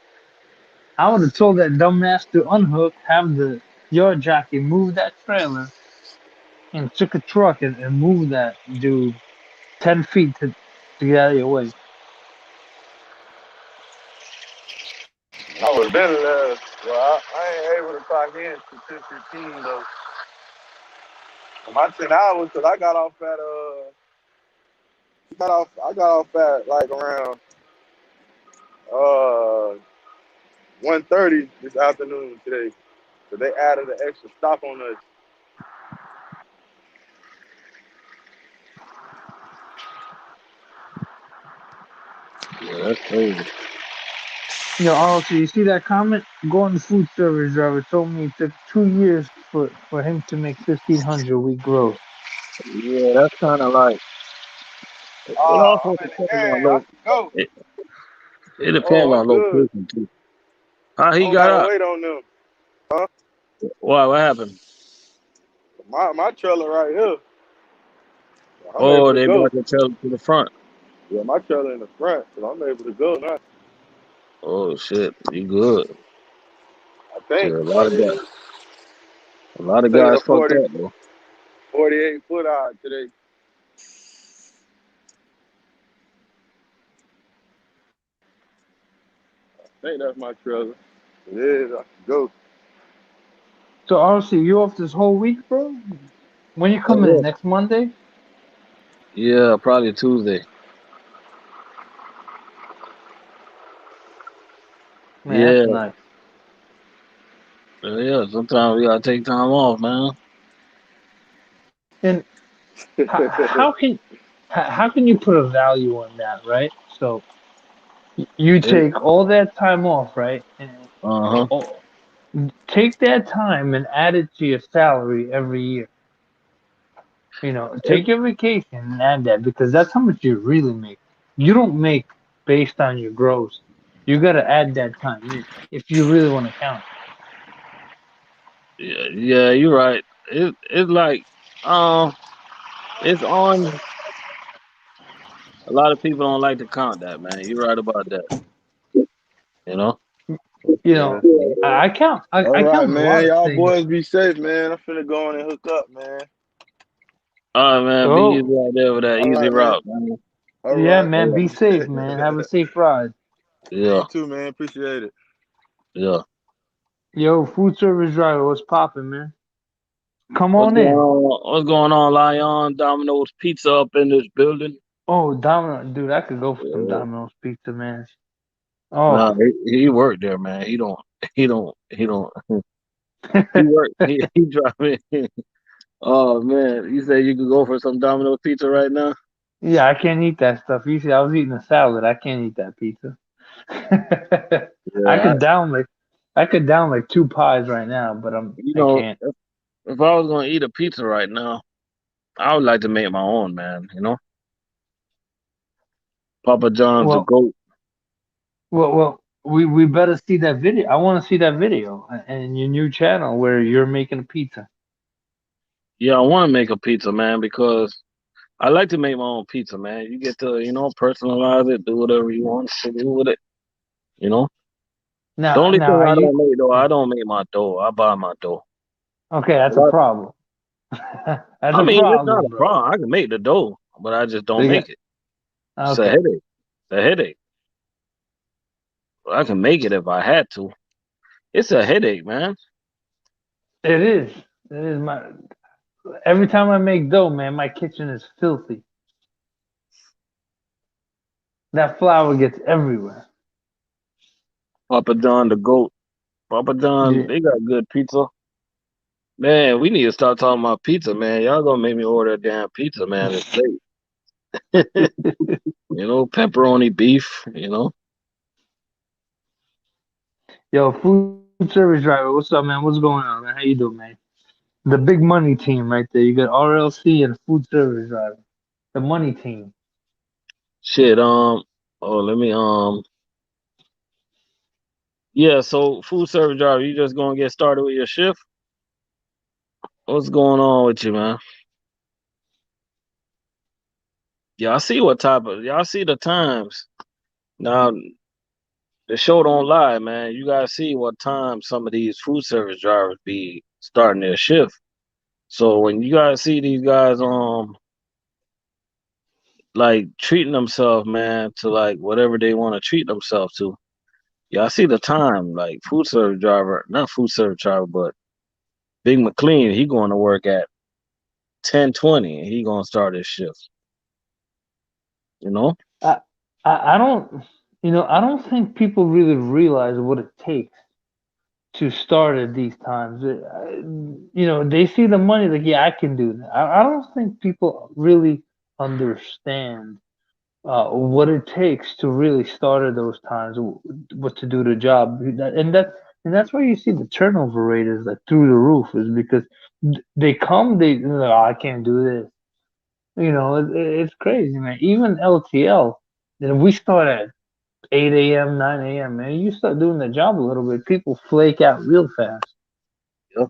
I would have told that dumbass to unhook, have the yard jockey move that trailer, and took a truck and move that dude 10 feet to get out of your way. I would have been well, I ain't able to clock in to 10:15 though. My 10 hours, cause I got off at like around uh 1:30 this afternoon today. So they added an extra stop on us. Yeah, that's crazy. Yo, also, you see that comment? Going to food service driver told me it took 2 years for him to make 1,500 a week gross? Yeah, that's kind of like it. I'm Also in the depends on game. I can go. it, it depends Oh, I'm on good. location too. How I he don't got gotta up? wait on them. Huh? Why? What happened? My trailer right here. I'm able Oh, to they go. brought the trailer to the front. Yeah, my trailer in the front, so I'm able to go now. Oh shit, you good? I think. Yeah, Yeah. a lot I'm of taking guys a fucked up though. 48 foot out today. I think that's my trailer. It is. I can go. So obviously you off this whole week, bro. When you Oh, coming in yeah. next Monday? Yeah, probably Tuesday. Man, that's Yeah, nice. yeah. Sometimes we gotta take time off, man. And how can how can you put a value on that, right? So you take all that time off, right? And Uh huh. oh, take that time and add it to your salary every year. Take your vacation and add that because that's how much you really make. You don't make based on your gross. You got to add that time in if you really want to count. Yeah, yeah, you're right. It's like, um, it's on. A lot of people don't like to count that, man. You're right about that. You know. You Yeah. know, I count. All I right, count a lot man. of Y'all things. boys be safe, man. I'm finna go on and hook up, man. All right, man. Be easy Oh, out there with that All easy right, man. route, man. All yeah, right. man. Be safe, man. Have a safe ride. Yeah, You too, man. Appreciate it. yeah. Yo, food service driver, what's popping, man? Come What's on going in. on? What's going on, Lion? Domino's Pizza up in this building. Oh, Domino, dude, I could go for some Yeah. Domino's pizza, man. Nah, Oh, he worked there, man. He don't. He don't. He don't. He worked. He driving. Oh man, you said you could go for some Domino's pizza right now? yeah, I can't eat that stuff. You see, I was eating a salad. I can't eat that pizza. I Yeah, could down like, I could down like two pies right now, but you I know, can't. if I was gonna eat a pizza right now, I would like to make my own, man. You know, Papa John's the Well, goat. we better see that video. I want to see that video and your new channel where you're making a pizza. Yeah, I want to make a pizza, man, because I like to make my own pizza, man. You get to, personalize it, do whatever you want to do with it. You know, the only Now thing are I you don't make though, I don't make my dough. I buy my dough. okay? That's a But problem. That's I a mean, it's not problem, a bro. problem. I can make the dough, but I just don't Yeah. make it. It's a Okay. headache. It's a headache. I can make it if I had to. It's a headache, man. It is. It is my every time I make dough, man, my kitchen is filthy. That flour gets everywhere. Papa John the goat. Papa John, Yeah. they got good pizza. Man, we need to start talking about pizza, man. Y'all gonna make me order a damn pizza, man. It's late. Pepperoni beef, Yo, food service driver, what's up, man? What's going on, man? How you doing, man? The big money team right there. You got RLC and food service driver. The money team. Shit, oh, let me, yeah, so food service driver, you just gonna get started with your shift? What's going on with you, man? Y'all see the times. Now, the show don't lie, man. You gotta see what time some of these food service drivers be starting their shift. So when you guys see these guys like treating themselves, man, to like whatever they want to treat themselves to. Yeah, I see the time. Like food service driver, not food service driver, but Big McLean, he going to work at 10:20 and he gonna start his shift. You know? I, I don't, I don't think people really realize what it takes to start at these times. They see the money, like, yeah, I can do that. I don't think people really understand what it takes to really start at those times, what to do the job, and And that's why you see the turnover rate is like through the roof, is because they come, they're like, oh, I can't do this. It's crazy, man. Even LTL, then we start at 8 a.m., 9 a.m., man. You start doing the job a little bit, people flake out real fast. Yep.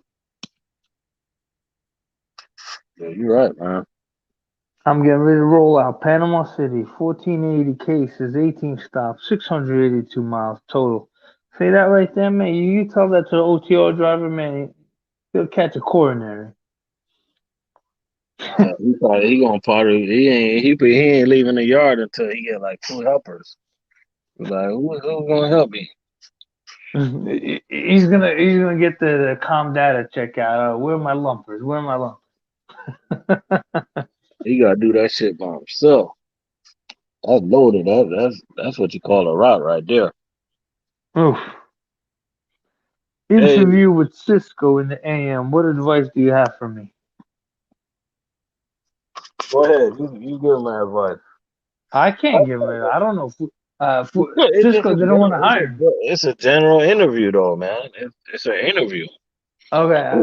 Yeah, you're right, man. I'm getting ready to roll out Panama City, 1480 cases, 18 stops, 682 miles total. Say that right there, man. You tell that to the OTR driver, man. He'll catch a coronary. He gonna party. He ain't leaving the yard until he get like 2 helpers. Like who gonna help me? He's gonna get the calm data check out. Where are my lumpers? Where are my lumpers? He gotta do that shit by himself. That's loaded. That's what you call a route right there. Oof. Hey, Interview with Cisco in the AM. What advice do you have for me? go ahead. You give my advice. I can't give it. I don't know. It's just Cisco a didn't want general. to hire me. It's a general interview though, man. It's an interview. Okay.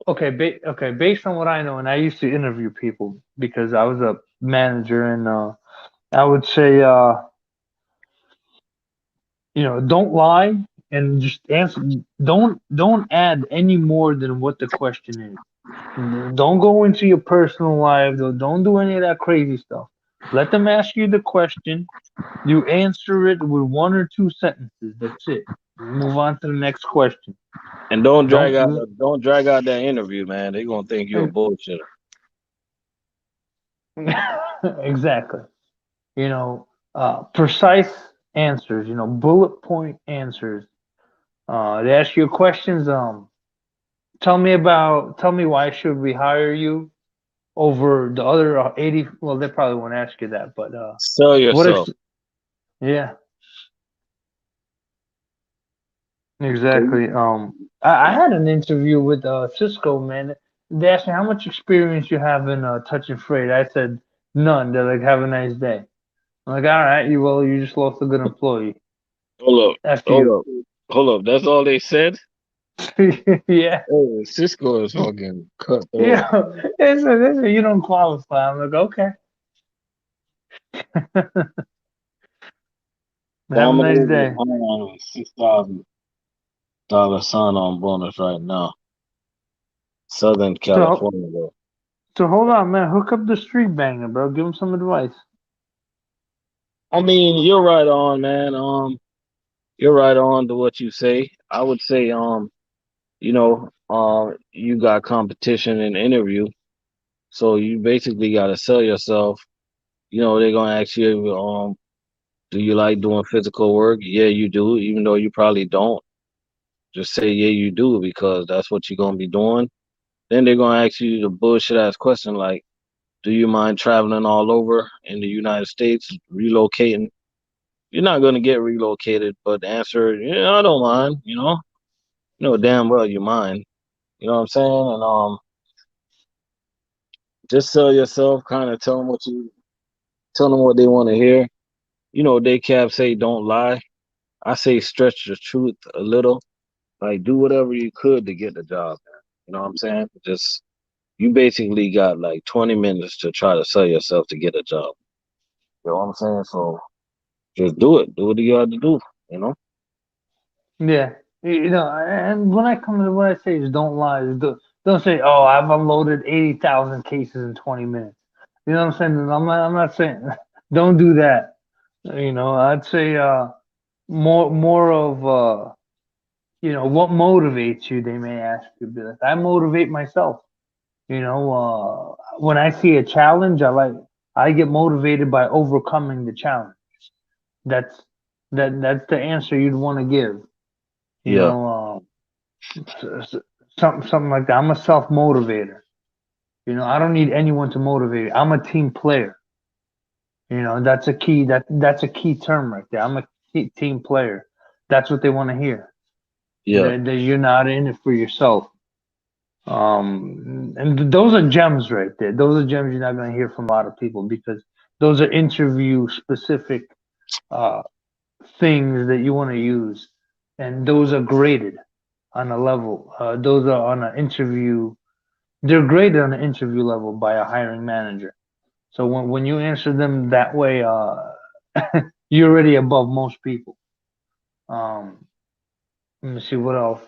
Okay. Okay. Based on what I know, and I used to interview people because I was a manager, and I would say, don't lie and just answer. Don't add any more than what the question is. Don't go into your personal life. Don't do any of that crazy stuff. Let them ask you the question. You answer it with one or two sentences. That's it. Move on to the next question. And don't Don't. drag out that interview, man. They gonna think you're a bullshitter. Exactly. Precise answers. Bullet point answers. They ask you questions. Tell me why should we hire you over the other 80. Well, they probably won't ask you that, but Sell what yourself. if? Yeah, Okay. exactly. I had an interview with Cisco, man. They asked me how much experience you have in touching freight. I said none. They're like, have a nice day. I'm like, all right, you just lost a good employee. Hold up. After Hold you. up. Hold up. That's all they said? Yeah. Oh, Cisco is fucking cutthroat. Yeah. They said you don't qualify. I'm like, okay. Have a nice Domino's is day. hiring $6,000 sign-on bonus right now. Southern So California, though. so hold on, man. Hook up the street banger, bro. Give him some advice. I mean, you're right on, man. You're right on to what you say. I would say, you got competition in the interview, so you basically got to sell yourself. They're gonna ask you, do you like doing physical work? Yeah, you do, even though you probably don't. Just say, yeah, you do, because that's what you're gonna be doing. Then they're gonna ask you the bullshit ass question like, do you mind traveling all over in the United States, relocating? You're not gonna get relocated, but the answer, yeah, I don't mind. You know damn well you mind. You know what I'm saying? And just sell yourself. Kind of tell them what they want to hear. They cap say don't lie. I say stretch the truth a little. Like do whatever you could to get the job. Man. You know what I'm saying? Just you basically got like 20 minutes to try to sell yourself to get a job. You know what I'm saying? So just do it. Do what you got to do. You know? Yeah. And when I say is don't lie, don't say, oh, I've unloaded 80,000 cases in 20 minutes. You know what I'm saying? I'm not saying, don't do that. I'd say, more of, what motivates you, they may ask you. Be like, I motivate myself. When I see a challenge, I get motivated by overcoming the challenge. That's, that's the answer you'd want to give. You Yeah. know, something like that. I'm a self motivator. I don't need anyone to motivate me. I'm a team player. That's a key. That's a key term right there. I'm a team player. That's what they want to hear. Yeah. That you're not in it for yourself. And those are gems right there. Those are gems you're not going to hear from a lot of people because those are interview specific uh, things that you want to use. and those are graded on a level. Those are on an interview. They're graded on an interview level by a hiring manager. So when you answer them that way, you're already above most people. Um, Let me see what else.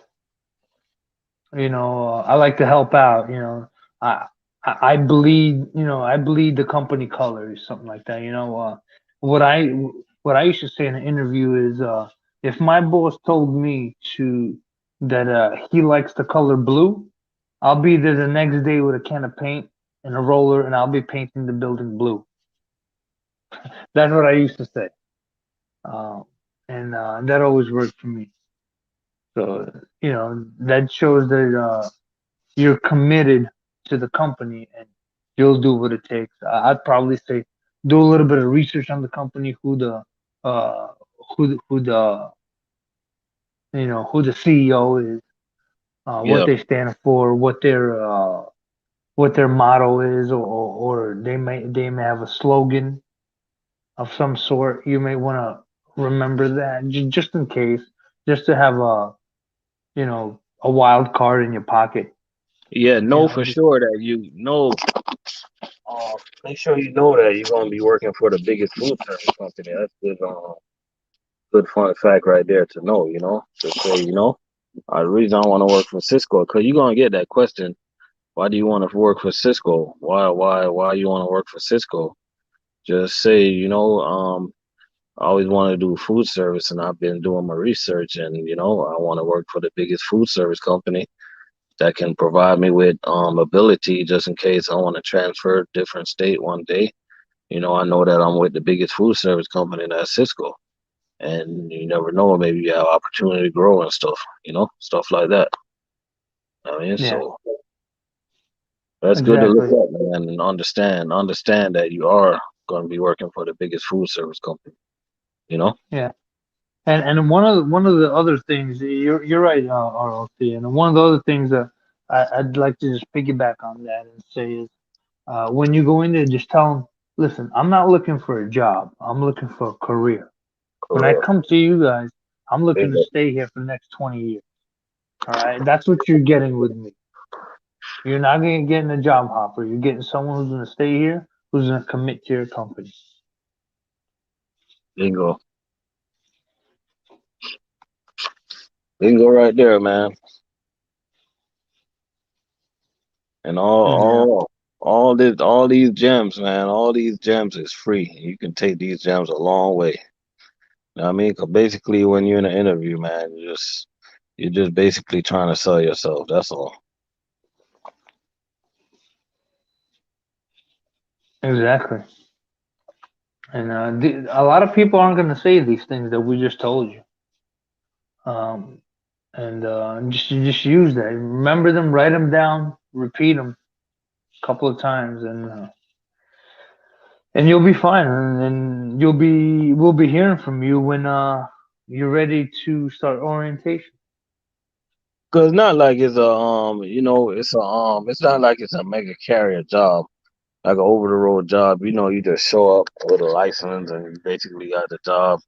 I like to help out. I I bleed. I bleed the company colors, something like that. What I what I used to say in an interview is, if my boss told me to that he likes the color blue, I'll be there the next day with a can of paint and a roller, and I'll be painting the building blue. That's what I used to say, uh, and that always worked for me. So that shows that you're committed to the company and you'll do what it takes. I'd probably say do a little bit of research on the company, uh, who the CEO is, what Yeah, they stand for, what their motto is, or they may have a slogan of some sort. You may want to remember that just in case, just to have a wild card in your pocket. yeah, You know know, for just sure that you know. Make sure you know that you're gonna be working for the biggest food service company. That's good. Good fun fact right there to know. To say, the reason I want to work for Cisco, because you're gonna get that question. Why do you want to work for Cisco? Why you want to work for Cisco? Just say, I always want to do food service, and I've been doing my research, and I want to work for the biggest food service company that can provide me with ability just in case I want to transfer to different state one day. I know that I'm with the biggest food service company, that's Cisco, and you never know, maybe you have opportunity to grow and stuff, stuff like that. I mean, yeah, so that's good to look exactly. at, man, and understand that you are going to be working for the biggest food service company. You know, Yeah. And one of the other things, you're right, RLC. And one of the other things that I'd like to just piggyback on that and say is, when you go in there, just tell them, listen, I'm not looking for a job. I'm looking for a career. When I correct. come to you guys, I'm looking to Bingo. stay here for the next 20 years. All right, that's what you're getting with me. You're not going to get a job hopper. You're getting someone who's going to stay here, who's going to commit to your company. Bingo. Bingo right there, man. And Yeah, all these gems, man, all these gems is free. You can take these gems a long way. You know what I mean? 'Cause basically when you're in an interview, man, you're just basically trying to sell yourself. That's all. exactly. And a lot of people aren't going to say these things that we just told you. Um, and just use that. Remember them, write them down, repeat them a couple of times, and you'll be fine. And we'll be hearing from you when you're ready to start orientation. Cause it's not like it's a it's not like it's a mega carrier job, like an over the road job. You just show up with a license and you basically got the job.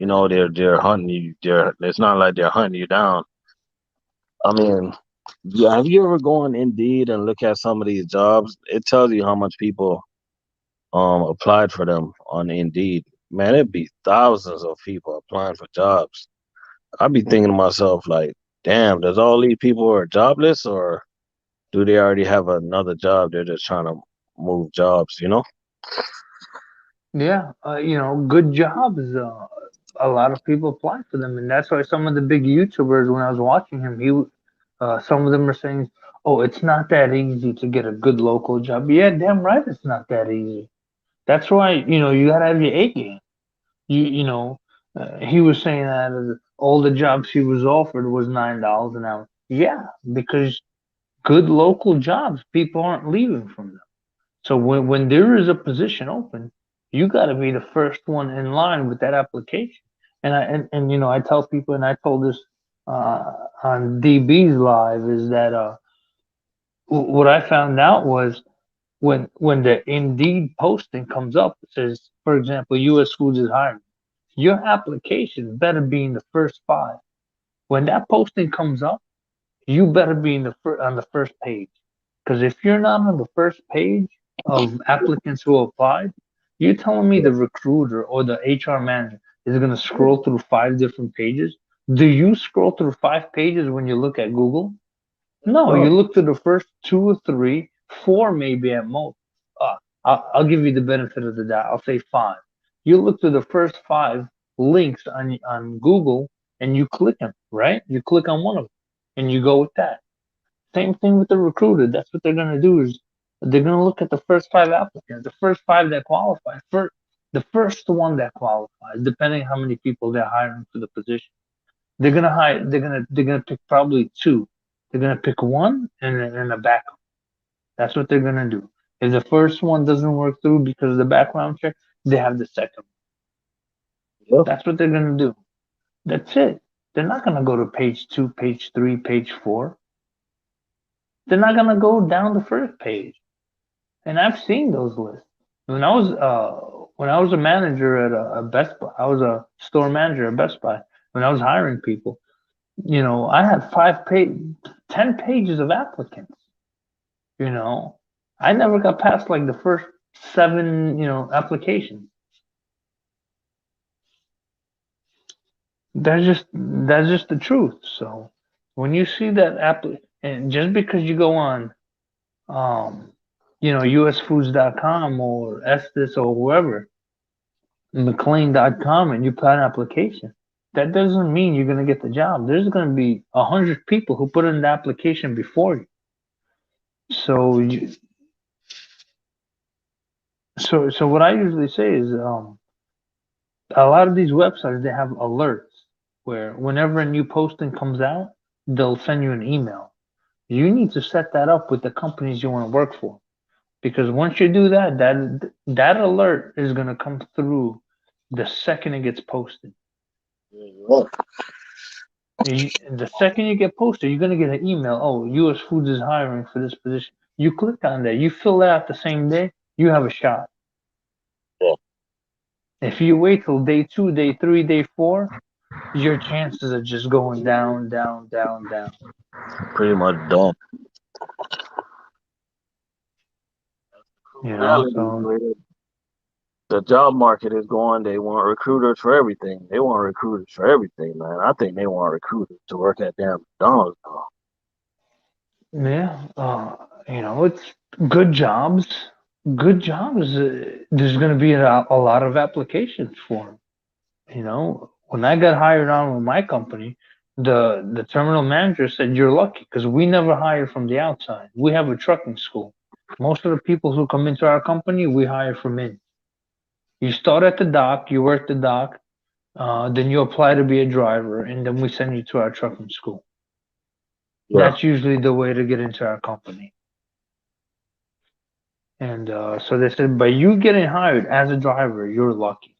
They're hunting you. It's not like they're hunting you down. I mean, yeah, have you ever gone Indeed and look at some of these jobs? It tells you how much people applied for them on Indeed. Man, it'd be thousands of people applying for jobs. I'd be thinking to myself like, damn, does all these people are jobless or do they already have another job? They're just trying to move jobs? Yeah, good jobs. A lot of people apply for them, and that's why some of the big YouTubers, when I was watching him, some of them are saying, "Oh, it's not that easy to get a good local job." Yeah, damn right, it's not that easy. That's why you gotta have your A game. He was saying that all the jobs he was offered was $9 an hour. Yeah, because good local jobs, people aren't leaving from them. So when there is a position open, you got to be the first one in line with that application. And I tell people, and I told this on DB's live, is that what I found out was when the Indeed posting comes up, it says, for example, U.S. Foods is hiring. Your application better be in the first five. when that posting comes up, you better be in on the first page. Because if you're not on the first page of applicants who applied, you're telling me the recruiter or the HR manager is going to scroll through 5 different pages? Do you scroll through 5 pages when you look at Google? No, you No. look through the first 2 or 3, 4 maybe at most. I'll give you the benefit of the doubt. I'll say 5. You look through the first 5 links on Google and you click them, right? You click on one of them and you go with that. Same thing with the recruiter. That's what they're gonna do is they're gonna look at the first 5 applicants, the first 5 that qualify. The first one that qualifies, depending how many people they're hiring for the position. They're gonna hire. They're gonna pick probably 2. They're gonna pick one and a backup. That's what they're gonna do. If the first one doesn't work through because of the background check, they have the second. Yeah. That's what they're gonna do. That's it. They're not gonna go to page 2, page 3, page 4. They're not gonna go down the first page. And I've seen those lists. When I was a manager at a Best Buy, I was a store manager at Best Buy. When I was hiring people, I had 10 pages of applicants. I never got past like the first 7, applications. That's just the truth. So when you see that and just because you go on, um, usfoods.com or Estes or whoever, McLean.com, and you put an application, that doesn't mean you're going to get the job. There's going to be 100 people who put in the application before you. So so what I usually say is, a lot of these websites, they have alerts where whenever a new posting comes out, they'll send you an email. You need to set that up with the companies you want to work for, because once you do that, that alert is going to come through the second it gets posted. Yeah. The second you get posted, you're going to get an email. Oh, US Foods is hiring for this position. You click on that. You fill that out the same day. You have a shot. Yeah. If you wait till day 2, day 3, day 4, your chances are just going down, down, down, down. Pretty much done. So The job market is going. They want recruiters for everything. They want recruiters for everything, man. I think they want recruiters to work at damn McDonald's. yeah, it's good jobs. Good jobs. There's going to be a lot of applications for them. When I got hired on with my company, the terminal manager said, "You're lucky because we never hire from the outside. We have a trucking school. Most of the people who come into our company, we hire from in. You start at the dock, you work the dock, then you apply to be a driver, and then we send you to our trucking school. Yeah. That's usually the way to get into our company." And so they said, by you getting hired as a driver, you're lucky.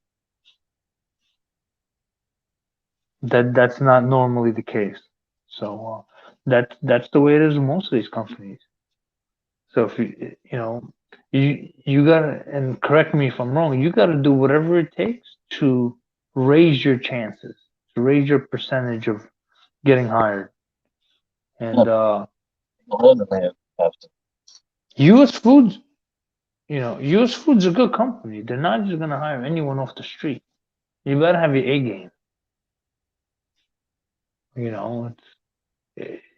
That's not normally the case. So that's the way it is in most of these companies. So if you gotta, and correct me if I'm wrong, you gotta do whatever it takes to raise your chances, to raise your percentage of getting hired. And US Foods, US Foods is a good company. They're not just gonna hire anyone off the street. You better have your A game. It's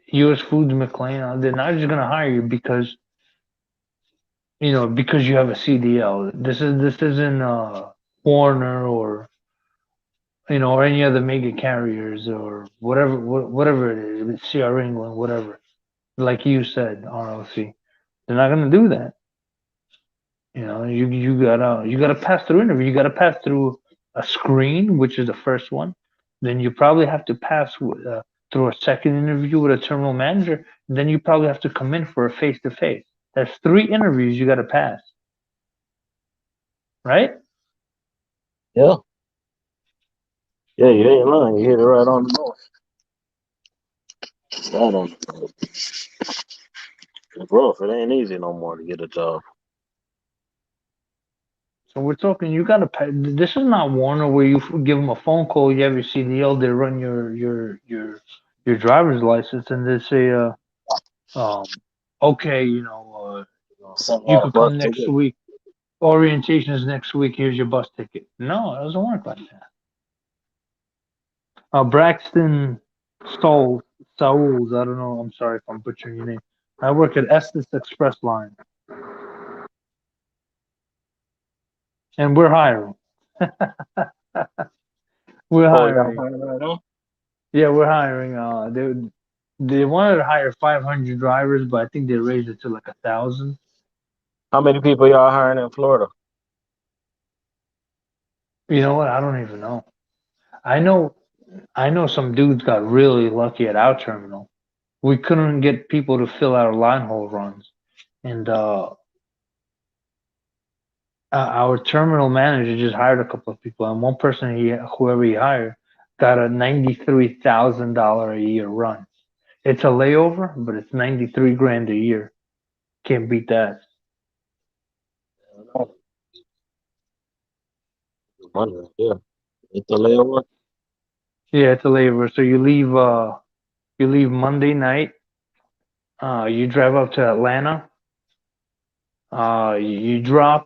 US Foods, McLean. They're not just gonna hire you because because you have a CDL. This isn't Warner or or any other mega carriers or whatever it is, CR England, whatever. Like you said, RLC. They're not gonna do that. You gotta pass through interview. You gotta pass through a screen, which is the first one. Then you probably have to pass through a second interview with a terminal manager. Then you probably have to come in for a face to face. That's 3 interviews you gotta pass, right? Yeah. Yeah, you ain't lying. You hit it right on the nose. Right on the nose. It's rough. It ain't easy no more to get a job. So we're talking. You gotta pay. This is not Warner where you give them a phone call. You have your CDL. They run your your driver's license, and they say, okay, Something you out of could bus come next ticket. week. Orientation is next week. Here's your bus ticket. No, it doesn't work like that. Braxton Souls. I don't know. I'm sorry if I'm butchering your name. I work at Estes Express Line, and we're hiring. We're Oh, y'all hiring. hiring right now? Yeah, we're hiring. They wanted to hire 500 drivers, but I think they raised it to like 1,000. How many people y'all hiring in Florida? You know what? I don't even know. I know. I know some dudes got really lucky at our terminal. We couldn't get people to fill our line haul runs, and our terminal manager just hired a couple of people, and one person whoever he hired got a $93,000 a year run. It's a layover, but it's 93 grand a year. Can't beat that. Monday, yeah. It's a layover. Yeah, it's a layover. So you leave Monday night. You drive up to Atlanta. You grab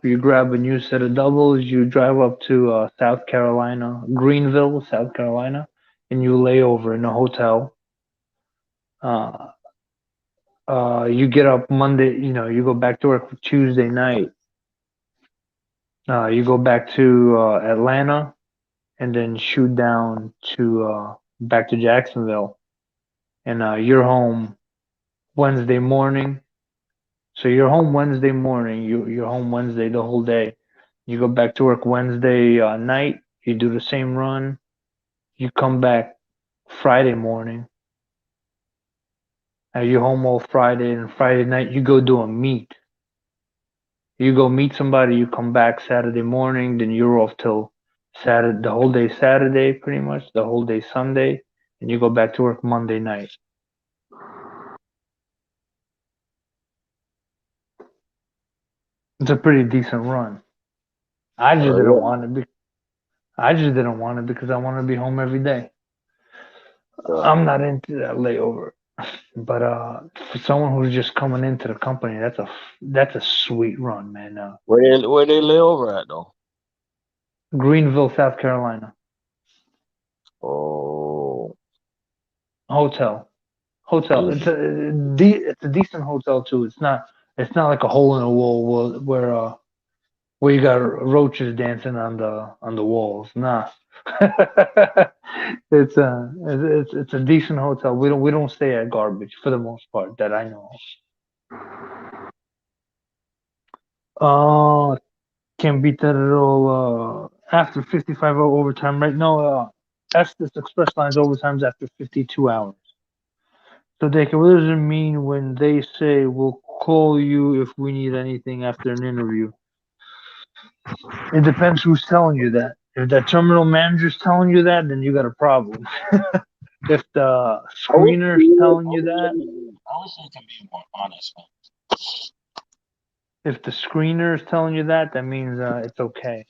a new set of doubles. You drive up to South Carolina, Greenville, South Carolina, and you lay over in a hotel. Uh, you get up Monday. You go back to work Tuesday night. You go back to Atlanta, and then shoot down to back to Jacksonville, and you're home Wednesday morning. So you're home Wednesday morning. You're home Wednesday the whole day. You go back to work Wednesday night. You do the same run. You come back Friday morning. You're home all Friday, and Friday night you go do a meet. You go meet somebody. You come back Saturday morning. Then you're off till Saturday, the whole day Saturday, pretty much the whole day Sunday, and you go back to work Monday night. It's a pretty decent run. I just didn't Yeah. want it. I just didn't want it because I want to be home every day. Yeah. I'm not into that layover. But for someone who's just coming into the company, that's a sweet run, man. Where they lay over at though? Greenville, South Carolina, Oh, hotel, hotel. yeah. It's a decent hotel too. It's not like a hole in the wall where you got roaches dancing on the walls. Nah. It's a decent hotel. We don't stay at garbage for the most part that I know of. Can't beat that at all. After 55-hour overtime, right now, Estes Express Lines overtime's after 52 hours. So, Dake, what does it mean when they say we'll call you if we need anything after an interview? It depends who's telling you that. If that terminal manager's telling you that, then you got a problem. If the screener's telling you that, I wish they can be more honest, man. if the screener's telling you that, that means it's okay.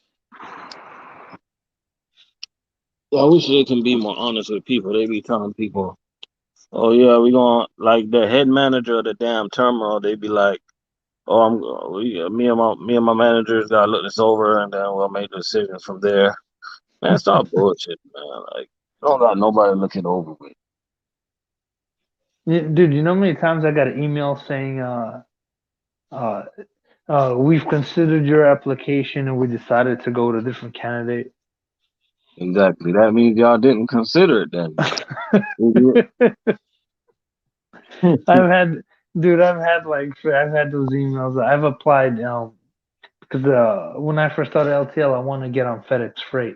I wish they can be more honest with people. They be telling people, "Oh yeah, we going like the head manager of the damn terminal." They be like, "Oh, me and my managers gotta look this over, and then we'll make the decisions from there." Man, stop bullshit, man. Like, don't got nobody looking over with. Dude, you know how many times I got an email saying, uh, we've considered your application and we decided to go with a different candidate. Exactly. That means y'all didn't consider it then. I've had, dude, I've had those emails. I've applied, because when I first started LTL, I want to get on FedEx Freight.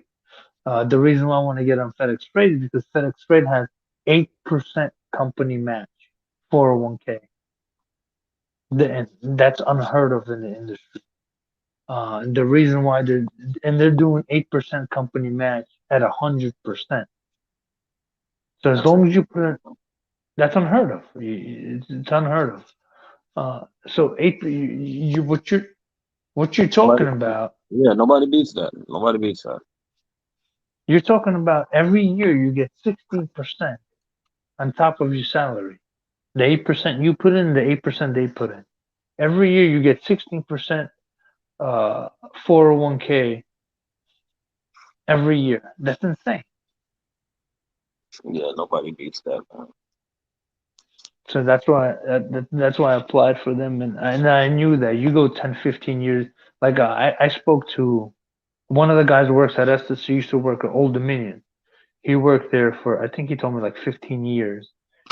The reason why I want to get on FedEx Freight is because FedEx Freight has 8% company match, 401k. And that's unheard of in the industry. The reason why they're doing 8% company match at 100%. So as That's it. long as you put in, that's unheard of. It's unheard of. So what you're Nobody, talking about, yeah, nobody beats that. Nobody beats that. you're talking about every year you get 16%. on top of your salary. The 8% you put in, the 8% they put in. Every year you get 16% 401k every year. That's insane. Yeah, nobody beats that, man. So that's why I applied for them, and I knew that you go 10, 15 years. Like I spoke to one of the guys who works at Estes. He used to work at Old Dominion. He worked there for, I think he told me, like 15 years,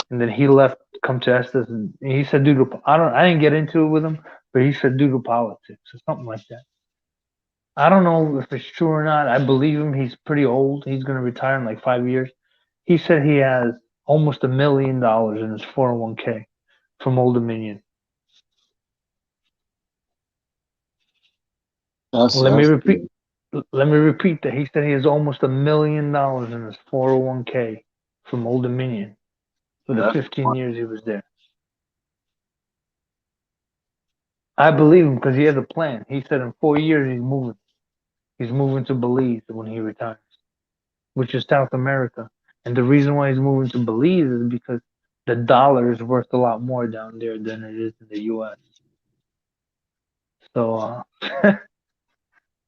and then he left, come to Estes, and he said due to, I didn't get into it with him, but he said due to politics or something like that. I don't know if it's true or not. I believe him. He's pretty old. He's gonna retire in like 5 years. He said he has almost $1 million in his 401k from Old Dominion. That's Let me that's repeat. good. Let me repeat that. He said he has almost $1 million in his 401k from Old Dominion for the That's 15 years he was there. I believe him because he has a plan. He said in 4 years he's moving. He's moving to Belize when he retires, which is South America. And the reason why he's moving to Belize is because the dollar is worth a lot more down there than it is in the U.S. So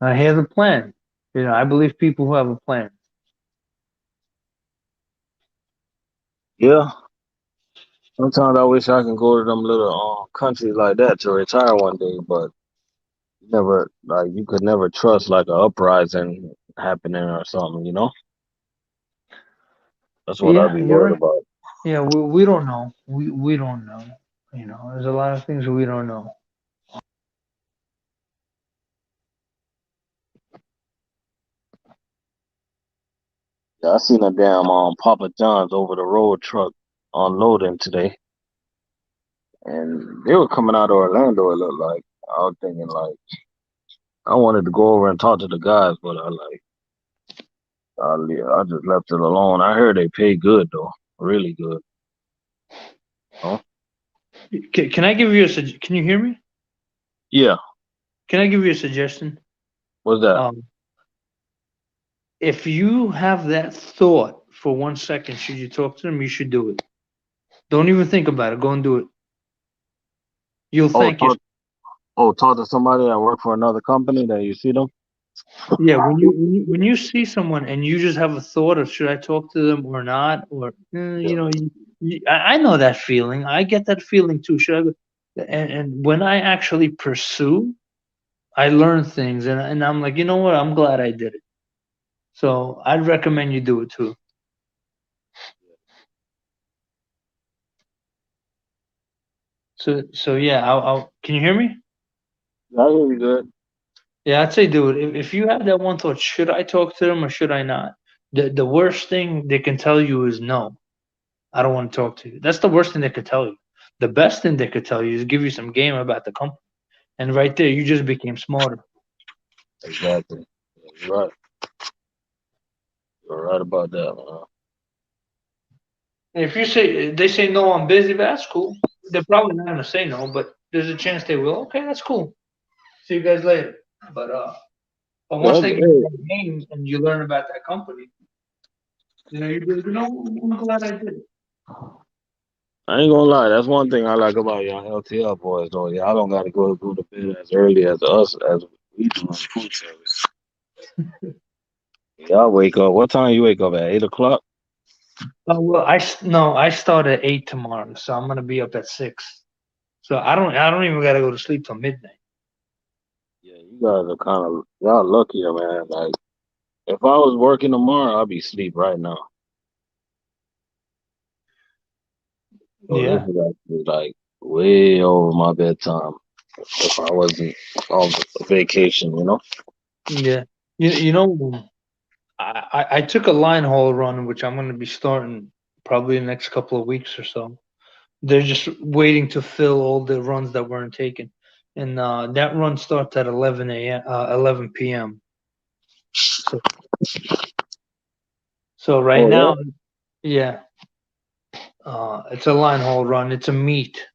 he has a plan. I believe people who have a plan. yeah. Sometimes I wish I can go to them little countries like that to retire one day, but never like you could never trust like a uprising happening or something, you know? That's what I'd Yeah, be you're worried right. about. Yeah, we don't know. We don't know. There's a lot of things we don't know. Yeah, I seen a damn Papa John's over the road truck unloading today, and they were coming out of Orlando. It looked like I was thinking like I wanted to go over and talk to the guys, but I just left it alone. I heard they pay good though, really good. Oh Can I give you Can you hear me? yeah, Can I give you a suggestion? what's that? Um, if you have that thought for 1 second, should you talk to them? You should do it. Don't even think about it. Go and do it. You'll Oh, thank yourself. talk to somebody that work for another company that you see them. Yeah, when you see someone and you just have a thought of should I talk to them or not, or Yeah, I know that feeling. I get that feeling too. Should I? And when I actually pursue, I learn things, and I'm like, you know what? I'm glad I did it. So I'd recommend you do it too. So yeah, can you hear me? I hear you good. Yeah, I'd say do it. If you have that one thought, should I talk to them or should I not? The worst thing they can tell you is no. I don't want to talk to you. That's the worst thing they could tell you. The best thing they could tell you is give you some game about the company. And right there, you just became smarter. Exactly. Yeah, you're right. You're right about that, man. And if you say they say no, I'm busy, that's cool. They're probably not gonna say no, but there's a chance they will. Okay, that's cool. See you guys later. But once they give you Hey, that game and you learn about that company, you be like, I'm glad I did it. I ain't gonna lie. That's one thing I like about y'all LTL boys, though. Y'all don't got to go to bed as early as us as we do on food service. Y'all wake up. What time you wake up at? 8 o'clock. Oh well, no, I start at 8 tomorrow, so I'm gonna be up at 6. So I don't even gotta go to sleep till midnight. Yeah, you guys are kind of y'all luckier, man. Like if I was working tomorrow, I'd be asleep right now. So this Yeah, is actually like way over my bedtime if I wasn't on vacation, you know? yeah. I took a line haul run, which I'm gonna be starting probably the next couple of weeks or so. They're just waiting to fill all the runs that weren't taken, and that run starts at 11 p.m. So so right Oh now, yeah, it's a line haul run. It's a meet.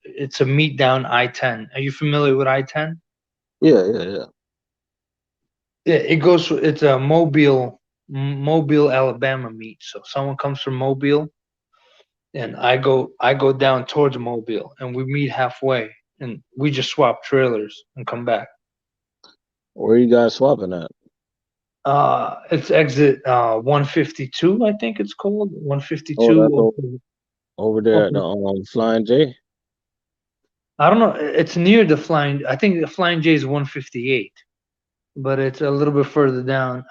It's a meet down I-10. Are you familiar with I-10? yeah, yeah, yeah, yeah. Yeah, it's a Mobile, Alabama meet. So someone comes from Mobile, and I go down towards Mobile, and we meet halfway, and we just swap trailers and come back. Where you guys swapping at? It's exit 152, I think it's called Oh, that's 152. over there at the Flying J. I don't know. It's near the Flying. I think the Flying J is 158, but it's a little bit further down.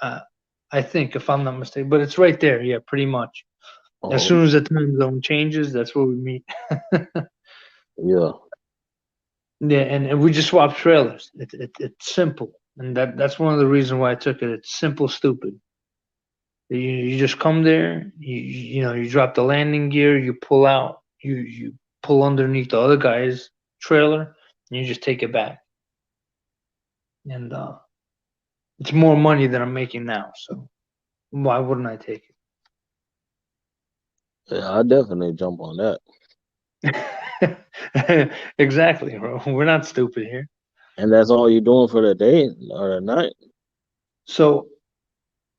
I think, if I'm not mistaken, but it's right there. Yeah, pretty much. As Oh, soon as the time zone changes, that's where we meet. yeah. Yeah, and we just swap trailers. It's simple, and that's one of the reasons why I took it. It's simple, stupid. You just come there. You drop the landing gear. You pull out. You pull underneath the other guy's trailer, and you just take it back. And it's more money than I'm making now, so why wouldn't I take Yeah, I definitely jump on that. it? Exactly, bro. We're not stupid here. And that's all you're doing for the day or the night? So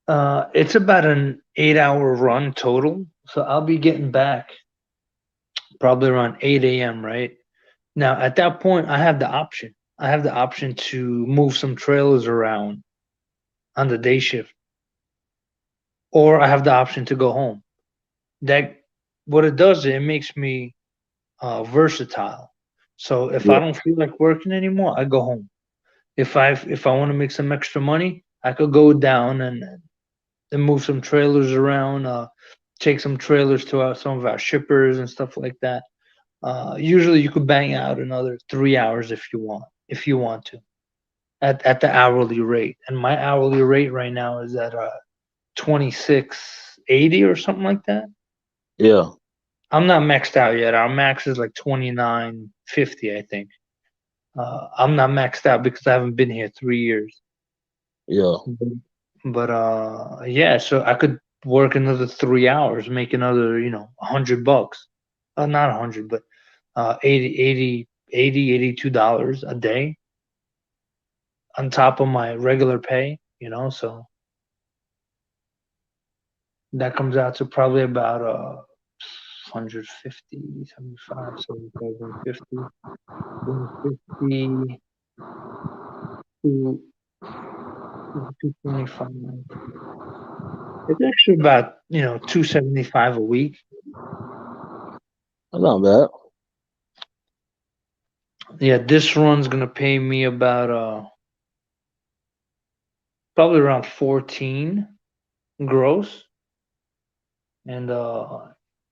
it's about an 8 hour run total. So I'll be getting back probably around 8 a.m., right? Now, at that point, I have the option. I have the option to move some trailers around on the day shift, or I have the option to go home. That what it does, it makes me versatile. So if I Yeah, don't feel like working anymore, I go home. If I want to make some extra money, I could go down and move some trailers around, take some trailers to some of our shippers and stuff like that. Usually, you could bang out another 3 hours if you want to, at the hourly rate. And my hourly rate right now is at 26.80 or something like that. yeah, I'm not maxed out yet. Our max is like 29.50, I think. I'm not maxed out because I haven't been here 3 years. yeah. But yeah, so I could work another 3 hours, make another, $100. Not 100, but 82 dollars a day on top of my regular pay, so that comes out to probably about 150, 75, 75, 150, 150 to 225. It's actually about 275 a week. That's not bad. Yeah, this run's gonna pay me about probably around 14 gross, and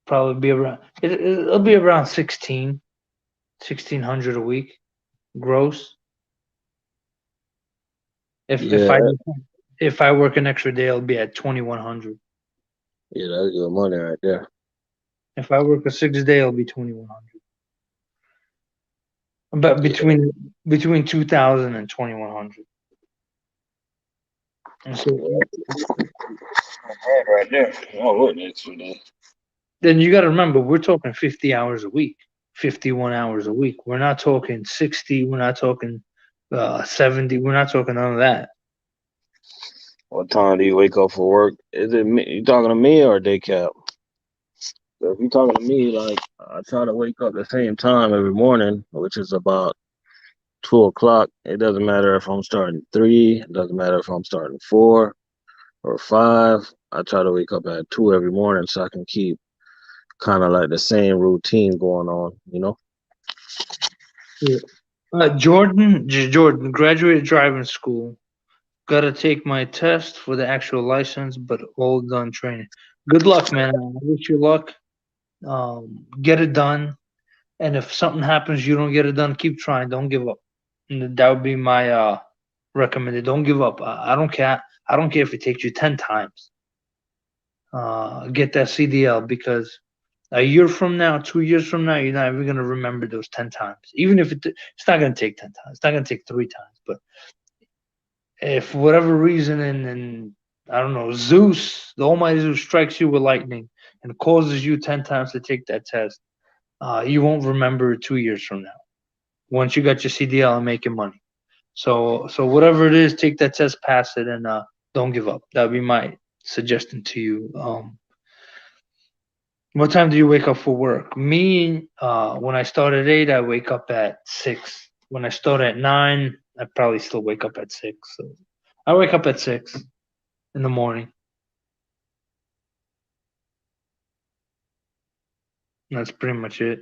probably be around it'll be around 1600 a week gross. If I Yeah, if I work an extra day, I'll be at 2100. yeah, that's good money right there. If I work a 6 day, I'll be 2100. But Yeah, between 2000 and 2100. And so yeah, right there. Oh, what next for that? then you got to remember, we're talking 50 hours a week, 51 hours a week. We're not talking 60. We're not talking 70. We're not talking none of that. What time do you wake up for work? Is it me? You talking to me or day cap? So if you talking to me, like I try to wake up the same time every morning, which is about 2 o'clock. It doesn't matter if I'm starting 3. It doesn't matter if I'm starting 4 or 5. I try to wake up at 2 every morning so I can keep kind of like the same routine going on. Yeah. Jordan graduated driving school. Got to take my test for the actual license, but all done training. Good luck, man. I wish you luck. Get it done. And if something happens, you don't get it done, keep trying. Don't give up. And that would be my recommended. Don't give up. I don't care. I don't care if it takes you 10 times. Get that CDL, because a year from now, 2 years from now, you're not even gonna remember those 10 times. Even if it's not gonna take 10 times. It's not gonna take 3 times. But if for whatever reason, and I don't know, Zeus, the Almighty Zeus, strikes you with lightning and causes you 10 times to take that test, you won't remember it 2 years from now. Once you got your CDL and making money. So whatever it is, take that test, pass it, and don't give up. That would be my suggestion to you. What time do you wake up for work? Me, when I start at 8, I wake up at 6. When I start at 9, I probably still wake up at 6. So I wake up at 6 in the morning. That's pretty much it.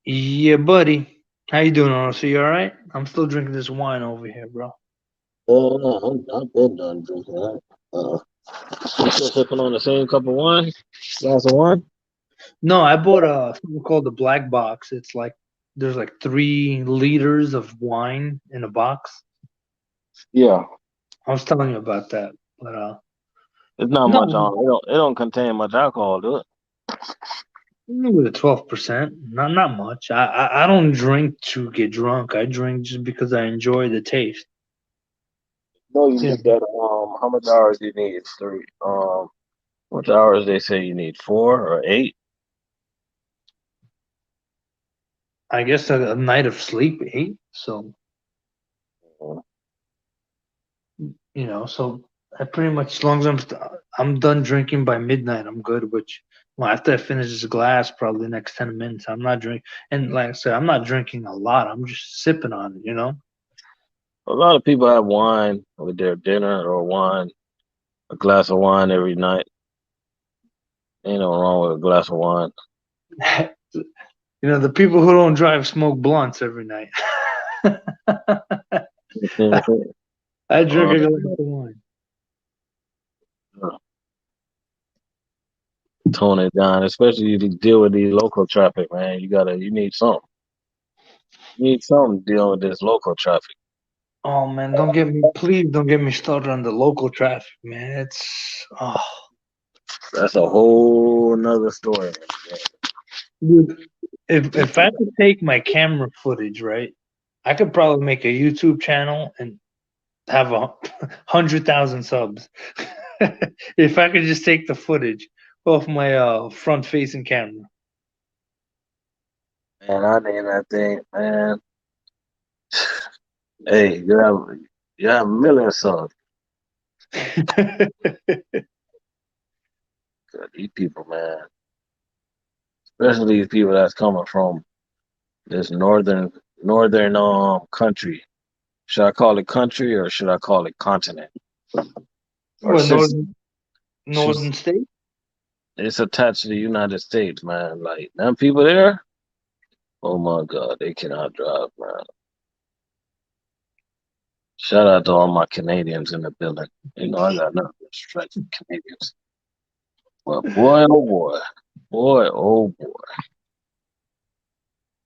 Yeah, buddy. How you doing, Arnold? So you all right? I'm still drinking this wine over here, bro. I've been done drinking that. You still sipping on the same cup of wine? Glass of wine? No, I bought something called the black box. It's like there's like 3 liters of wine in a box. Yeah. I was telling you about that, but It's not much no, on. It don't contain much alcohol, do it? maybe the 12%. Not much. I don't drink to get drunk. I drink just because I enjoy the taste. No, you Yeah, need that. How much hours do you need? Three. How much hours they say you need? 4 or 8? I guess a night of sleep, 8. So Uh, so I pretty much, as long as I'm done drinking by midnight, I'm good. Which, well, after I finish this glass, probably the next 10 minutes, I'm not drinking. And like I said, I'm not drinking a lot. I'm just sipping on it. A lot of people have wine with their dinner or a glass of wine every night. Ain't no wrong with a glass of wine. The people who don't drive smoke blunts every night. I drink a um, glass of wine. tone it down, especially to deal with the local traffic, man. You need something. You need something to deal with this local traffic. Oh man, please don't get me started on the local traffic, man. That's a whole nother story. Dude, if I could take my camera footage, right, I could probably make a YouTube channel and have 100,000 subs. If I could just take the footage off my front facing camera. Man, I need that thing, man. Hey, you have millions subs. These people, man. Especially these people that's coming from this northern country. Should I call it country or should I call it continent? Or What, since northern state? it's attached to the United States, man. Like them people there, oh my God, they cannot drive, man. Shout out to all my Canadians in the building. I got nothing to strike for Canadians. But boy, oh boy, boy, oh boy,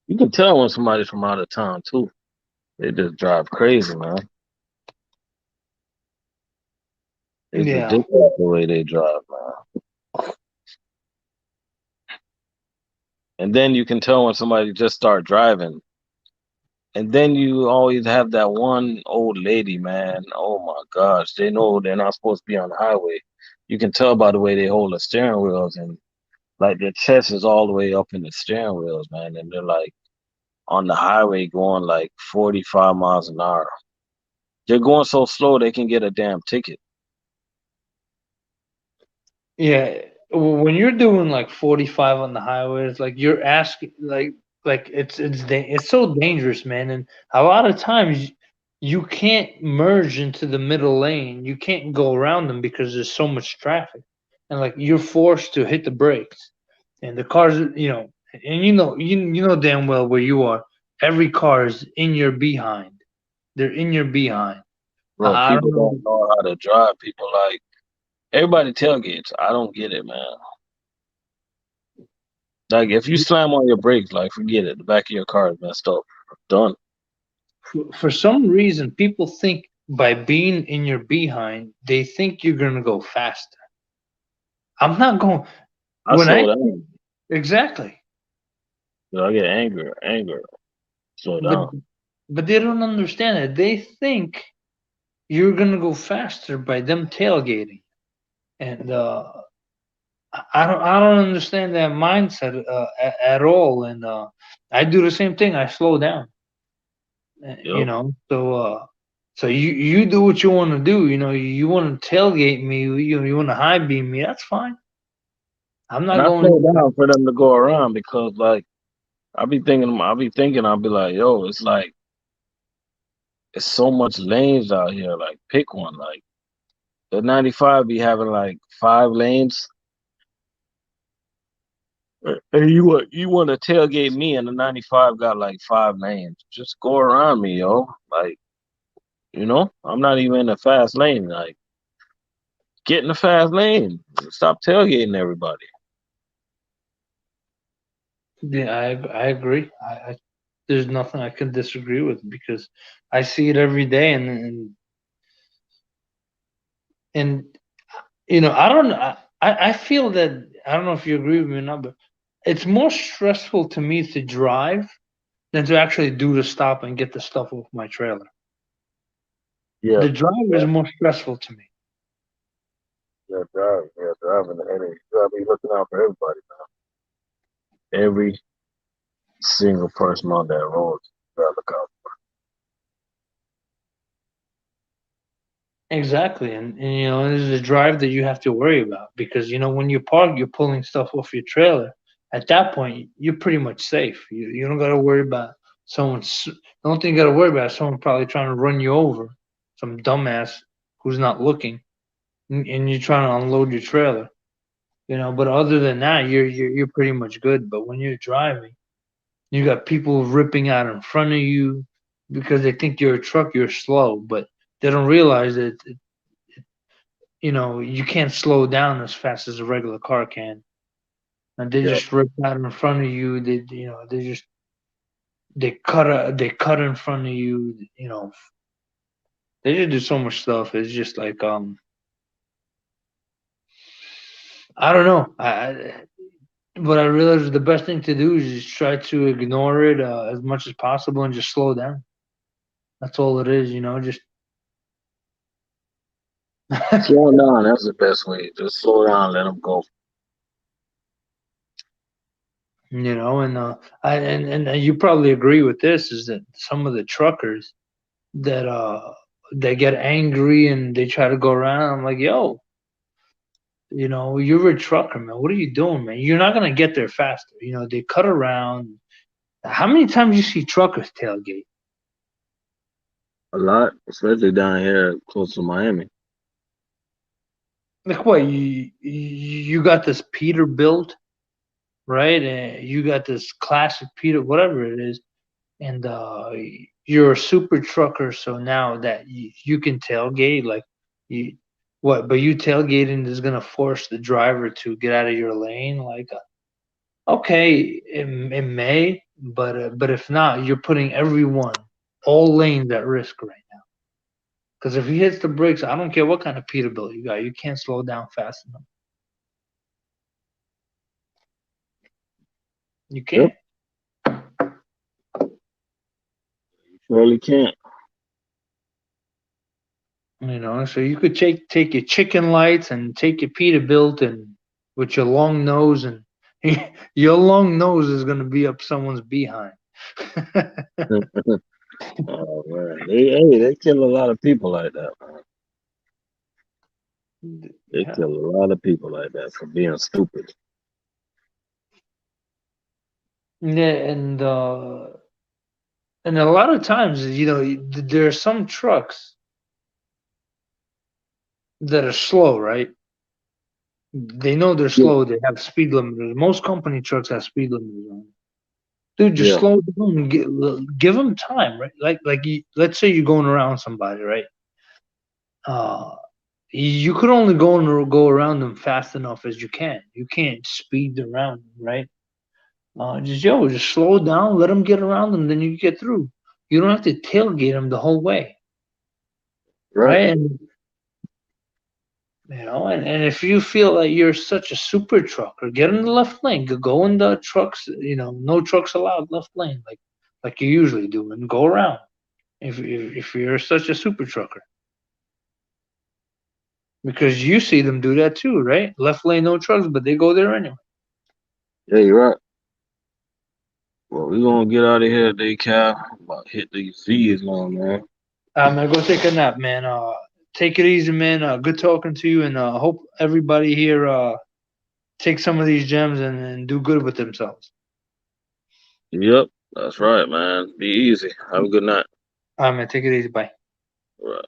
you can tell when somebody's from out of town too. They just drive crazy, man. It's Yeah. ridiculous the way they drive, man. And then you can tell when somebody just start driving. And then you always have that one old lady, man. Oh my gosh, they know they're not supposed to be on the highway. You can tell by the way they hold the steering wheels, and like their chest is all the way up in the steering wheels, man. And they're like on the highway going like 45 miles an hour. They're going so slow they can get a damn ticket. Yeah, when you're doing like 45 on the highway, it's like you're asking, like it's so dangerous, man. And a lot of times you can't merge into the middle lane. You can't go around them because there's so much traffic, and like you're forced to hit the brakes. And the cars, and you know damn well where you are. Every car is in your behind. They're in your behind. Bro, I people don't don't know. know how to drive. People like everybody tailgates. I don't get it, man. Like if you slam on your brakes, like forget it. The back of your car is messed up. Done. For some reason, people think by being in your behind, they think you're gonna go faster. I'm not going. I When I slow down. exactly, I get angry. Slow but down. but they don't understand it. They think you're gonna go faster by them tailgating, and I don't understand that mindset at all. And I do the same thing. I slow down, Yep. So. So you do what you want to do. You want to tailgate me. You want to high beam me. That's fine. I'm And not I going. slow down for them to go around because like I'll be thinking, be like, yo, it's like it's so much lanes out here. Like pick one. Like the 95 be having like 5 lanes. And you want to tailgate me and the 95 got like 5 lanes. Just go around me, yo. Like, I'm not even in a fast lane. Like, get in the fast lane. Stop tailgating everybody. Yeah, I agree. There's nothing I can disagree with because I see it every day, and I don't. I feel that I don't know if you agree with me or not, but it's more stressful to me to drive than to actually do the stop and get the stuff off my trailer. Yeah, The drive is yeah, more stressful to me. driving. And you gotta be looking out for everybody, man. Every single person on that road, you gotta look out. Exactly, and this is a drive that you have to worry about because when you park, you're pulling stuff off your trailer. At that point, you're pretty much safe. You don't got to worry about someone. The only thing you got to worry about is someone probably trying to run you over, some dumbass who's not looking, and you're trying to unload your trailer. But other than that, you're pretty much good. But when you're driving, you got people ripping out in front of you because they think you're a truck. You're slow, but they don't realize that you can't slow down as fast as a regular car can. And they Yeah, just rip out in front of you. They cut in front of you. They just do so much stuff. It's just like I don't know. What I realized the best thing to do is just try to ignore it as much as possible and just slow down. That's all it is. Just slowing down. That's the best way. Just slow down, let them go. and you probably agree with this is that some of the truckers that they get angry and they try to go around. I'm like, yo, you're a trucker, man. What are you doing, man? You're not gonna get there faster. They cut around. How many times you see truckers tailgate? A lot, especially down here close to Miami. Like what? You got this Peterbilt, right? And you got this classic Peter, whatever it is, and you're a super trucker. So now that you can tailgate, like you, what? But you tailgating is gonna force the driver to get out of your lane, like. Okay, it may, but if not, you're putting everyone, all lanes at risk right now. Because if he hits the brakes, I don't care what kind of Peterbilt you got, you can't slow down fast enough. You Yep, can't. surely can't. So you could take your chicken lights and take your Peterbilt and with your long nose and your long nose is gonna be up someone's behind. Oh man, they kill a lot of people like that, man. They Yeah. kill a lot of people like that for being stupid. Yeah, and a lot of times, there are some trucks that are slow, right? They know they're Yeah, slow. They have speed limiters. Most company trucks have speed limiters on them. Dude, just yeah, slow down. And give them time, right? Let's say you're going around somebody, right? Uh, you could only go around them fast enough as you can. You can't speed around them, right? Just slow down, let them get around them, then you get through. You don't have to tailgate them the whole way, right. right? And if you feel like you're such a super trucker, get in the left lane. Go in the trucks, no trucks allowed left lane, like you usually do, and go around. If you're such a super trucker, because you see them do that too, right? Left lane, no trucks, but they go there anyway. Yeah, you're right. Well, we gonna get out of here today, Cal. About to hit these Z's on, man. I'm gonna go take a nap, man. Take it easy, man. Good talking to you, and hope everybody here take some of these gems and do good with themselves. Yep, that's right, man. Be easy. Have a good night. All right, man. Take it easy. Bye. Right.